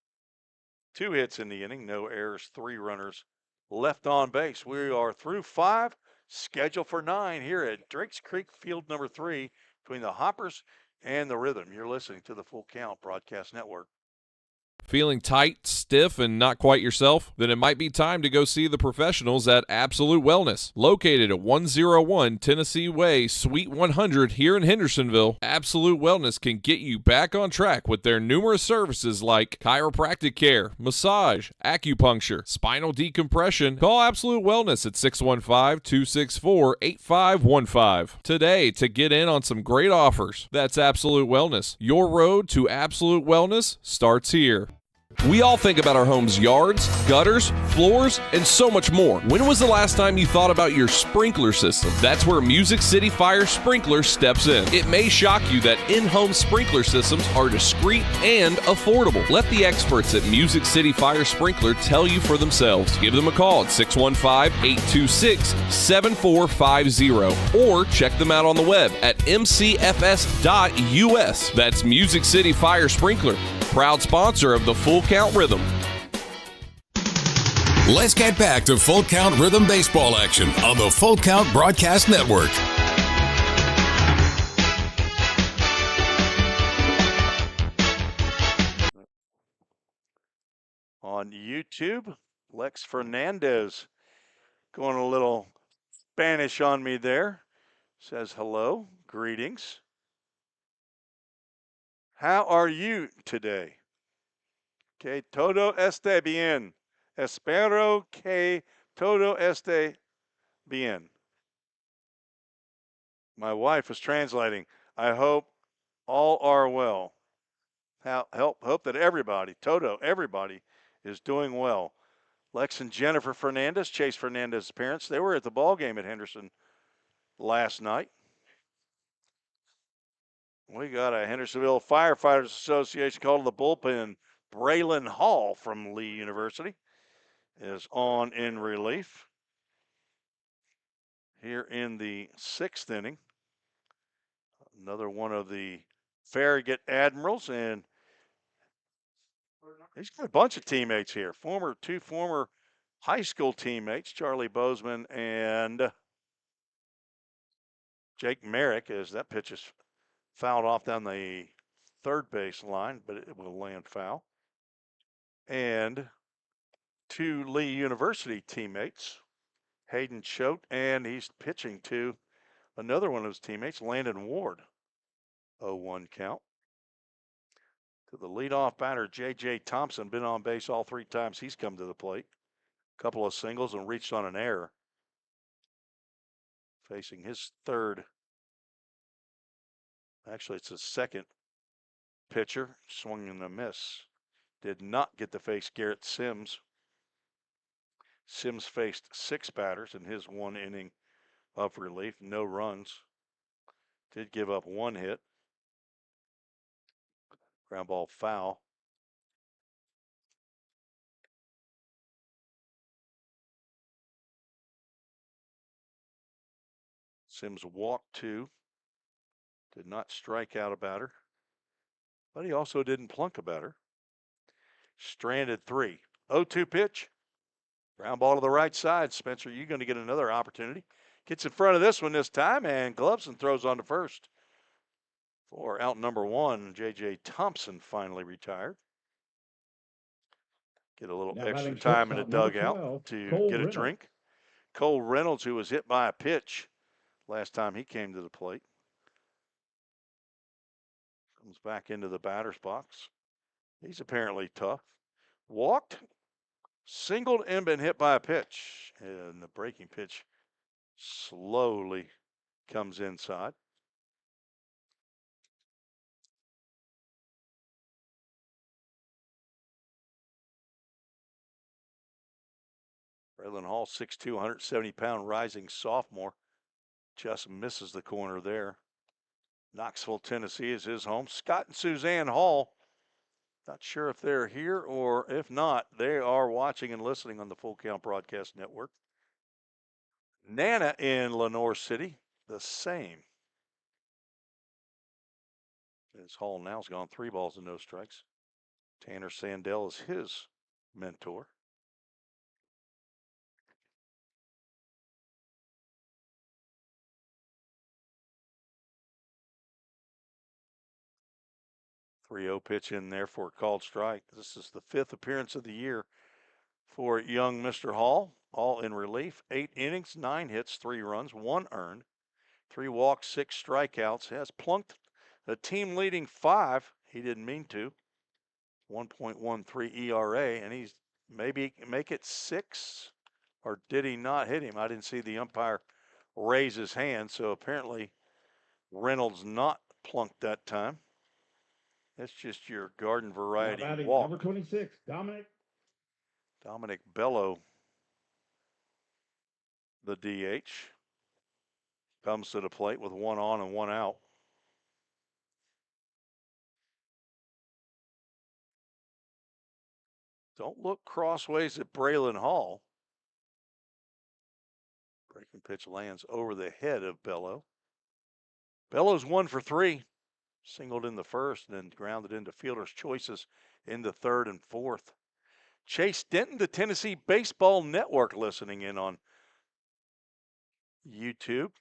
2 hits in the inning. No errors. 3 runners left on base. We are through 5. Scheduled for 9 here at Drakes Creek Field number 3 between the Hoppers and the Rhythm. You're listening to the Full Count Broadcast Network. Feeling tight, stiff, and not quite yourself? Then it might be time to go see the professionals at Absolute Wellness. Located at 101 Tennessee Way, Suite 100 here in Hendersonville, Absolute Wellness can get you back on track with their numerous services like chiropractic care, massage, acupuncture, spinal decompression. Call Absolute Wellness at 615-264-8515 today to get in on some great offers. That's Absolute Wellness. Your road to absolute wellness starts here. We all think about our home's yards, gutters, floors, and so much more. When was the last time you thought about your sprinkler system? That's where Music City Fire Sprinkler steps in. It may shock you that in-home sprinkler systems are discreet and affordable. Let the experts at Music City Fire Sprinkler tell you for themselves. Give them a call at 615-826-7450 or check them out on the web at mcfs.us. That's Music City Fire Sprinkler, proud sponsor of the Full Count Rhythm. Let's get back to Full Count Rhythm baseball action on the Full Count Broadcast Network. On YouTube, Lex Fernandez going a little Spanish on me there. Says hello, greetings. How are you today? Que todo esté bien. Espero que todo esté bien. My wife was translating. I hope all are well. Hope that everybody, everybody is doing well. Lex and Jennifer Fernandez, Chase Fernandez's parents, they were at the ball game at Henderson last night. We got a Hendersonville Firefighters Association call to the bullpen. Braylon Hall from Lee University is on in relief here in the 6th inning. Another one of the Farragut Admirals, and he's got a bunch of teammates here. Two former high school teammates, Charlie Bozeman and Jake Merrick, as that pitch is fouled off down the third base line, but it will land foul. And 2 Lee University teammates, Hayden Choate, and he's pitching to another one of his teammates, Landon Ward. 0-1 count. To the leadoff batter, J.J. Thompson, been on base all 3 times he's come to the plate. A couple of singles and reached on an error. Facing his third, actually it's his second pitcher, swung and a miss. Did not get to face Garrett Sims. Sims faced 6 batters in his 1 inning of relief, no runs. Did give up 1 hit. Ground ball foul. Sims walked 2. Did not strike out a batter. But he also didn't plunk a batter. Stranded 3. 0-2 pitch. Ground ball to the right side. Spencer, you're going to get another opportunity. Gets in front of this one this time, and Glubson throws on to first. For out number 1, J.J. Thompson finally retired. Get a little extra time in the dugout to get a drink. Cole Reynolds, who was hit by a pitch last time he came to the plate, comes back into the batter's box. He's apparently tough. Walked, singled, and been hit by a pitch. And the breaking pitch slowly comes inside. Braylon Hall, 6'2", 170-pound rising sophomore. Just misses the corner there. Knoxville, Tennessee is his home. Scott and Suzanne Hall, not sure if they're here or if not, they are watching and listening on the Full Count Broadcast Network. Nana in Lenore City, the same. As Hall now's gone 3 balls and no strikes. Tanner Sandell is his mentor. .30 pitch in there for a called strike. This is the 5th appearance of the year for young Mr. Hall, all in relief. 8 innings, 9 hits, 3 runs, 1 earned, 3 walks, 6 strikeouts. Has plunked a team leading 5. He didn't mean to. 1.13 ERA, and he's maybe make it 6, or did he not hit him? I didn't see the umpire raise his hand, so apparently Reynolds not plunked that time. That's just your garden Now variety batting walk. number 26, Dominic. Dominic Bello, the DH, comes to the plate with one on and one out. Don't look crossways at Braylon Hall. Breaking pitch lands over the head of Bello. Bello's 1 for 3. Singled in the first and then grounded into fielder's choices in the third and fourth. Chase Denton, the Tennessee Baseball Network, listening in on YouTube.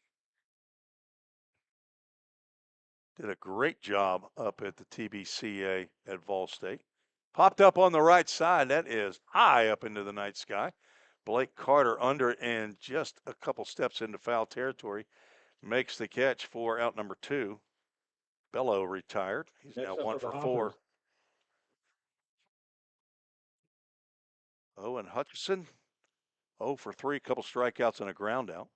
Did a great job up at the TBCA at Vol State. Popped up on the right side. That is high up into the night sky. Blake Carter under and just a couple steps into foul territory. Makes the catch for out number 2. Bello retired. He's Next now up 1 for the for 4. Hoppers. Owen Hutchinson, 0 for 3, couple strikeouts and a ground out.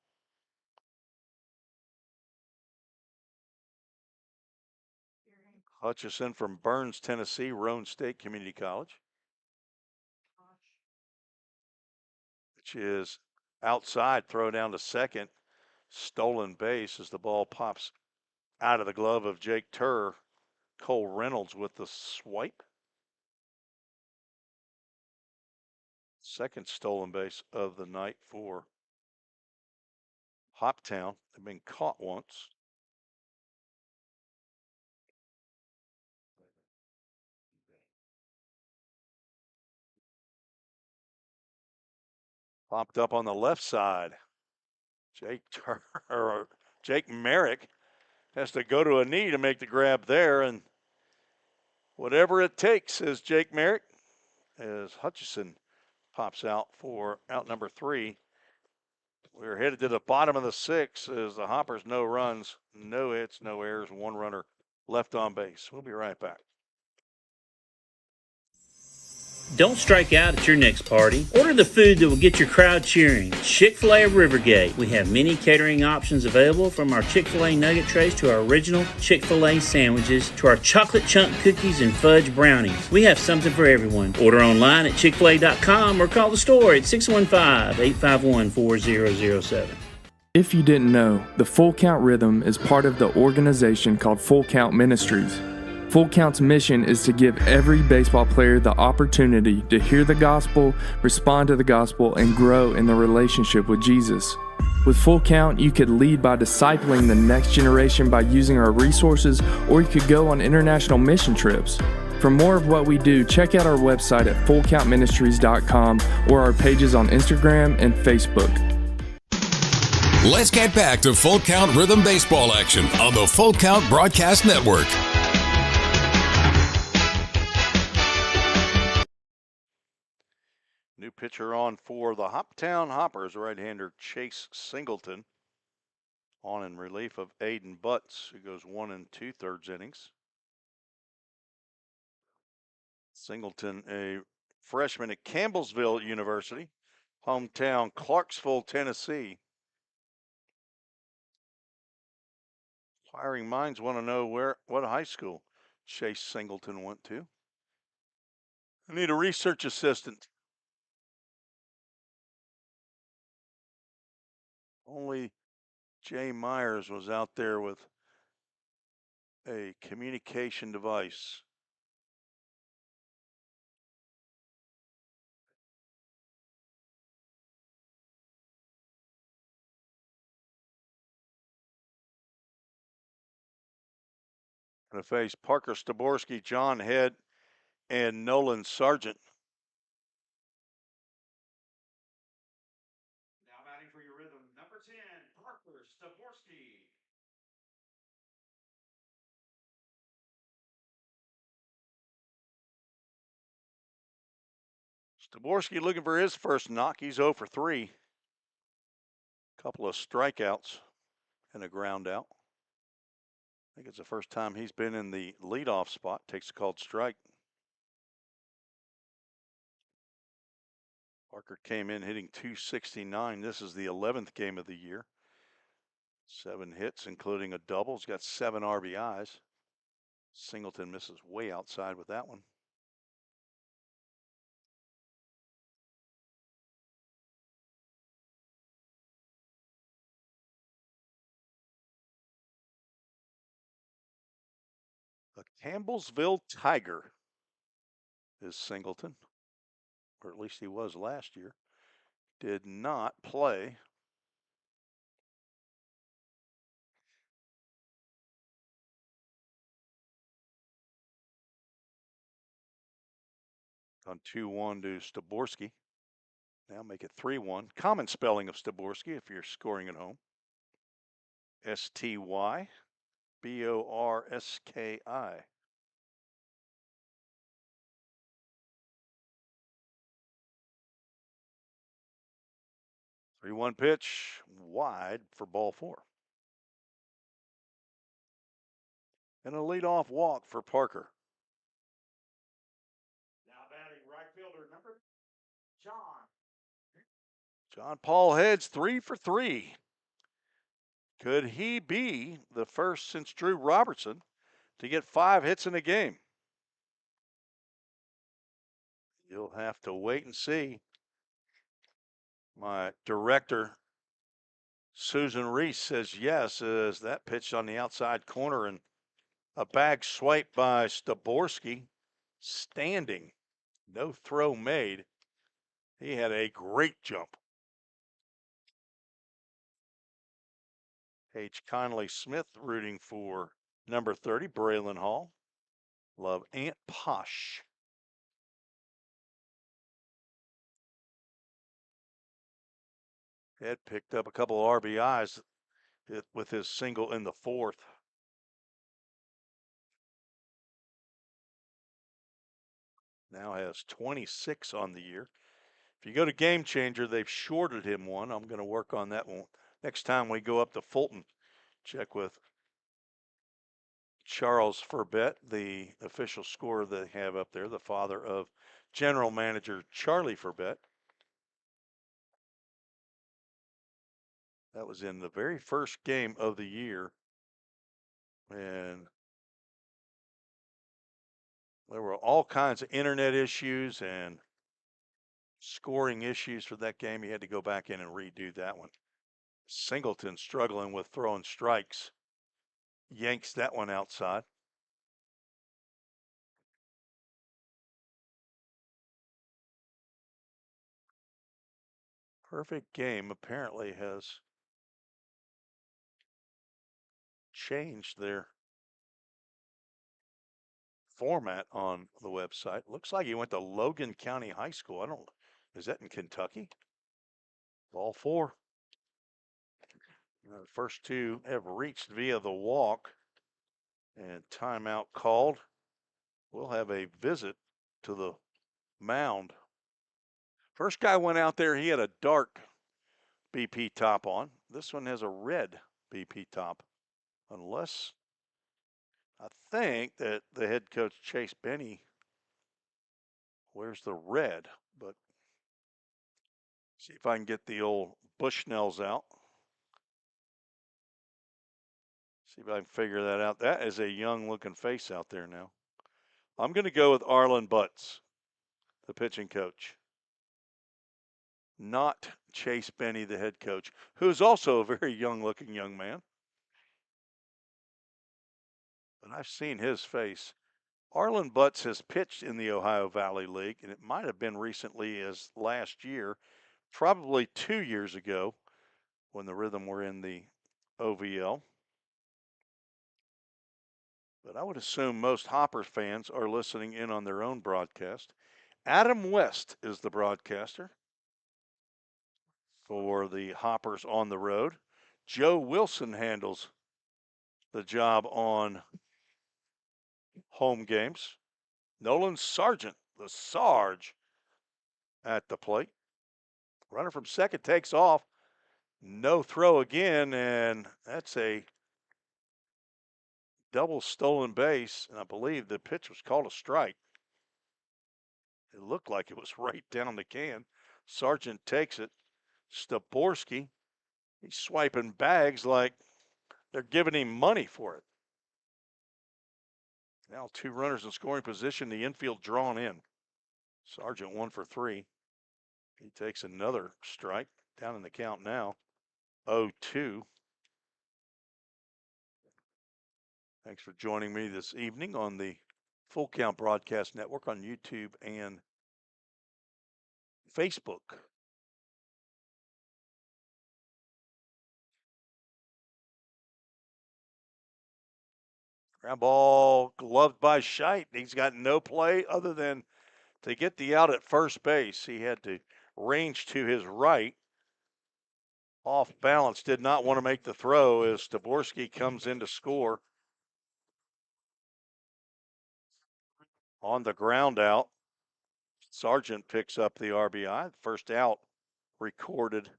Hutchison from Burns, Tennessee, Roane State Community College. Which is outside, throw down to second. Stolen base as the ball pops out of the glove of Jake Turr. Cole Reynolds with the swipe. Second stolen base of the night for Hoptown. They've been caught once. Popped up on the left side. Jake Merrick has to go to a knee to make the grab there, and whatever it takes, says Jake Merrick, as Hutchison pops out for out number 3. We're headed to the bottom of the 6th as the Hoppers no runs, no hits, no errors, 1 runner left on base. We'll be right back. Don't strike out at your next party. Order the food that will get your crowd cheering. Chick-fil-A of Rivergate. We have many catering options available, from our Chick-fil-A nugget trays to our original Chick-fil-A sandwiches to our chocolate chunk cookies and fudge brownies. We have something for everyone. Order online at chickfil-a.com or call the store at 615-851-4007. If you didn't know, the Full Count Rhythm is part of the organization called Full Count Ministries. Full Count's mission is to give every baseball player the opportunity to hear the gospel, respond to the gospel, and grow in the relationship with Jesus. With Full Count, you could lead by discipling the next generation by using our resources, or you could go on international mission trips. For more of what we do, check out our website at fullcountministries.com or our pages on Instagram and Facebook. Let's get back to Full Count Rhythm Baseball action on the Full Count Broadcast Network. New pitcher on for the Hoptown Hoppers, right-hander Chase Singleton, on in relief of Aiden Butts, who goes 1 2/3 innings. Singleton, a freshman at Campbellsville University, hometown Clarksville, Tennessee. Inquiring minds want to know what high school Chase Singleton went to. I need a research assistant. Only Jay Myers was out there with a communication device. Going to face Parker Staborski, John Head, and Nolan Sargent. Now batting for your rhythm, number 10, Parker Staborski. Staborski looking for his first knock. He's 0 for 3. Couple of strikeouts and a ground out. I think it's the first time he's been in the leadoff spot. Takes a called strike. Parker came in hitting .269. This is the 11th game of the year. 7 hits, including a double. He's got 7 RBIs. Singleton misses way outside with that one. A Campbellsville Tiger is Singleton, or at least he was last year. Did not play. On 2-1 to Staborski. Now make it 3-1. Common spelling of Staborski if you're scoring at home. Styborski. 3-1 pitch, wide for ball 4. And a leadoff walk for Parker. Now batting right fielder number John. John Paul Heads 3 for 3. Could he be the first since Drew Robertson to get 5 hits in a game? You'll have to wait and see. My director, Susan Reese, says yes, as that pitch on the outside corner and a bag swipe by Staborski, standing, no throw made. He had a great jump. H. Conley Smith rooting for number 30, Braylon Hall. Love Aunt Posh. Ed picked up a couple of RBIs with his single in the 4th. Now has 26 on the year. If you go to Game Changer, they've shorted him one. I'm going to work on that one. Next time we go up to Fulton, check with Charles Furbett, the official scorer they have up there, the father of general manager Charlie Furbett. That was in the very first game of the year. And there were all kinds of internet issues and scoring issues for that game. He had to go back in and redo that one. Singleton struggling with throwing strikes. Yanks that one outside. Perfect Game apparently has changed their format on the website. Looks like he went to Logan County High School. Is that in Kentucky? Ball 4. The first 2 have reached via the walk and timeout called. We'll have a visit to the mound. First guy went out there, he had a dark BP top on. This one has a red BP top. Unless I think that the head coach, Chase Benny, wears the red. But see if I can get the old Bushnells out. See if I can figure that out. That is a young looking face out there now. I'm going to go with Arlen Butts, the pitching coach. Not Chase Benny, the head coach, who's also a very young looking young man. But I've seen his face. Arlen Butts has pitched in the Ohio Valley League, and it might have been recently as last year, probably 2 years ago when the Rhythm were in the OVL. But I would assume most Hopper fans are listening in on their own broadcast. Adam West is the broadcaster for the Hoppers on the road. Joe Wilson handles the job on home games. Nolan Sargent, the Sarge, at the plate. Runner from second takes off. No throw again, and that's a double stolen base, and I believe the pitch was called a strike. It looked like it was right down the can. Sargent takes it. Staborski, he's swiping bags like they're giving him money for it. Now 2 runners in scoring position, the infield drawn in. Sargent 1 for 3. He takes another strike, down in the count now. 0-2. Thanks for joining me this evening on the Full Count Broadcast Network on YouTube and Facebook. Ground ball gloved by Scheit. He's got no play other than to get the out at first base. He had to range to his right. Off balance, did not want to make the throw as Staborski comes in to score. On the ground out, Sargent picks up the RBI. First out recorded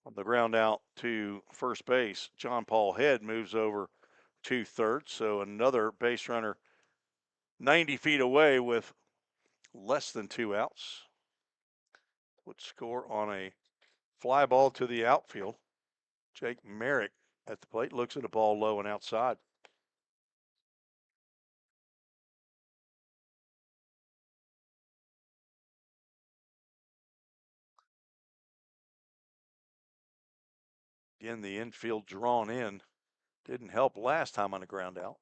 on the ground out to first base. John Paul Head moves over to third. So another base runner 90 feet away with less than 2 outs would score on a fly ball to the outfield. Jake Merrick at the plate looks at the ball low and outside. Again, the infield drawn in. Didn't help last time on the ground out.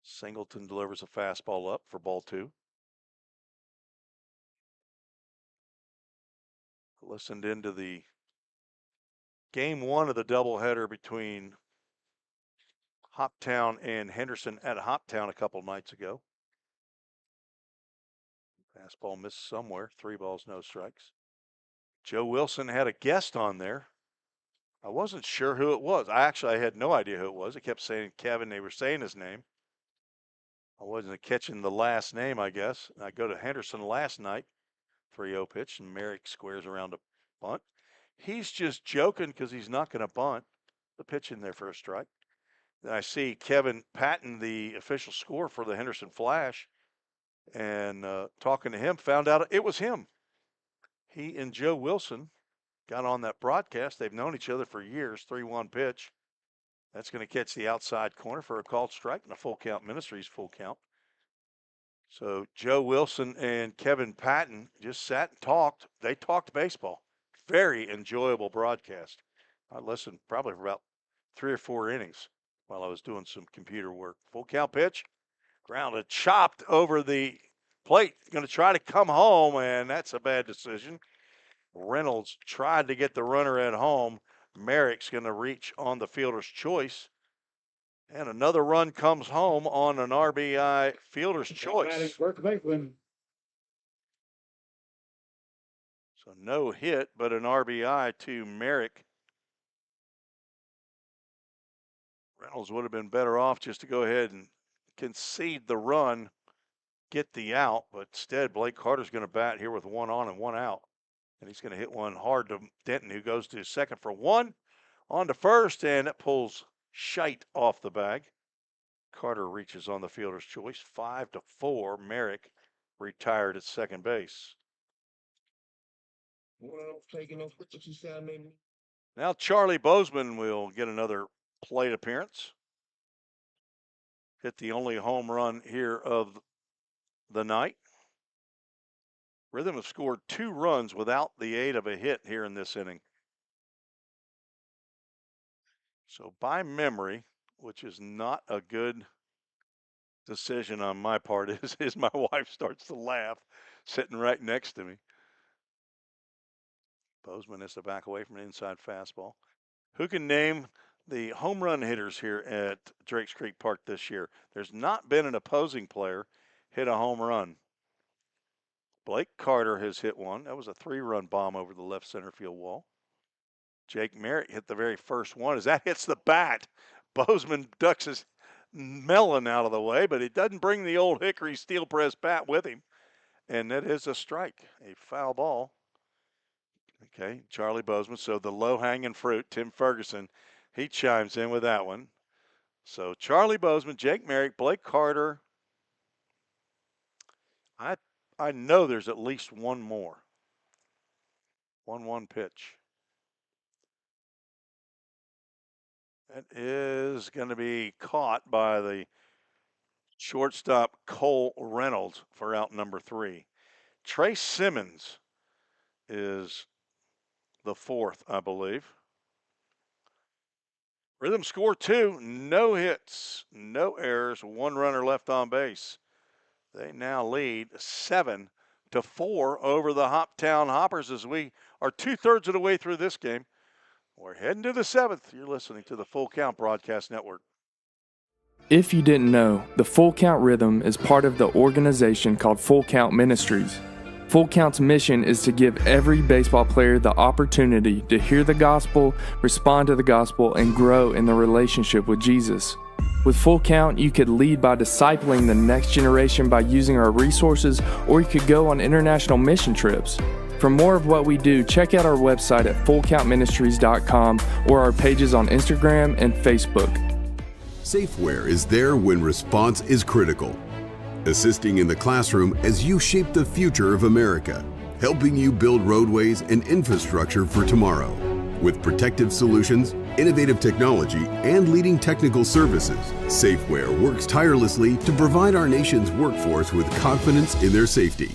Singleton delivers a fastball up for ball 2. Listened into the game 1 of the doubleheader between Hoptown and Henderson at Hoptown a couple nights ago. Fastball missed somewhere. 3 balls, no strikes. Joe Wilson had a guest on there. I wasn't sure who it was. I had no idea who it was. They kept saying Kevin. They were saying his name. I wasn't catching the last name, I guess. I go to Henderson last night. 3-0 pitch, and Merrick squares around a bunt. He's just joking because he's not going to bunt. The pitch in there for a strike. Then I see Kevin Patton, the official scorer for the Henderson Flash, and talking to him, found out it was him. He and Joe Wilson got on that broadcast. They've known each other for years. 3-1 pitch. That's going to catch the outside corner for a called strike and a Full Count Ministries full count. So Joe Wilson and Kevin Patton just sat and talked. They talked baseball. Very enjoyable broadcast. I listened probably for about 3 or 4 innings while I was doing some computer work. Full count pitch. Grounded, chopped over the plate. Going to try to come home, and that's a bad decision. Reynolds tried to get the runner at home. Merrick's going to reach on the fielder's choice. And another run comes home on an RBI fielder's choice. So no hit, but an RBI to Merrick. Reynolds would have been better off just to go ahead and concede the run, get the out, but instead Blake Carter's going to bat here with 1 on and 1 out. And he's going to hit one hard to Denton, who goes to second for 1. On to first, and it pulls Scheit off the bag. Carter reaches on the fielder's choice. 5-4. Merrick retired at second base. Now Charlie Bozeman will get another plate appearance. Hit the only home run here of the night. Rhythm have scored 2 runs without the aid of a hit here in this inning. So by memory, which is not a good decision on my part, is my wife starts to laugh sitting right next to me. Bozeman has to back away from an inside fastball. Who can name the home run hitters here at Drakes Creek Park this year? There's not been an opposing player hit a home run. Blake Carter has hit one. That was a 3-run bomb over the left center field wall. Jake Merritt hit the very first one. As that hits the bat, Bozeman ducks his melon out of the way, but it doesn't bring the old Hickory steel press bat with him. And that is a strike, a foul ball. Okay, Charlie Bozeman. So the low-hanging fruit, Tim Ferguson, he chimes in with that one. So Charlie Bozeman, Jake Merrick, Blake Carter. I know there's at least one more. 1-1 pitch. That is going to be caught by the Shortstop Cole Reynolds for out number 3. Trace Simmons is the 4th, I believe. Rhythm score 2, no hits, no errors, 1 runner left on base. They now lead 7-4 over the Hoptown Hoppers as we are 2/3 of the way through this game. We're heading to the 7th. You're listening to the Full Count Broadcast Network. If you didn't know, the Full Count Rhythm is part of the organization called Full Count Ministries. Full Count's mission is to give every baseball player the opportunity to hear the gospel, respond to the gospel, and grow in the relationship with Jesus. With Full Count, you could lead by discipling the next generation by using our resources, or you could go on international mission trips. For more of what we do, check out our website at fullcountministries.com or our pages on Instagram and Facebook. Safeware is there when response is critical, assisting in the classroom as you shape the future of America, helping you build roadways and infrastructure for tomorrow. With protective solutions, innovative technology, and leading technical services, Safeware works tirelessly to provide our nation's workforce with confidence in their safety.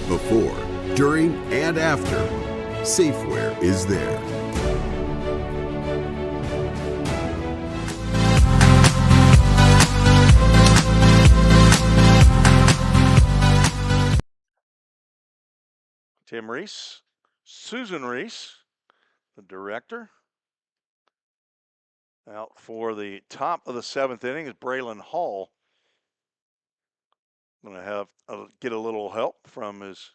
Before, during, and after, Safeware is there. Tim Reese, Susan Reese, the director. Out for the top of the 7th inning is Braylon Hall. Going to have get a little help from his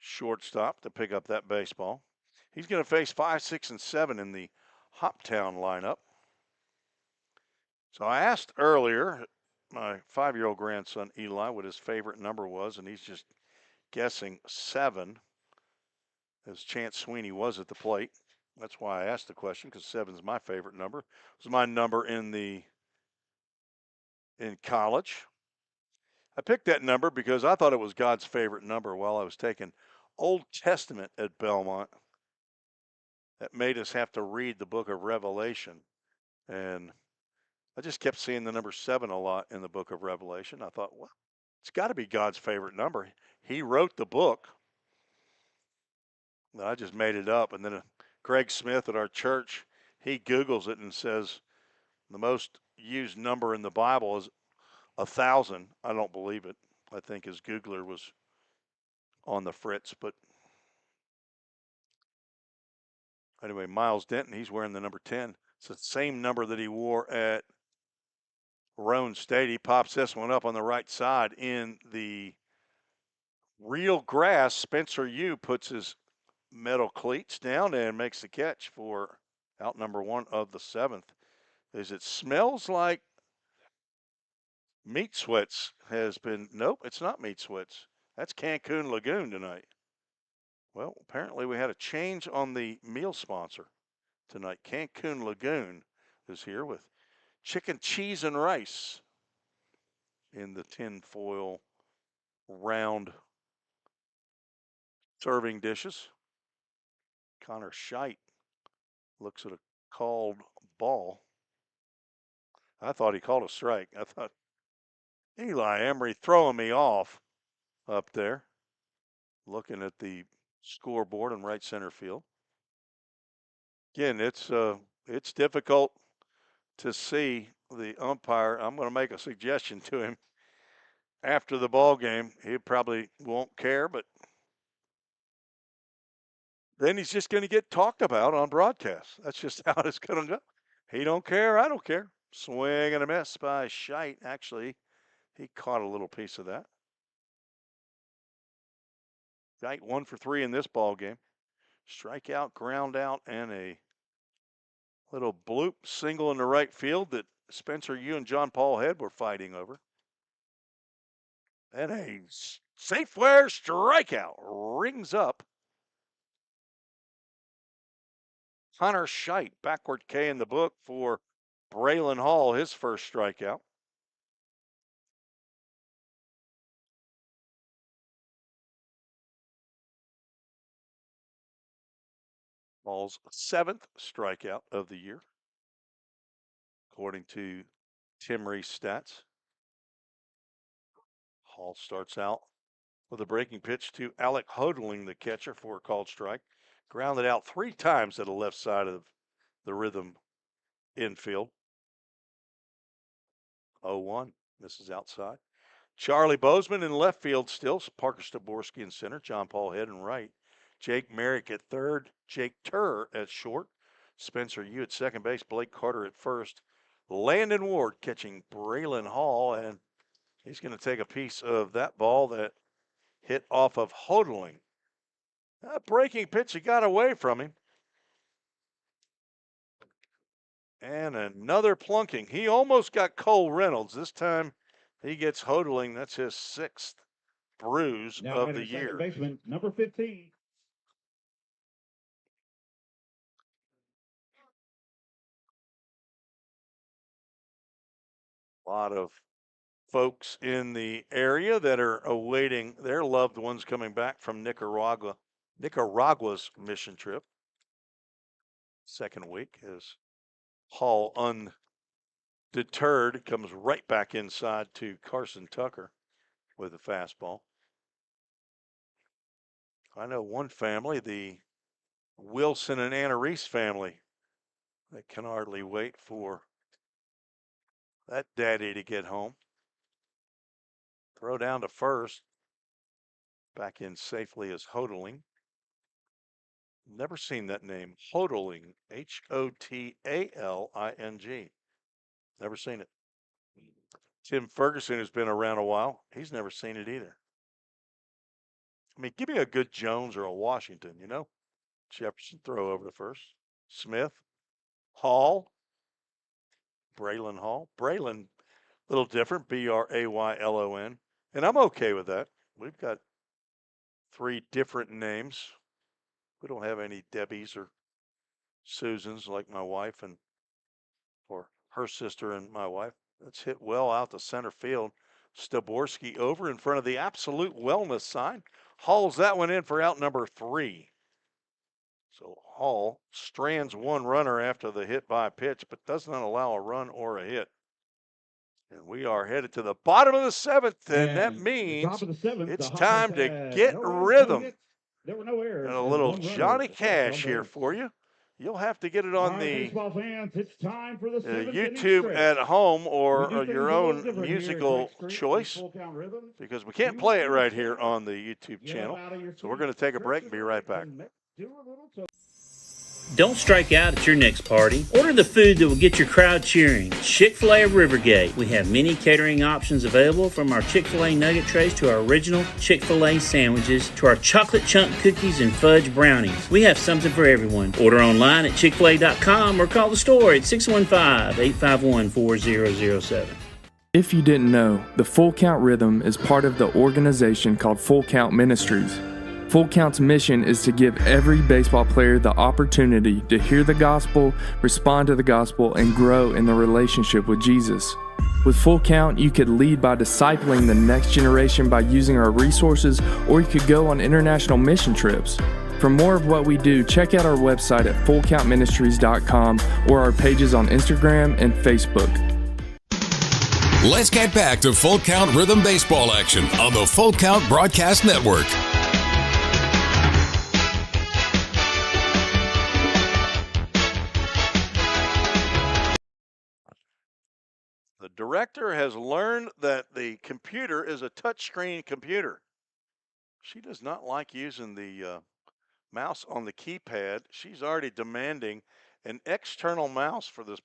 shortstop to pick up that baseball. He's going to face 5, 6, and 7 in the Hoptown lineup. So I asked earlier my 5-year-old grandson Eli what his favorite number was, and he's just guessing 7, as Chance Sweeney was at the plate. That's why I asked the question, because 7 is my favorite number. It was my number in college. I picked that number because I thought it was God's favorite number while I was taking Old Testament at Belmont. That made us have to read the book of Revelation. And I just kept seeing the number 7 a lot in the book of Revelation. I thought, well, it's got to be God's favorite number. He wrote the book. I just made it up. And then Greg Smith at our church, he Googles it and says the most used number in the Bible is 1,000. I don't believe it. I think his Googler was on the fritz. But anyway, Miles Denton, he's wearing the number 10. It's the same number that he wore at Roan State. He pops this one up on the right side in the real grass. Spencer Yu puts his metal cleats down and makes the catch for out number 1 of the 7th. As it smells like Meat Sweats has been, nope, it's not Meat Sweats. That's Cancun Lagoon tonight. Well, apparently we had a change on the meal sponsor tonight. Cancun Lagoon is here with chicken, cheese, and rice in the tin foil round serving dishes. Connor Scheidt looks at a called ball. I thought he called a strike. I thought, Eli Emery throwing me off up there, looking at the scoreboard in right center field. Again, it's difficult to see the umpire. I'm going to make a suggestion to him after the ball game. He probably won't care, but then he's just going to get talked about on broadcast. That's just how it's going to go. He don't care. I don't care. Swing and a miss by Scheidt. Actually, he caught a little piece of that. Scheidt 1 for 3 in this ball game. Strikeout, ground out, and a little bloop single in the right field that Spencer Yu and John Paul Head were fighting over. And a Safeware strikeout rings up Connor Scheidt, backward K in the book for Braylon Hall, his first strikeout. Hall's 7th strikeout of the year, according to Tim Reese stats. Hall starts out with a breaking pitch to Alec Hodling, the catcher, for a called strike. Grounded out 3 times to the left side of the Rhythm infield. 0-1. Misses outside. Charlie Bozeman in left field still. Parker Staborski in center. John Paul Head in right. Jake Merrick at third. Jake Turr at short. Spencer Yu at second base. Blake Carter at first. Landon Ward catching Braylon Hall, and he's going to take a piece of that ball that hit off of Hodling. That breaking pitch, he got away from him. And another plunking. He almost got Cole Reynolds. This time he gets Hodling. That's his 6th bruise Now of at the second year. baseman, number 15. A lot of folks in the area that are awaiting their loved ones coming back from Nicaragua's mission trip. Second week as Hall undeterred comes right back inside to Carson Tucker with a fastball. I know one family, the Wilson and Anna Reese family, that can hardly wait for that daddy to get home. Throw down to first. Back in safely is Hodling. Never seen that name. Hodling. Hotaling. Never seen it. Tim Ferguson, who's been around a while, he's never seen it either. I mean, give me a good Jones or a Washington, you know? Jefferson throw over to first. Smith. Hall. Braylon Hall. Braylon, a little different. Braylon. And I'm okay with that. We've got 3 different names. We don't have any Debbies or Susans like my wife or her sister and my wife. That's hit well out to center field. Staborski over in front of the Absolute Wellness sign. Hauls that one in for out number 3. So Hall strands one runner after the hit by pitch, but does not allow a run or a hit. And we are headed to the bottom of the 7th, and that means it's time to get rhythm. There were no errors. And a little Johnny Cash here for you. You'll have to get it on the baseball fans, it's time for the YouTube at home or your own musical choice, because we can't play it right here on the YouTube channel. So we're going to take a break and be right back. Don't strike out at your next party. Order the food that will get your crowd cheering. Chick-fil-A of Rivergate. We have many catering options available, from our Chick-fil-A nugget trays to our original Chick-fil-A sandwiches to our chocolate chunk cookies and fudge brownies. We have something for everyone. Order online at chickfil-a.com or call the store at 615-851-4007. If you didn't know, the Full Count Rhythm is part of the organization called Full Count Ministries. Full Count's mission is to give every baseball player the opportunity to hear the gospel, respond to the gospel, and grow in the relationship with Jesus. With Full Count, you could lead by discipling the next generation by using our resources, or you could go on international mission trips. For more of what we do, check out our website at fullcountministries.com or our pages on Instagram and Facebook. Let's get back to Full Count Rhythm Baseball action on the Full Count Broadcast Network. The director has learned that the computer is a touchscreen computer. She does not like using the mouse on the keypad. She's already demanding an external mouse for this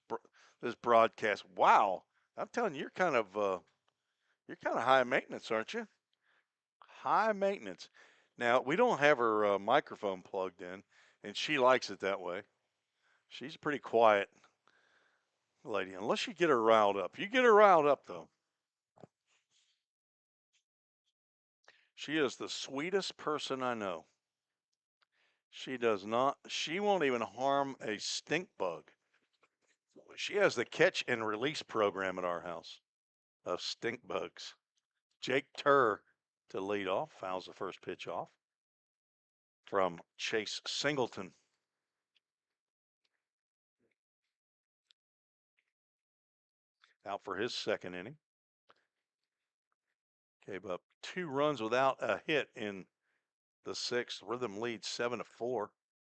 broadcast. Wow, I'm telling you, you're kind of high maintenance, aren't you? High maintenance. Now, we don't have her microphone plugged in, and she likes it that way. She's a pretty quiet lady, unless you get her riled up. You get her riled up, though. She is the sweetest person I know. She won't even harm a stink bug. She has the catch and release program at our house of stink bugs. Jake Turr to lead off, fouls the first pitch off from Chase Singleton. Out for his second inning. Gave up 2 runs without a hit in the 6th. Rhythm leads 7-4.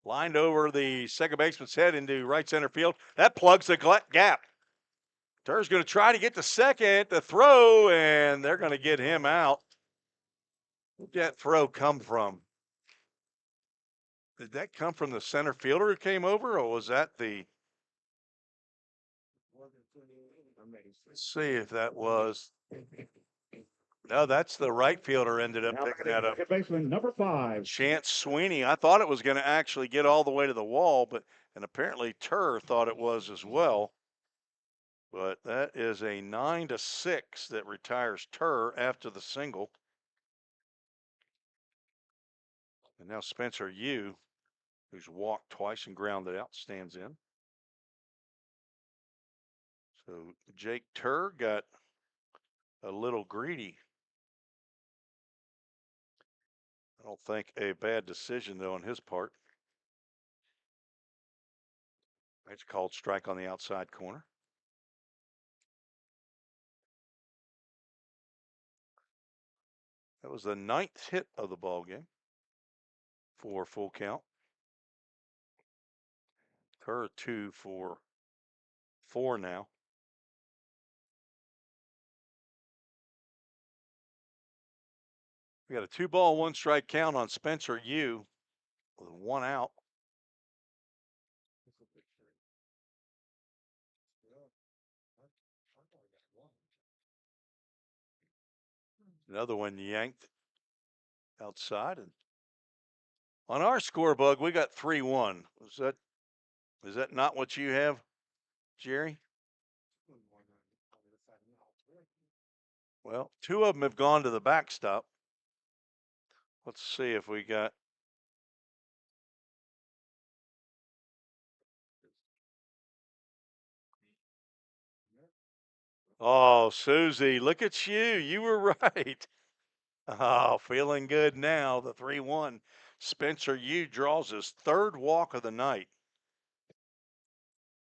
Lined over the second baseman's head into right center field. That plugs the gap. Turner's going to try to get to second, the throw, and they're going to get him out. Where'd that throw come from? Did that come from the center fielder who came over, or was that the? Let's see if that was. No, that's the right fielder ended up picking that up. Second baseman number 5. Chance Sweeney. I thought it was going to actually get all the way to the wall, and apparently Turr thought it was as well. But that is a 9-6 that retires Turr after the single. And now Spencer Yu, who's walked twice and grounded out, stands in. So Jake Turr got a little greedy. I don't think a bad decision, though, on his part. It's called strike on the outside corner. That was the 9th hit of the ball game for full count. Turr 2 for 4 now. We got a 2-ball, 1-strike count on Spencer Yu with 1 out. Another one yanked outside. And on our scorebook, we got 3-1. Is that not what you have, Jerry? Well, 2 of them have gone to the backstop. Let's see if we got. Oh, Susie, look at you. You were right. Oh, feeling good now. The 3-1. Spencer Yu draws his 3rd walk of the night.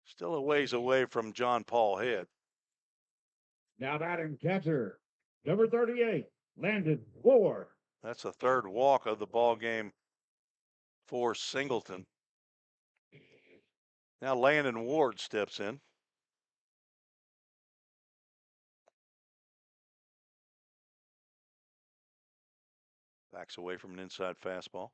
Still a ways away from John Paul Head. Now batting catcher, number 38, Landon Ward. That's the 3rd walk of the ball game for Singleton. Now Landon Ward steps in. Backs away from an inside fastball.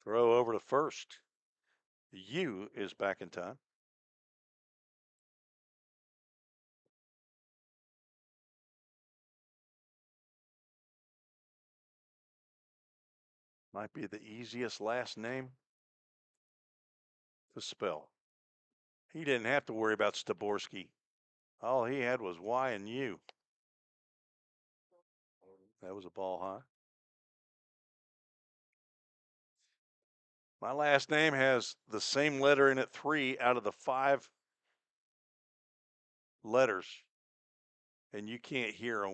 Throw over to first. Yu is back in time. Might be the easiest last name to spell. He didn't have to worry about Staborski. All he had was Y and U. That was a ball high. My last name has the same letter in it 3 out of the 5 letters. And you can't hear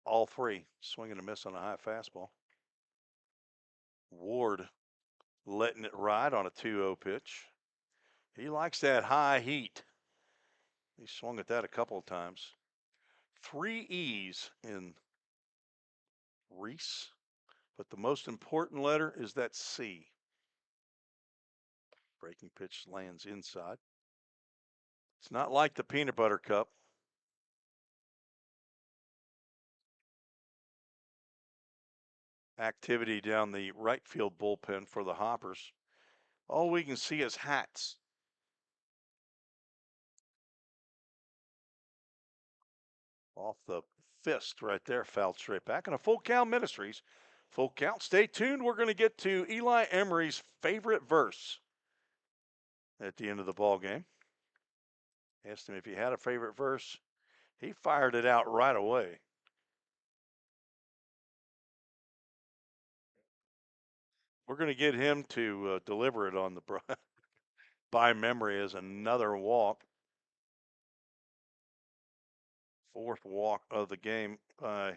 all 3. Swing and a miss on a high fastball. Ward letting it ride on a 2-0 pitch. He likes that high heat. He swung at that a couple of times. 3 E's in Reese, but the most important letter is that C. Breaking pitch lands inside. It's not like the peanut butter cup. Activity down the right field bullpen for the Hoppers. All we can see is hats. Off the fist right there, fouled straight back. And a Full Count Ministries. Full count. Stay tuned. We're going to get to Eli Emery's favorite verse at the end of the ball game. Asked him if he had a favorite verse. He fired it out right away. We're going to get him to deliver it on the by memory as another walk. 4th walk of the game by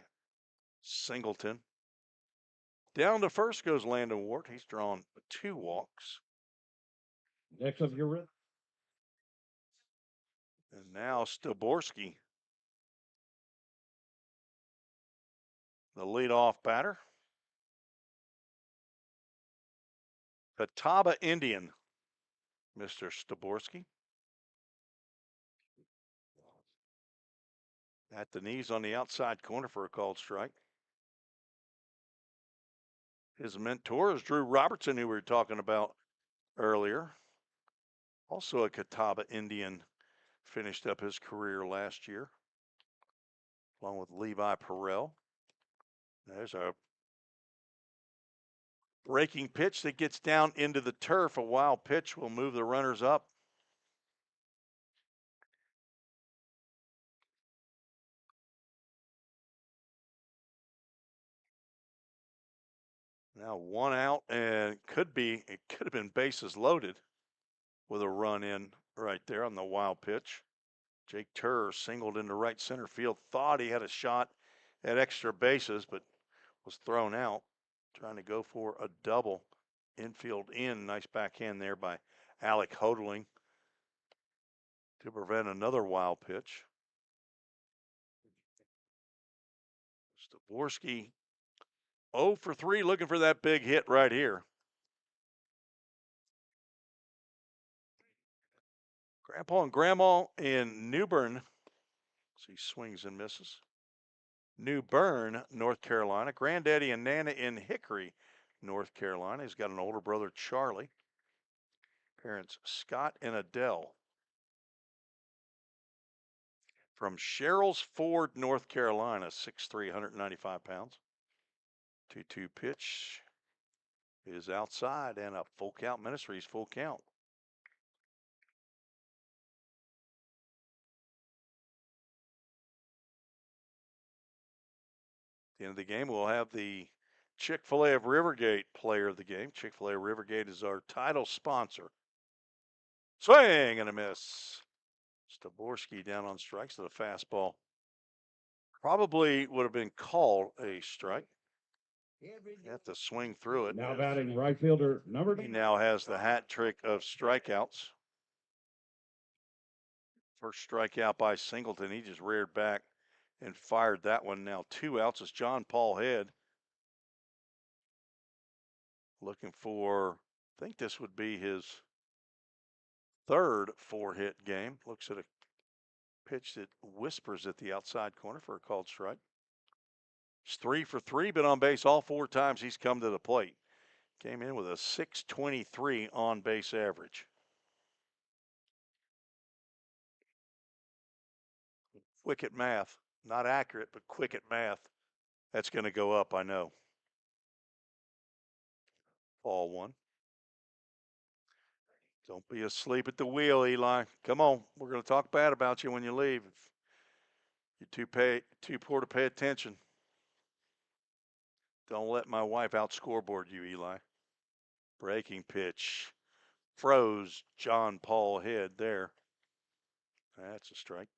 Singleton. Down to first goes Landon Ward. He's drawn 2 walks. Next up, your rhythm. And now Staborski, the leadoff batter. Catawba Indian, Mr. Staborski. At the knees on the outside corner for a called strike. His mentor is Drew Robertson, who we were talking about earlier. Also a Catawba Indian, finished up his career last year, along with Levi Perrell. There's a breaking pitch that gets down into the turf. A wild pitch will move the runners up. Now 1 out, and it could have been bases loaded with a run in right there on the wild pitch. Jake Turr singled into right center field, thought he had a shot at extra bases, but was thrown out, trying to go for a double infield in. Nice backhand there by Alec Hodling to prevent another wild pitch. Staborski 0 for 3, looking for that big hit right here. Grandpa and Grandma in New Bern. See, swings and misses. New Bern, North Carolina. Granddaddy and Nana in Hickory, North Carolina. He's got an older brother, Charlie. Parents, Scott and Adele. From Sherrills Ford, North Carolina, 6'3", 195 pounds. 2-2 pitch is outside, and a full count Ministries, full count. At the end of the game, we'll have the Chick-fil-A of Rivergate player of the game. Chick-fil-A of Rivergate is our title sponsor. Swing and a miss. Staborski down on strikes to the fastball. Probably would have been called a strike. Have to swing through it. Now batting right fielder number He 9. now has the hat trick of strikeouts. First strikeout by Singleton. He just reared back and fired that one. Now 2 outs is John Paul Head. Looking for, I think this would be his 3rd 4-hit game. Looks at a pitch that whispers at the outside corner for a called strike. He's 3 for 3, been on base all 4 times he's come to the plate. Came in with a .623 on base average. Quick at math, not accurate, but quick at math. That's going to go up, I know. Ball 1. Don't be asleep at the wheel, Eli. Come on, we're going to talk bad about you when you leave. You're too poor to pay attention. Don't let my wife out scoreboard you, Eli. Breaking pitch. Froze John Paul Head there. That's a strike.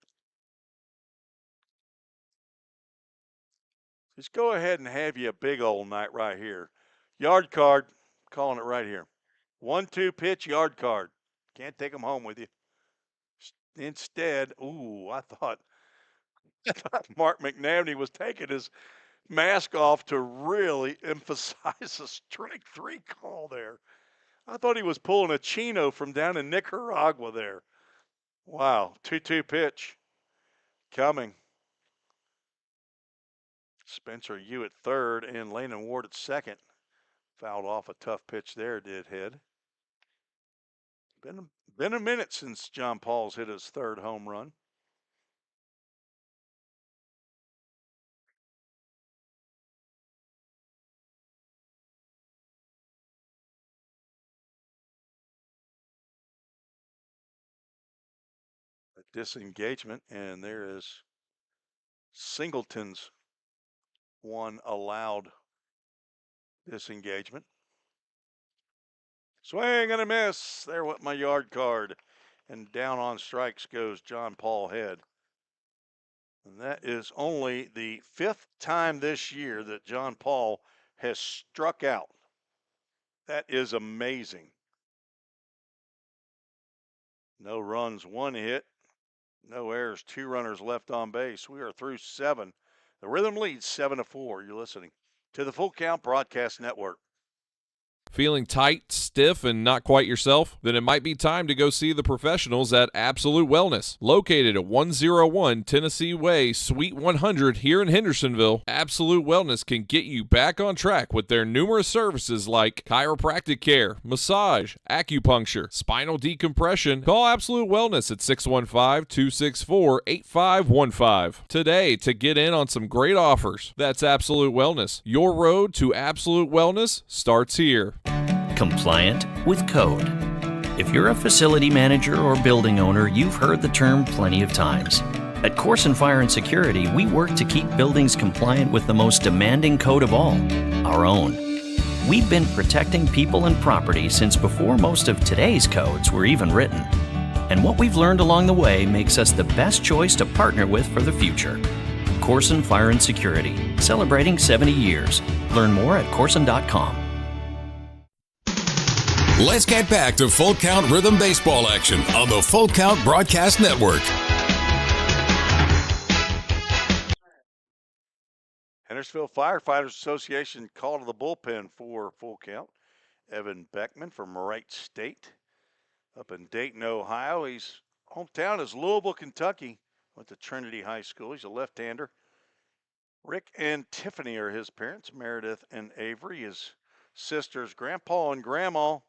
Just go ahead and have you a big old night right here. Yard card, calling it right here. 1-2 pitch, yard card. Can't take them home with you. Instead, I thought Mark McNabney was taking his mask off to really emphasize the strike 3 call there. I thought he was pulling a chino from down in Nicaragua there. Wow, 2-2 pitch coming. Spencer Yu at third and Landon Ward at second. Fouled off a tough pitch there, did Head. Been a minute since John Paul's hit his 3rd home run. A disengagement, and there is Singleton's one allowed disengagement. Swing and a miss. There went my yard card. And down on strikes goes John Paul Head. And that is only the 5th time this year that John Paul has struck out. That is amazing. No runs, 1 hit. No errors, 2 runners left on base. We are through 7. The Rhythm leads 7-4. You're listening to the Full Count Broadcast Network. Feeling tight, stiff, and not quite yourself? Then it might be time to go see the professionals at Absolute Wellness. Located at 101 Tennessee Way, Suite 100 here in Hendersonville, Absolute Wellness can get you back on track with their numerous services like chiropractic care, massage, acupuncture, spinal decompression. Call Absolute Wellness at 615-264-8515 today to get in on some great offers. That's Absolute Wellness. Your road to absolute wellness starts here. Compliant with code. If you're a facility manager or building owner, you've heard the term plenty of times. At Corson Fire and Security, we work to keep buildings compliant with the most demanding code of all, our own. We've been protecting people and property since before most of today's codes were even written. And what we've learned along the way makes us the best choice to partner with for the future. Corson Fire and Security, celebrating 70 years. Learn more at corson.com. Let's get back to Full Count Rhythm Baseball action on the Full Count Broadcast Network. Hendersonville Firefighters Association call to the bullpen for Full Count. Evan Beckman from Wright State up in Dayton, Ohio. His hometown is Louisville, Kentucky. Went to Trinity High School. He's a left-hander. Rick and Tiffany are his parents. Meredith and Avery, his sisters, Grandpa and Grandma.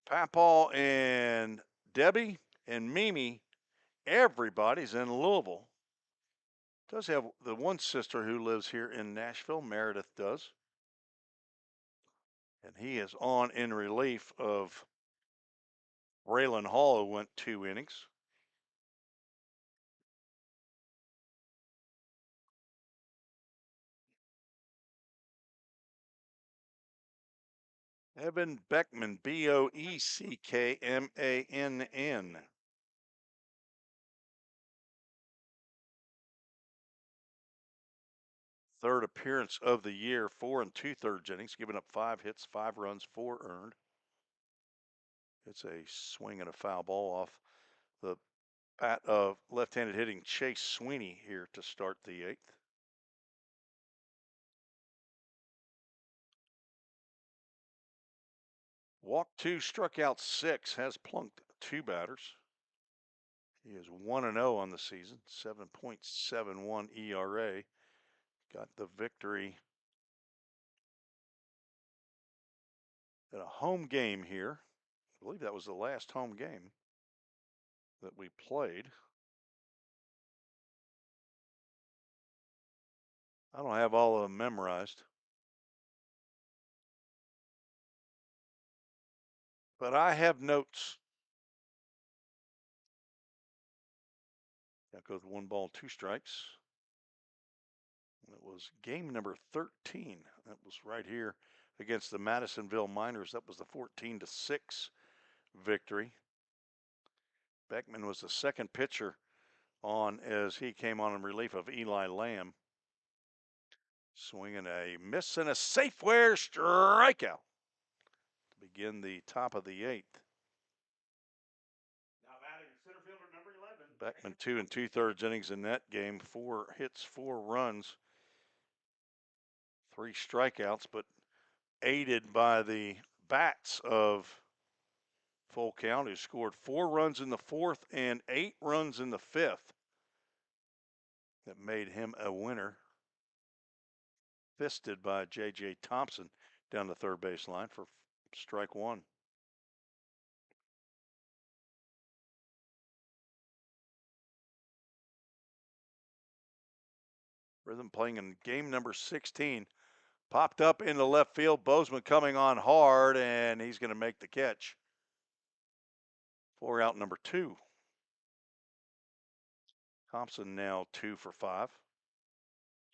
Papa and Debbie and Mimi, everybody's in Louisville. Does have the one sister who lives here in Nashville, Meredith does. And he is on in relief of Braylon Hall, who went 2 innings. Evan Beckman, Beckmann. Third appearance of the year, 4 2/3 innings, giving up 5 hits, 5 runs, 4 earned. It's a swing and a foul ball off the bat of left-handed hitting Chase Sweeney here to start the 8th. Walked 2, struck out 6, has plunked 2 batters. He is 1-0 on the season, 7.71 ERA. Got the victory in a home game here. I believe that was the last home game that we played. I don't have all of them memorized. But I have notes. That goes 1 ball, 2 strikes. It was game number 13. That was right here against the Madisonville Miners. That was the 14-6 victory. Beckman was the second pitcher on as he came on in relief of Eli Lamb. Swinging a miss and a Safeware strikeout to begin the top of the 8th. Now batting center fielder number 11. Beckman 2 2/3 innings in that game, 4 hits, 4 runs, 3 strikeouts, but aided by the bats of Full Count, who scored 4 runs in the 4th and 8 runs in the 5th. That made him a winner. Fisted by J.J. Thompson down the third baseline for strike 1. Rhythm playing in game number 16. Popped up into left field. Bozeman coming on hard, and he's going to make the catch. 4 out number 2. Thompson now 2 for 5.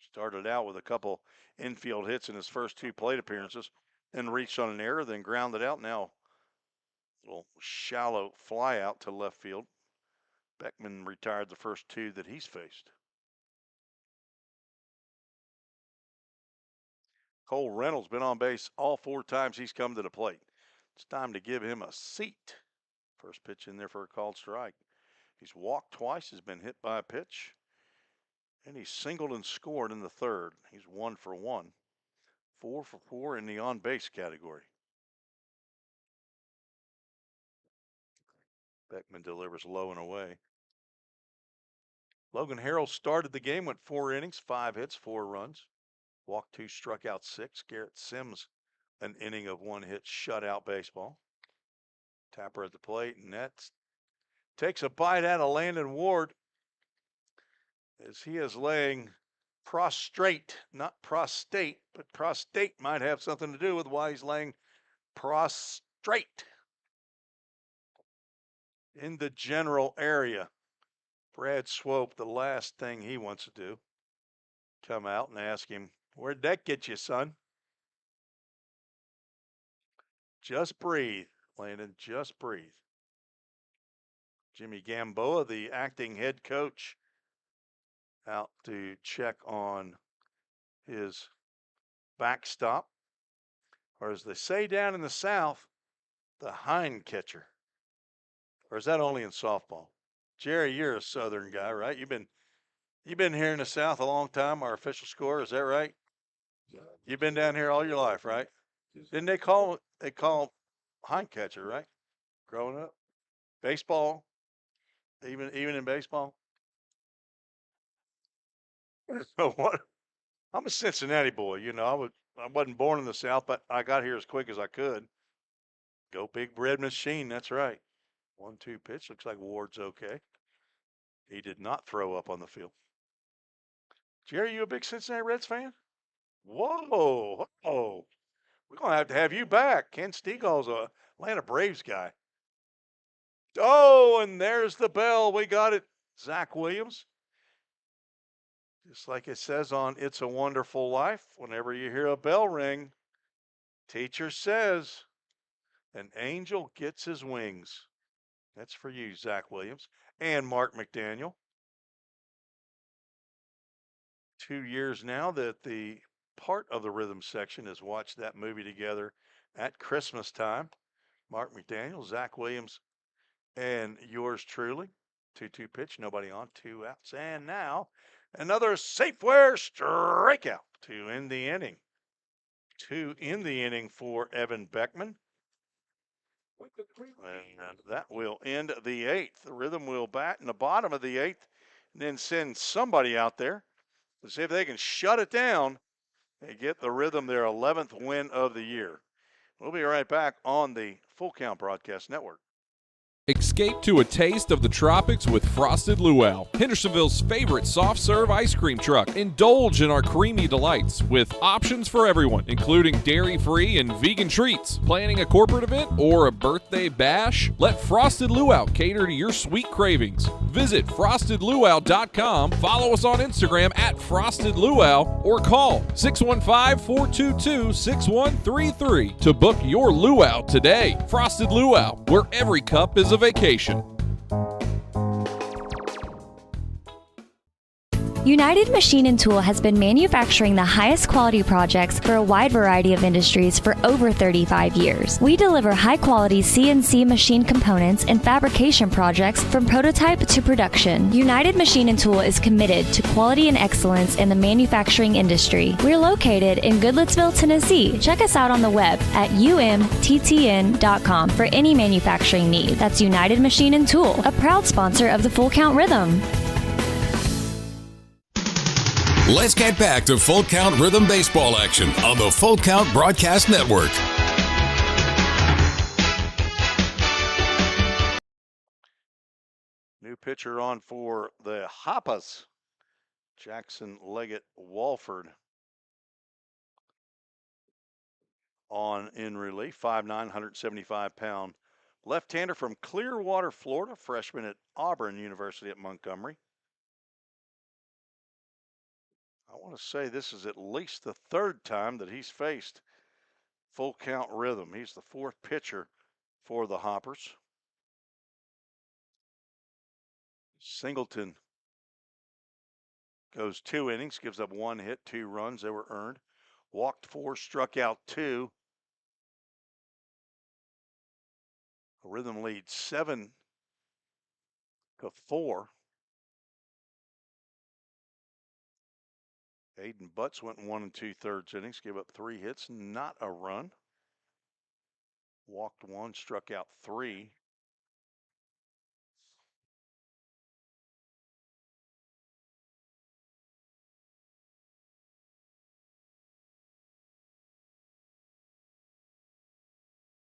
Started out with a couple infield hits in his first 2 plate appearances, then reached on an error, then grounded out. Now a little shallow fly out to left field. Beckman retired the first 2 that he's faced. Cole Reynolds been on base all 4 times he's come to the plate. It's time to give him a seat. First pitch in there for a called strike. He's walked twice, has been hit by a pitch, and he's singled and scored in the third. He's 1 for 1, 4 for 4 in the on-base category. Beckman delivers low and away. Logan Harrell started the game, went 4 innings, 5 hits, 4 runs. Walked 2, struck out 6. Garrett Sims, an inning of 1 hit, shutout baseball. Tapper at the plate, and that takes a bite out of Landon Ward as he is laying prostrate, not prostate, but prostate might have something to do with why he's laying prostrate in the general area. Brad Swope, the last thing he wants to do, come out and ask him, "Where'd that get you, son?" Just breathe, Landon, just breathe. Jimmy Gamboa, the acting head coach, out to check on his backstop, or as they say down in the South, the hind catcher. Or is that only in softball? Jerry, you're a Southern guy, right? You've been here in the South a long time. Our official score, is that right? You've been down here all your life, right? Didn't they call hind catcher, right? Growing up, baseball, even in baseball. So what? I'm a Cincinnati boy, you know. I wasn't born in the South, but I got here as quick as I could. Go Big Red Machine, that's right. 1-2 pitch. Looks like Ward's okay. He did not throw up on the field. Jerry, you a big Cincinnati Reds fan? Whoa. Oh. We're going to have you back. Ken Stegall's a Atlanta Braves guy. Oh, and there's the bell. We got it. Zach Williams. Just like it says on It's a Wonderful Life, whenever you hear a bell ring, teacher says, an angel gets his wings. That's for you, Zach Williams, and Mark McDaniel. 2 years now that the part of the rhythm section has watched that movie together at Christmas time. Mark McDaniel, Zach Williams, and yours truly. 2-2 pitch, nobody on, 2 outs. And now another Safeware strikeout to end the inning. 2 in the inning for Evan Beckman. And that will end the 8th. The Rhythm will bat in the bottom of the 8th and then send somebody out there to see if they can shut it down and get the Rhythm their 11th win of the year. We'll be right back on the Full Count Broadcast Network. Escape to a taste of the tropics with Frosted Luau, Hendersonville's favorite soft serve ice cream truck. Indulge in our creamy delights with options for everyone, including dairy-free and vegan treats. Planning a corporate event or a birthday bash? Let Frosted Luau cater to your sweet cravings. Visit frostedluau.com, follow us on Instagram at Frosted Luau, or call 615-422-6133 to book your luau today. Frosted Luau, where every cup is a vacation. United Machine and Tool has been manufacturing the highest quality projects for a wide variety of industries for over 35 years. We deliver high-quality CNC machine components and fabrication projects from prototype to production. United Machine and Tool is committed to quality and excellence in the manufacturing industry. We're located in Goodlettsville, Tennessee. Check us out on the web at umttn.com for any manufacturing need. That's United Machine and Tool, a proud sponsor of the Full Count Rhythm. Let's get back to Full Count Rhythm baseball action on the Full Count Broadcast Network. New pitcher on for the Hoppers, Jackson Leggett Walford. On in relief, 5'9", 175-pound left-hander from Clearwater, Florida, freshman at Auburn University at Montgomery. I want to say this is at least the 3rd time that he's faced Full Count Rhythm. He's the 4th pitcher for the Hoppers. Singleton goes 2 innings, gives up 1 hit, 2 runs. They were earned. Walked 4, struck out 2. Rhythm leads 7-4. Aiden Butts went 1 2/3 innings, gave up 3 hits, not a run. Walked 1, struck out 3.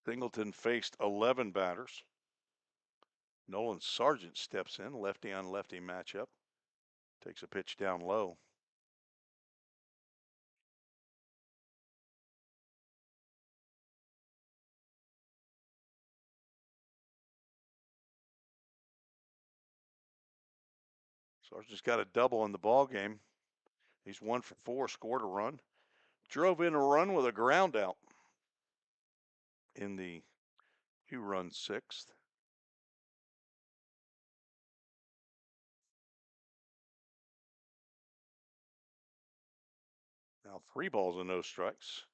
Singleton faced 11 batters. Nolan Sargent steps in, lefty on lefty matchup. Takes a pitch down low. Sargent's got a double in the ball game. He's 1 for 4, scored a run. Drove in a run with a ground out in the 2-run 6th. Now 3 balls and no strikes.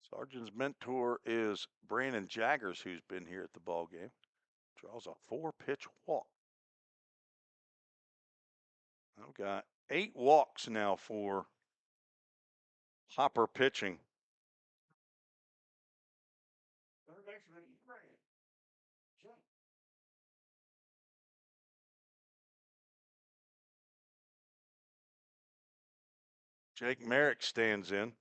Sargent's mentor is Brandon Jaggers, who's been here at the ball game. Draws a 4-pitch walk. I've got 8 walks now for Hopper pitching. Jake Merrick stands in.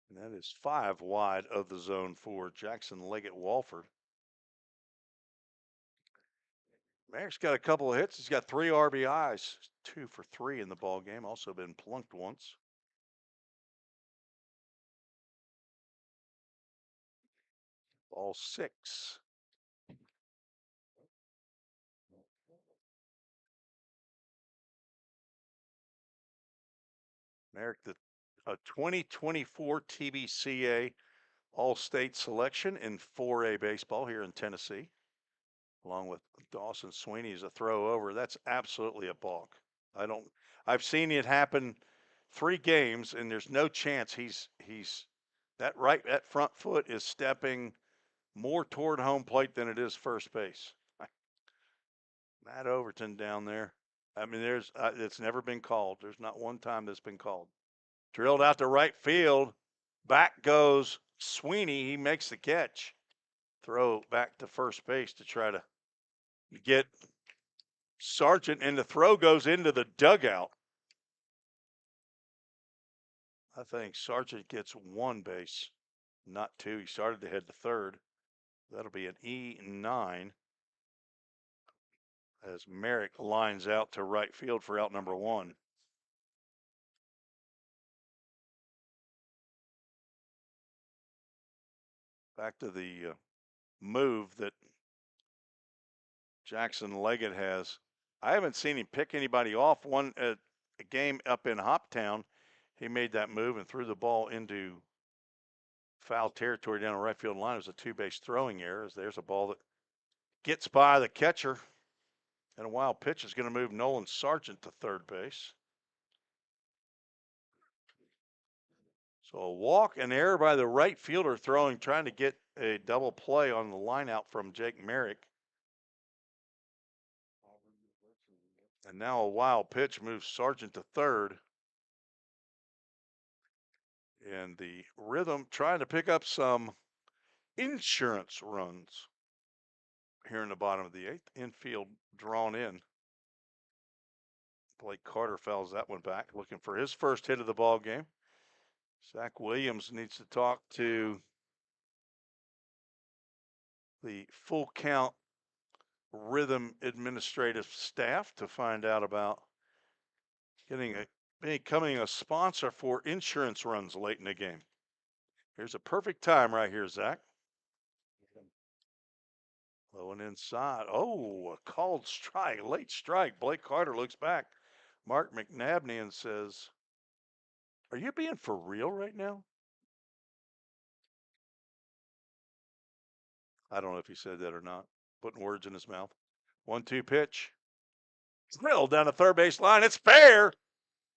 And that is 5 wide of the zone for Jackson Leggett Walford. Merrick's got a couple of hits. He's got 3 RBIs, 2 for 3 in the ball game. Also been plunked once. Ball 6. Merrick, a 2024 TBCA All-State selection in 4A baseball here in Tennessee, along with Dawson Sweeney as a throw over. That's absolutely a balk. I've seen it happen 3 games, and there's no chance that front foot is stepping more toward home plate than it is first base. Matt Overton down there. I mean, it's never been called. There's not one time that's been called. Drilled out to right field. Back goes Sweeney. He makes the catch. Throw back to first base to try to get Sargent, and the throw goes into the dugout. I think Sargent gets 1 base, not 2. He started to head to third. That'll be an E9 as Merrick lines out to right field for out number 1. Back to the move that Jackson Leggett has. I haven't seen him pick anybody off. A game up in Hoptown, he made that move and threw the ball into foul territory down the right field line. It was a 2-base throwing error. There's a ball that gets by the catcher, and a wild pitch is going to move Nolan Sargent to third base. So a walk, an error by the right fielder trying to get a double play on the line out from Jake Merrick. And now a wild pitch moves Sargent to third. And the Rhythm trying to pick up some insurance runs here in the bottom of the 8th. Infield drawn in. Blake Carter fouls that one back, looking for his first hit of the ball game. Zach Williams needs to talk to the full count Rhythm administrative staff to find out about becoming a sponsor for insurance runs late in the game. Here's a perfect time right here, Zach. Low and inside. Oh, a called strike, late strike. Blake Carter looks back. Mark McNabney and says, "Are you being for real right now?" I don't know if he said that or not. Putting words in his mouth. 1-2 pitch. Drilled down the third base line. It's fair.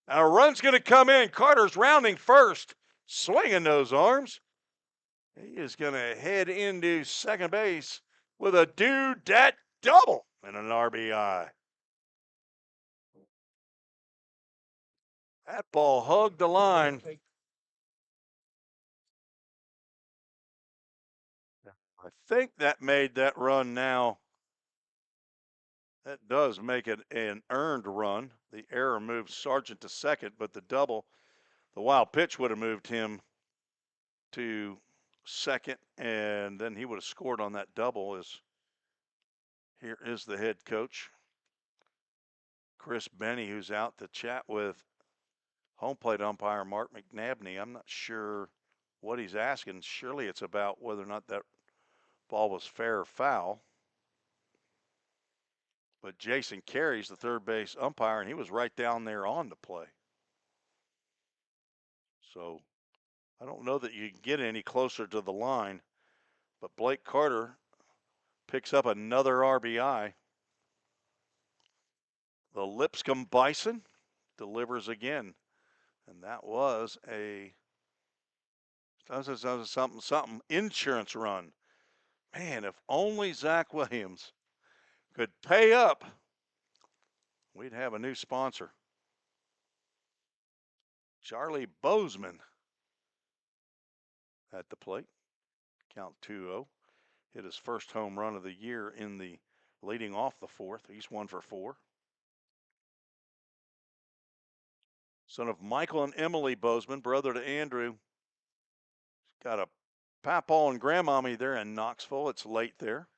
And a run's going to come in. Carter's rounding first. Swinging those arms. He is going to head into second base with a do-dat double and an RBI. That ball hugged the line. I think that made that run now. That does make it an earned run. The error moves Sargent to second, but the double, the wild pitch would have moved him to second, and then he would have scored on that double. Here is the head coach, Chris Benny, who's out to chat with home plate umpire Mark McNabney. I'm not sure what he's asking. Surely it's about whether or not that ball was fair or foul. But Jason Carey's the third base umpire, and he was right down there on the play. So I don't know that you can get any closer to the line, but Blake Carter picks up another RBI. The Lipscomb Bison delivers again, and that was a something insurance run. Man, if only Zach Williams could pay up, we'd have a new sponsor. Charlie Bozeman at the plate. Count 2-0. Hit his first home run of the year in the leading off the fourth. He's 1 for 4. Son of Michael and Emily Bozeman, brother to Andrew. Got a papaw and grandmommy there in Knoxville. It's late there.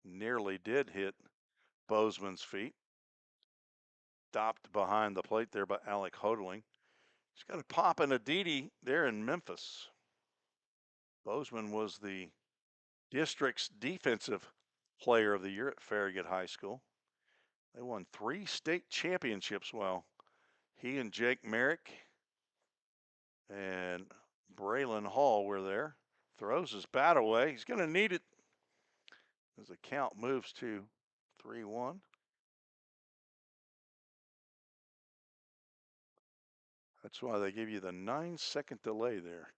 Nearly did hit Bozeman's feet. Stopped behind the plate there by Alec Hodling. He's got a pop and a Didi there in Memphis. Bozeman was the district's defensive player of the year at Farragut High School. They won 3 state championships while he and Jake Merrick and Braylon Hall were there. Throws his bat away. He's going to need it as the count moves to 3-1. That's why they give you the 9-second delay there.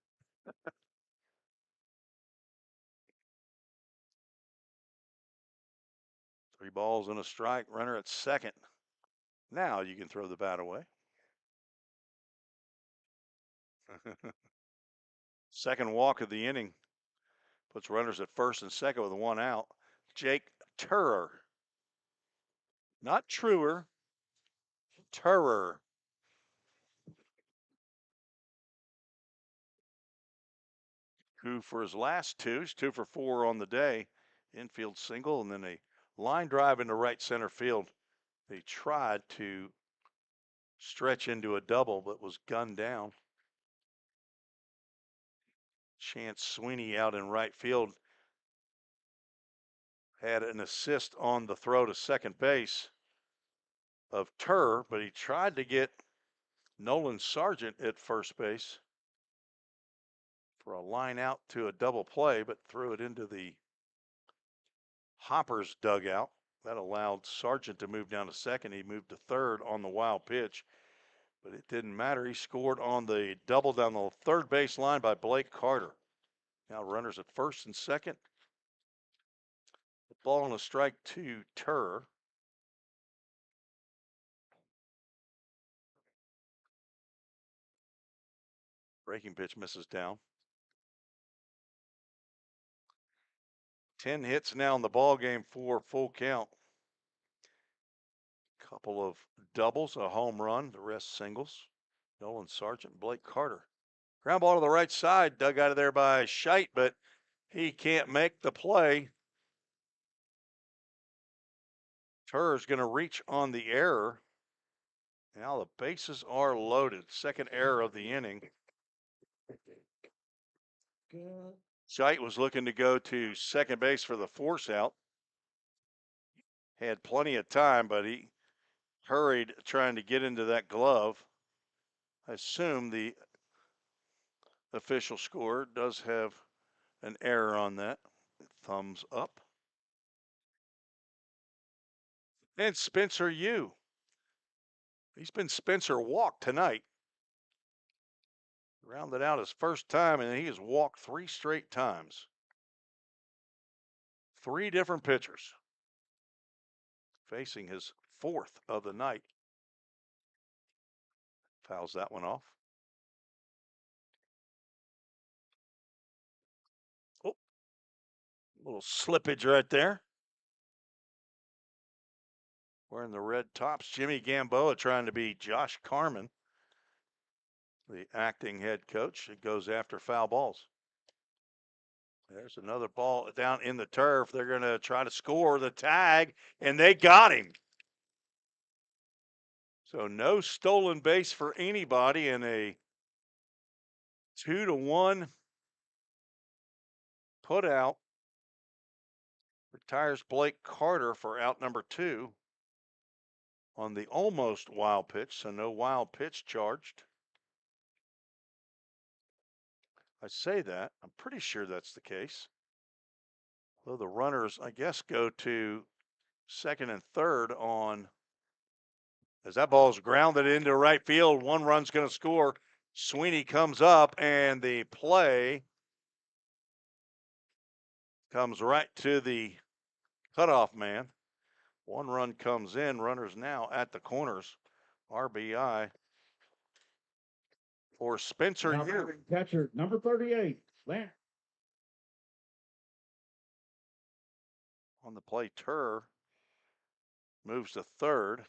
3 balls and a strike. Runner at second. Now you can throw the bat away. Second walk of the inning. Puts runners at first and second with 1 out. Jake Turer. Not Truer. Turer. Who for his last 2, he's 2 for 4 on the day. Infield single and then a line drive into right center field. They tried to stretch into a double, but was gunned down. Chance Sweeney out in right field had an assist on the throw to second base of Turr, but he tried to get Nolan Sargent at first base for a line out to a double play, but threw it into the Hoppers dugout. That allowed Sargent to move down to second. He moved to third on the wild pitch, but it didn't matter. He scored on the double down the third base line by Blake Carter. Now runners at first and second. The ball and a strike to Turr. Breaking pitch misses down. 10 hits now in the ball game for Full Count. Couple of doubles, a home run, the rest singles. Nolan Sargent, Blake Carter. Ground ball to the right side, dug out of there by Scheidt, but he can't make the play. Turr's going to reach on the error. Now the bases are loaded. Second error of the inning. Scheidt was looking to go to second base for the force out. Had plenty of time, but he hurried trying to get into that glove. I assume the official score does have an error on that. thumbs up. And Spencer Yu. He's been Spencer walked tonight. Rounded out his first time, and he has walked 3 straight times. 3 different pitchers. Facing his 4th of the night. Fouls that one off. Oh, little slippage right there. Wearing the red tops, Jimmy Gamboa trying to be Josh Carman, the acting head coach. It goes after foul balls. There's another ball down in the turf. They're going to try to score the tag, and they got him. So no stolen base for anybody, and a 2-1 put out. Retires Blake Carter for out number 2 on the almost wild pitch, so no wild pitch charged. I say that, I'm pretty sure that's the case. Though the runners, I guess, go to second and third on, as that ball is grounded into right field. 1 run's going to score. Sweeney comes up, and the play comes right to the cutoff man. 1 run comes in. Runners now at the corners. RBI for Spencer Yu. Catcher number 38, Lance. On the play, Turr moves to third.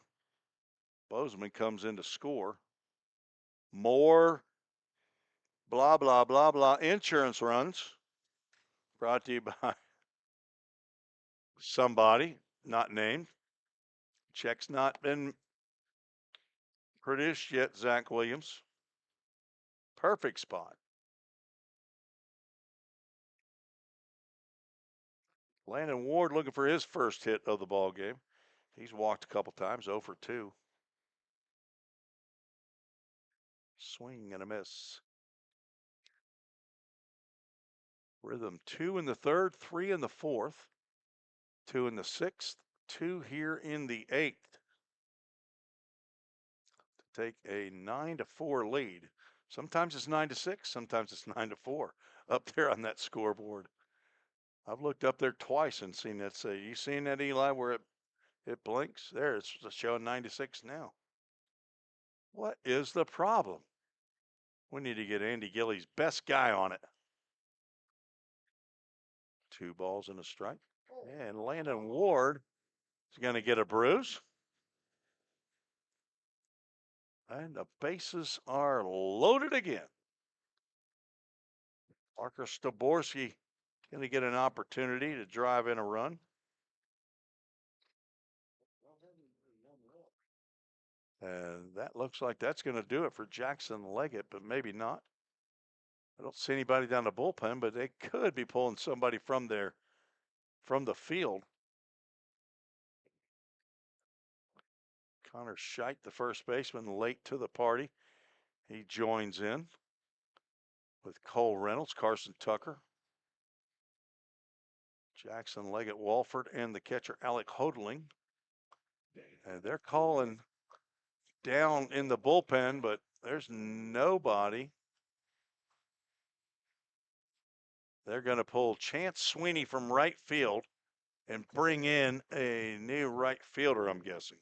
Bozeman comes in to score. More blah, blah, blah, blah insurance runs brought to you by somebody not named. Check's not been produced yet, Zach Williams. Perfect spot. Landon Ward looking for his first hit of the ball game. He's walked a couple times, 0 for 2. Swing and a miss. Rhythm 2 in the 3rd, 3 in the 4th, 2 in the 6th, 2 here in the 8th. To take a 9-4 lead. Sometimes it's 9-6, sometimes it's 9-4 up there on that scoreboard. I've looked up there twice and seen that say, you seen that, Eli, where it blinks? There, it's showing 9-6 now. What is the problem? We need to get Andy Gillies' best guy on it. 2 balls and a strike. And Landon Ward is going to get a bruise. And the bases are loaded again. Parker Staborski going to get an opportunity to drive in a run. And that looks like that's going to do it for Jackson Leggett, but maybe not. I don't see anybody down the bullpen, but they could be pulling somebody from the field. Connor Scheidt, the first baseman, late to the party. He joins in with Cole Reynolds, Carson Tucker, Jackson Leggett Walford, and the catcher Alec Hodling. And they're calling down in the bullpen, but there's nobody. They're going to pull Chance Sweeney from right field and bring in a new right fielder, I'm guessing.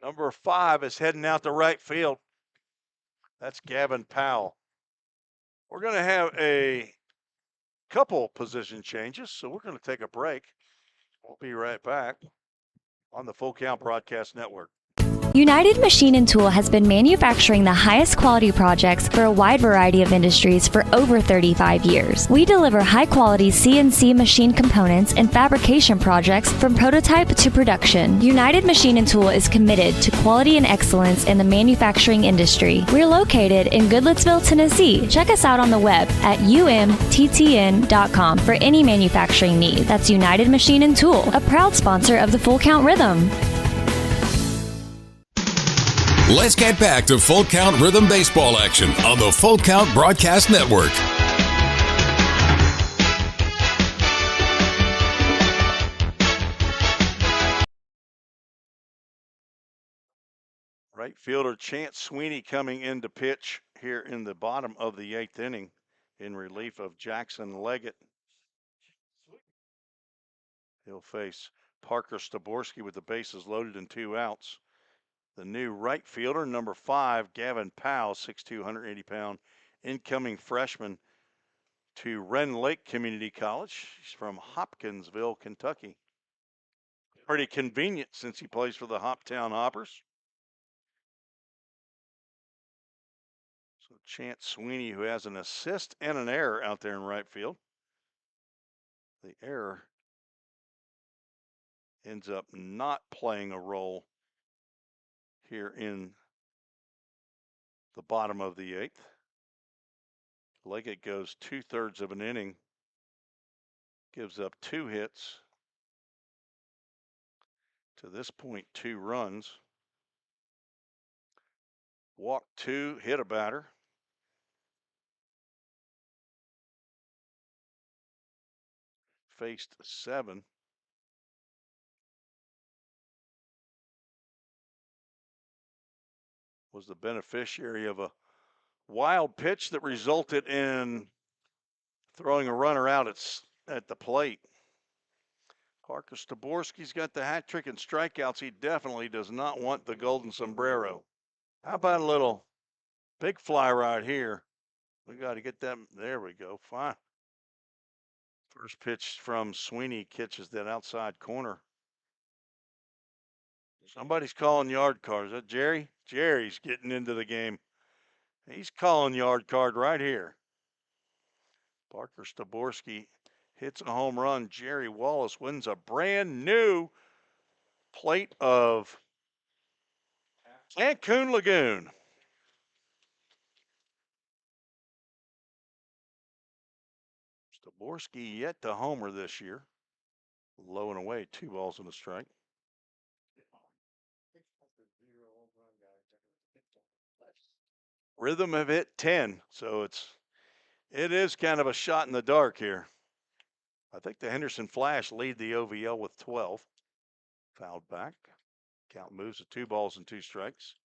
Number 5 is heading out to right field. That's Gavin Powell. We're going to have a couple position changes, so we're going to take a break. We'll be right back on the Full Count Broadcast Network. United Machine and Tool has been manufacturing the highest quality projects for a wide variety of industries for over 35 years. We deliver high-quality CNC machine components and fabrication projects from prototype to production. United Machine and Tool is committed to quality and excellence in the manufacturing industry. We're located in Goodlettsville, Tennessee. Check us out on the web at umttn.com for any manufacturing need. That's United Machine and Tool, a proud sponsor of the Full Count Rhythm. Let's get back to Full Count Rhythm Baseball action on the Full Count Broadcast Network. Right fielder Chance Sweeney coming in to pitch here in the bottom of the 8th inning in relief of Jackson Leggett. He'll face Parker Staborski with the bases loaded and 2 outs. The new right fielder, number 5, Gavin Powell, 6'2", 180-pound incoming freshman to Wren Lake Community College. He's from Hopkinsville, Kentucky. Pretty convenient since he plays for the Hoptown Hoppers. So Chance Sweeney, who has an assist and an error out there in right field. The error ends up not playing a role here in the bottom of the 8th. Leggett goes 2/3 of an inning, gives up 2 hits. To this point, 2 runs. Walked 2, hit a batter. Faced 7. Was the beneficiary of a wild pitch that resulted in throwing a runner out at the plate. Parker Staborski's got the hat trick and strikeouts. He definitely does not want the golden sombrero. How about a little big fly right here? We got to get them. There we go. Fine. First pitch from Sweeney catches that outside corner. Somebody's calling yard card. Is that Jerry? Jerry's getting into the game. He's calling yard card right here. Parker Staborski hits a home run. Jerry Wallace wins a brand new plate of Cancun Lagoon. Staborski yet to homer this year. Low and away, 2 balls and a strike. Rhythm have hit 10, so it is kind of a shot in the dark here. I think the Henderson Flash lead the OVL with 12. Fouled back. Count moves to 2 balls and 2 strikes.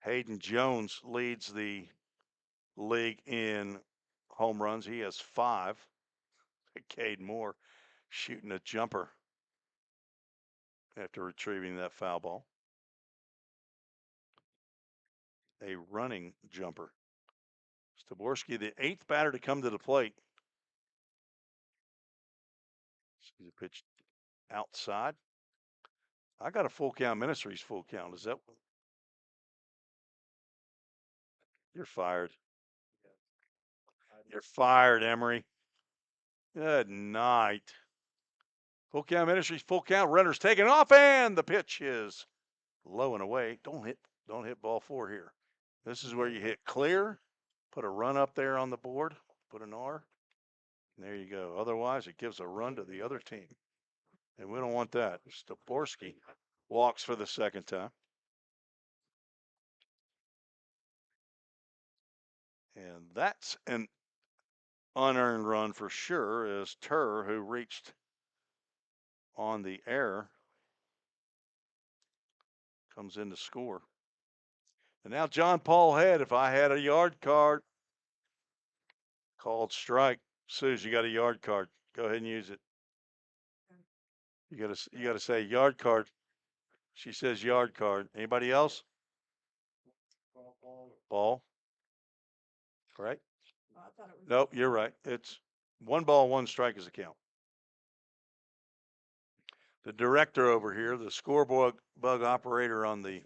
Hayden Jones leads the league in home runs. He has 5. Cade Moore shooting a jumper after retrieving that foul ball. A running jumper. Staborski, the 8th batter to come to the plate. He's a pitch outside. I got a Full Count Ministries full count. Is that? You're fired. You're fired, Emery. Good night. Full Count Ministries full count. Runners taking off, and the pitch is low and away. Don't hit ball 4 here. This is where you hit clear, put a run up there on the board, put an R, and there you go. Otherwise, it gives a run to the other team. And we don't want that. Staborski walks for the 2nd time. And that's an unearned run for sure, as Turr, who reached on the error, comes in to score. And now John Paul Head, if I had a yard card, called strike. Suze, you got a yard card. Go ahead and use it. You gotta say yard card. She says yard card. Anybody else? Ball. Right? Nope, you're right. It's 1 ball, 1 strike is a count. The director over here, the scoreboard bug operator on the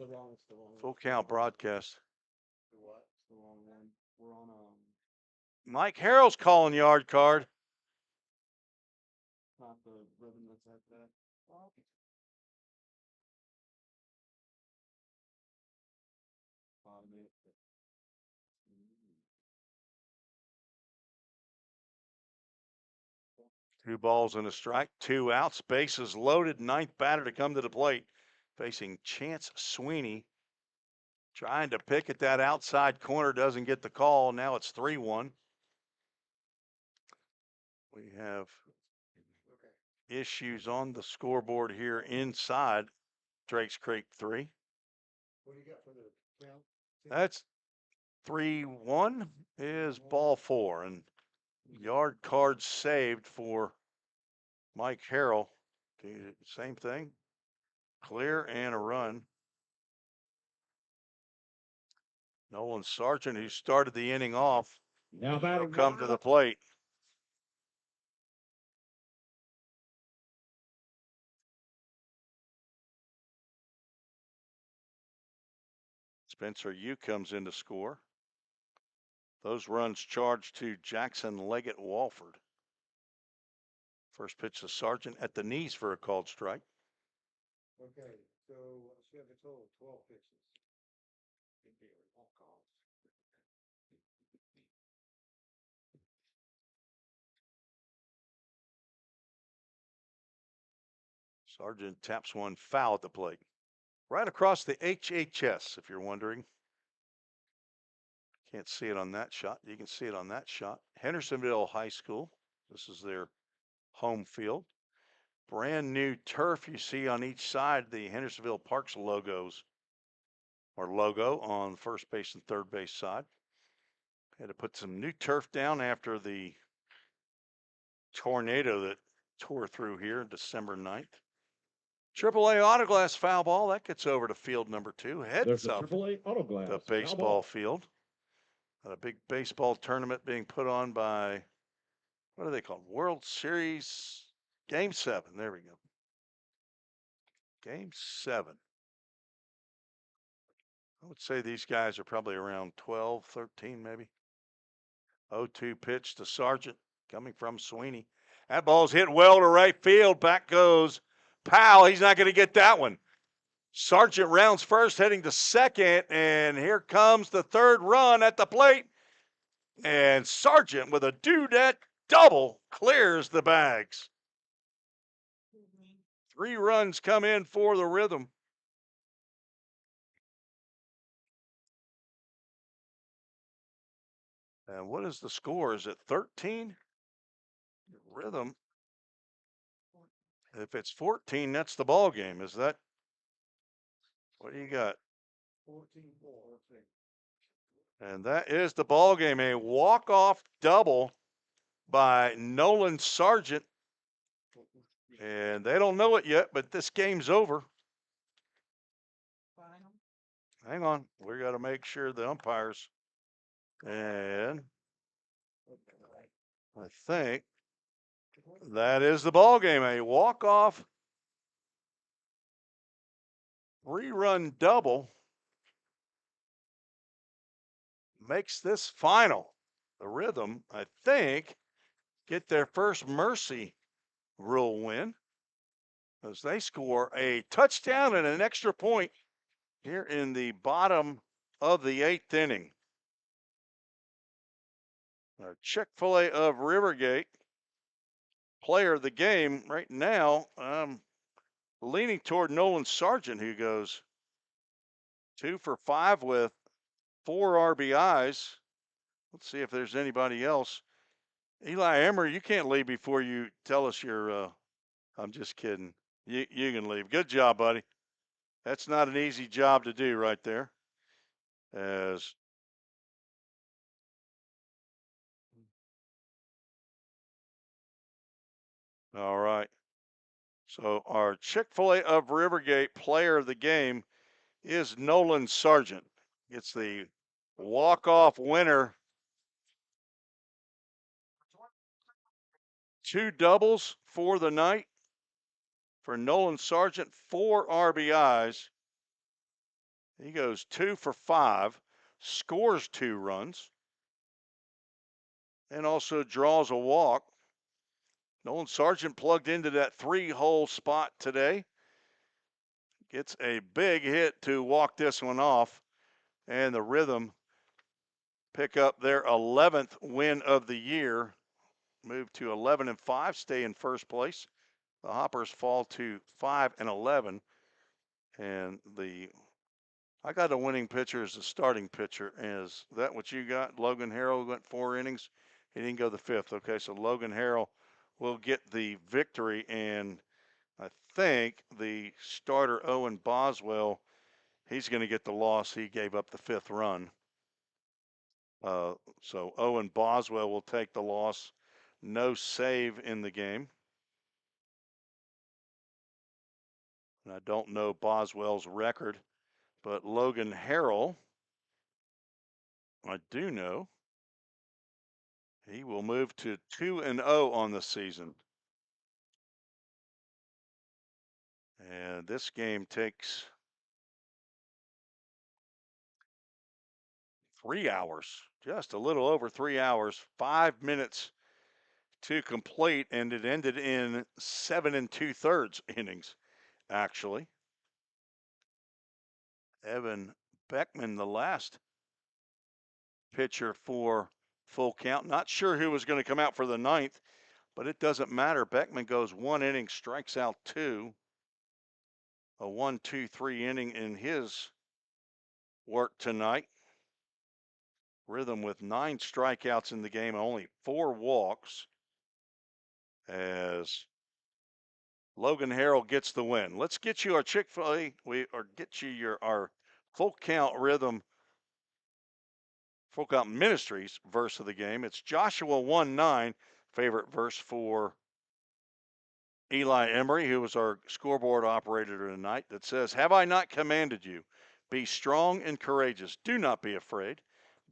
Full Count broadcast. Mike Harrell's calling yard card. Two balls and a strike, 2 outs, bases loaded, 9th batter to come to the plate, facing Chance Sweeney Trying to pick at that outside corner, doesn't get the call. Now it's 3-1. We have issues on the scoreboard here inside Drakes Creek 3. What do you got for the count? That's 3-1 is ball 4, and yard card saved for Mike Harrell. Same thing, clear and a run. Nolan Sargent, who started the inning off, Now will batting come to the plate. Spencer Yu comes in to score. Those runs charged to Jackson Leggett Walford. First pitch to Sargent at the knees for a called strike. Okay, so we have a total of 12 pitches. Sargent taps one foul at the plate. Right across the HHS, if you're wondering. Can't see it on that shot. You can see it on that shot. Hendersonville High School. This is their home field. Brand new turf you see on each side. The Hendersonville Parks logos or logo on first base and third base side. Had to put some new turf down after the tornado that tore through here December 9th. AAA Autoglass foul ball. That gets over to field number 2. Heads up AAA Autoglass. the baseball field. A big baseball tournament being put on by, what are they called? World Series Game 7. There we go. Game 7. I would say these guys are probably around 12, 13 maybe. 0-2 pitch to Sargent coming from Sweeney. That ball's hit well to right field. Back goes Powell. He's not going to get that one. Sargent rounds first, heading to second, and here comes the third run at the plate. And Sargent with a dudette double clears the bags. 3 runs come in for the Rhythm. And what is the score? Is it 13? Rhythm. If it's 14, that's the ball game. Is that? What do you got? 14-4. And that is the ball game. A walk-off double by Nolan Sargent. And they don't know it yet, but this game's over. Hang on. We got to make sure the umpires. And I think that is the ball game. A walk-off 3-run double makes this final. The Rhythm, I think, get their first mercy rule win as they score a touchdown and an extra point here in the bottom of the 8th inning. Our Chick-fil-A of Rivergate player of the game right now, leaning toward Nolan Sargent, who goes 2 for 5 with 4 RBIs. Let's see if there's anybody else. Eli Emery, you can't leave before you tell us your, I'm just kidding. You can leave. Good job, buddy. That's not an easy job to do right there. All right. So our Chick-fil-A of Rivergate player of the game is Nolan Sargent. It's the walk-off winner. 2 doubles for the night for Nolan Sargent, 4 RBIs. He goes 2 for 5, scores 2 runs, and also draws a walk. Nolan Sargent plugged into that 3-hole spot today. Gets a big hit to walk this one off, and the Rhythm pick up their 11th win of the year, move to 11-5, stay in first place. The Hoppers fall to 5-11, and the I got a winning pitcher as the starting pitcher. Is that what you got? Logan Harrell went 4 innings. He didn't go the 5th. Okay, so Logan Harrell will get the victory, and I think the starter Owen Boswell, he's going to get the loss. He gave up the 5th run. So Owen Boswell will take the loss. No save in the game. And I don't know Boswell's record, but Logan Harrell, I do know. He will move to 2-0 on the season. And this game takes 3 hours, just a little over 3 hours, 5 minutes to complete, and it ended in 7 2/3 innings, actually. Evan Beckman, the last pitcher for Full Count. Not sure who was going to come out for the 9th, but it doesn't matter. Beckman goes 1 inning, strikes out 2. A 1-2-3 inning in his work tonight. Rhythm with 9 strikeouts in the game, only 4 walks, as Logan Harrell gets the win. Let's get you our Chick-fil-A, get you our Full Count Rhythm, Full Count Ministries verse of the game. It's Joshua 1:9, favorite verse for Eli Emery, who was our scoreboard operator tonight, that says, "Have I not commanded you? Be strong and courageous. Do not be afraid.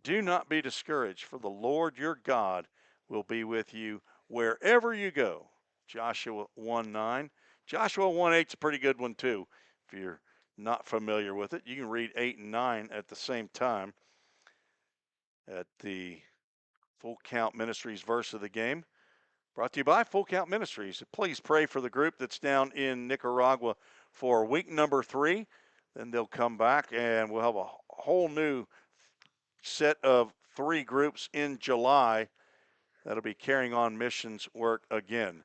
Do not be discouraged, for the Lord your God will be with you wherever you go." Joshua 1:9. Joshua 1:8 is a pretty good one, too. If you're not familiar with it, you can read 8 and 9 at the same time at the Full Count Ministries verse of the game. Brought to you by Full Count Ministries. Please pray for the group that's down in Nicaragua for week number 3. Then they'll come back, and we'll have a whole new set of 3 groups in July that'll be carrying on missions work again.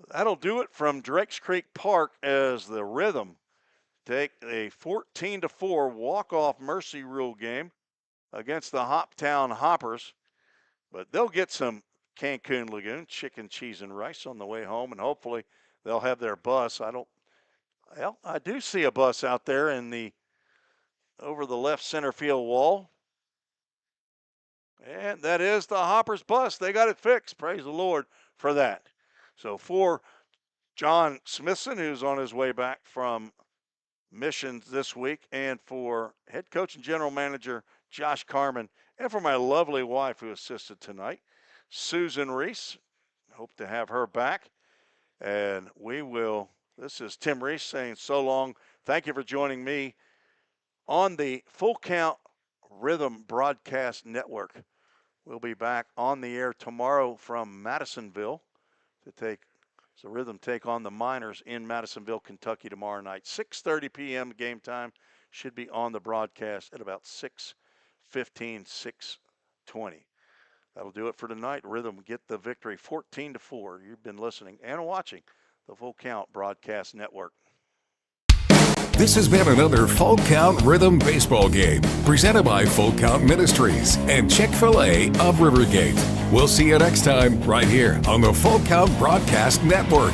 That'll do it from Drakes Creek Park as the Rhythm take a 14-4 walk-off mercy rule game against the Hoptown Hoppers. But they'll get some Cancun Lagoon chicken, cheese, and rice on the way home, and hopefully they'll have their bus. I do see a bus out there in over the left center field wall. And that is the Hoppers bus. They got it fixed. Praise the Lord for that. So for John Smithson, who's on his way back from missions this week, and for head coach and general manager Josh Carmen, and for my lovely wife who assisted tonight, Susan Reese, hope to have her back. And this is Tim Reese saying so long. Thank you for joining me on the Full Count Rhythm Broadcast Network. We'll be back on the air tomorrow from Madisonville to Rhythm take on the Miners in Madisonville, Kentucky tomorrow night. 6:30 p.m. game time. Should be on the broadcast at about 6:15, 6:20. That'll do it for tonight. Rhythm get the victory 14-4. You've been listening and watching the Full Count Broadcast Network. This has been another Full Count Rhythm baseball game presented by Full Count Ministries and Chick-fil-A of Rivergate. We'll see you next time right here on the Full Count Broadcast Network.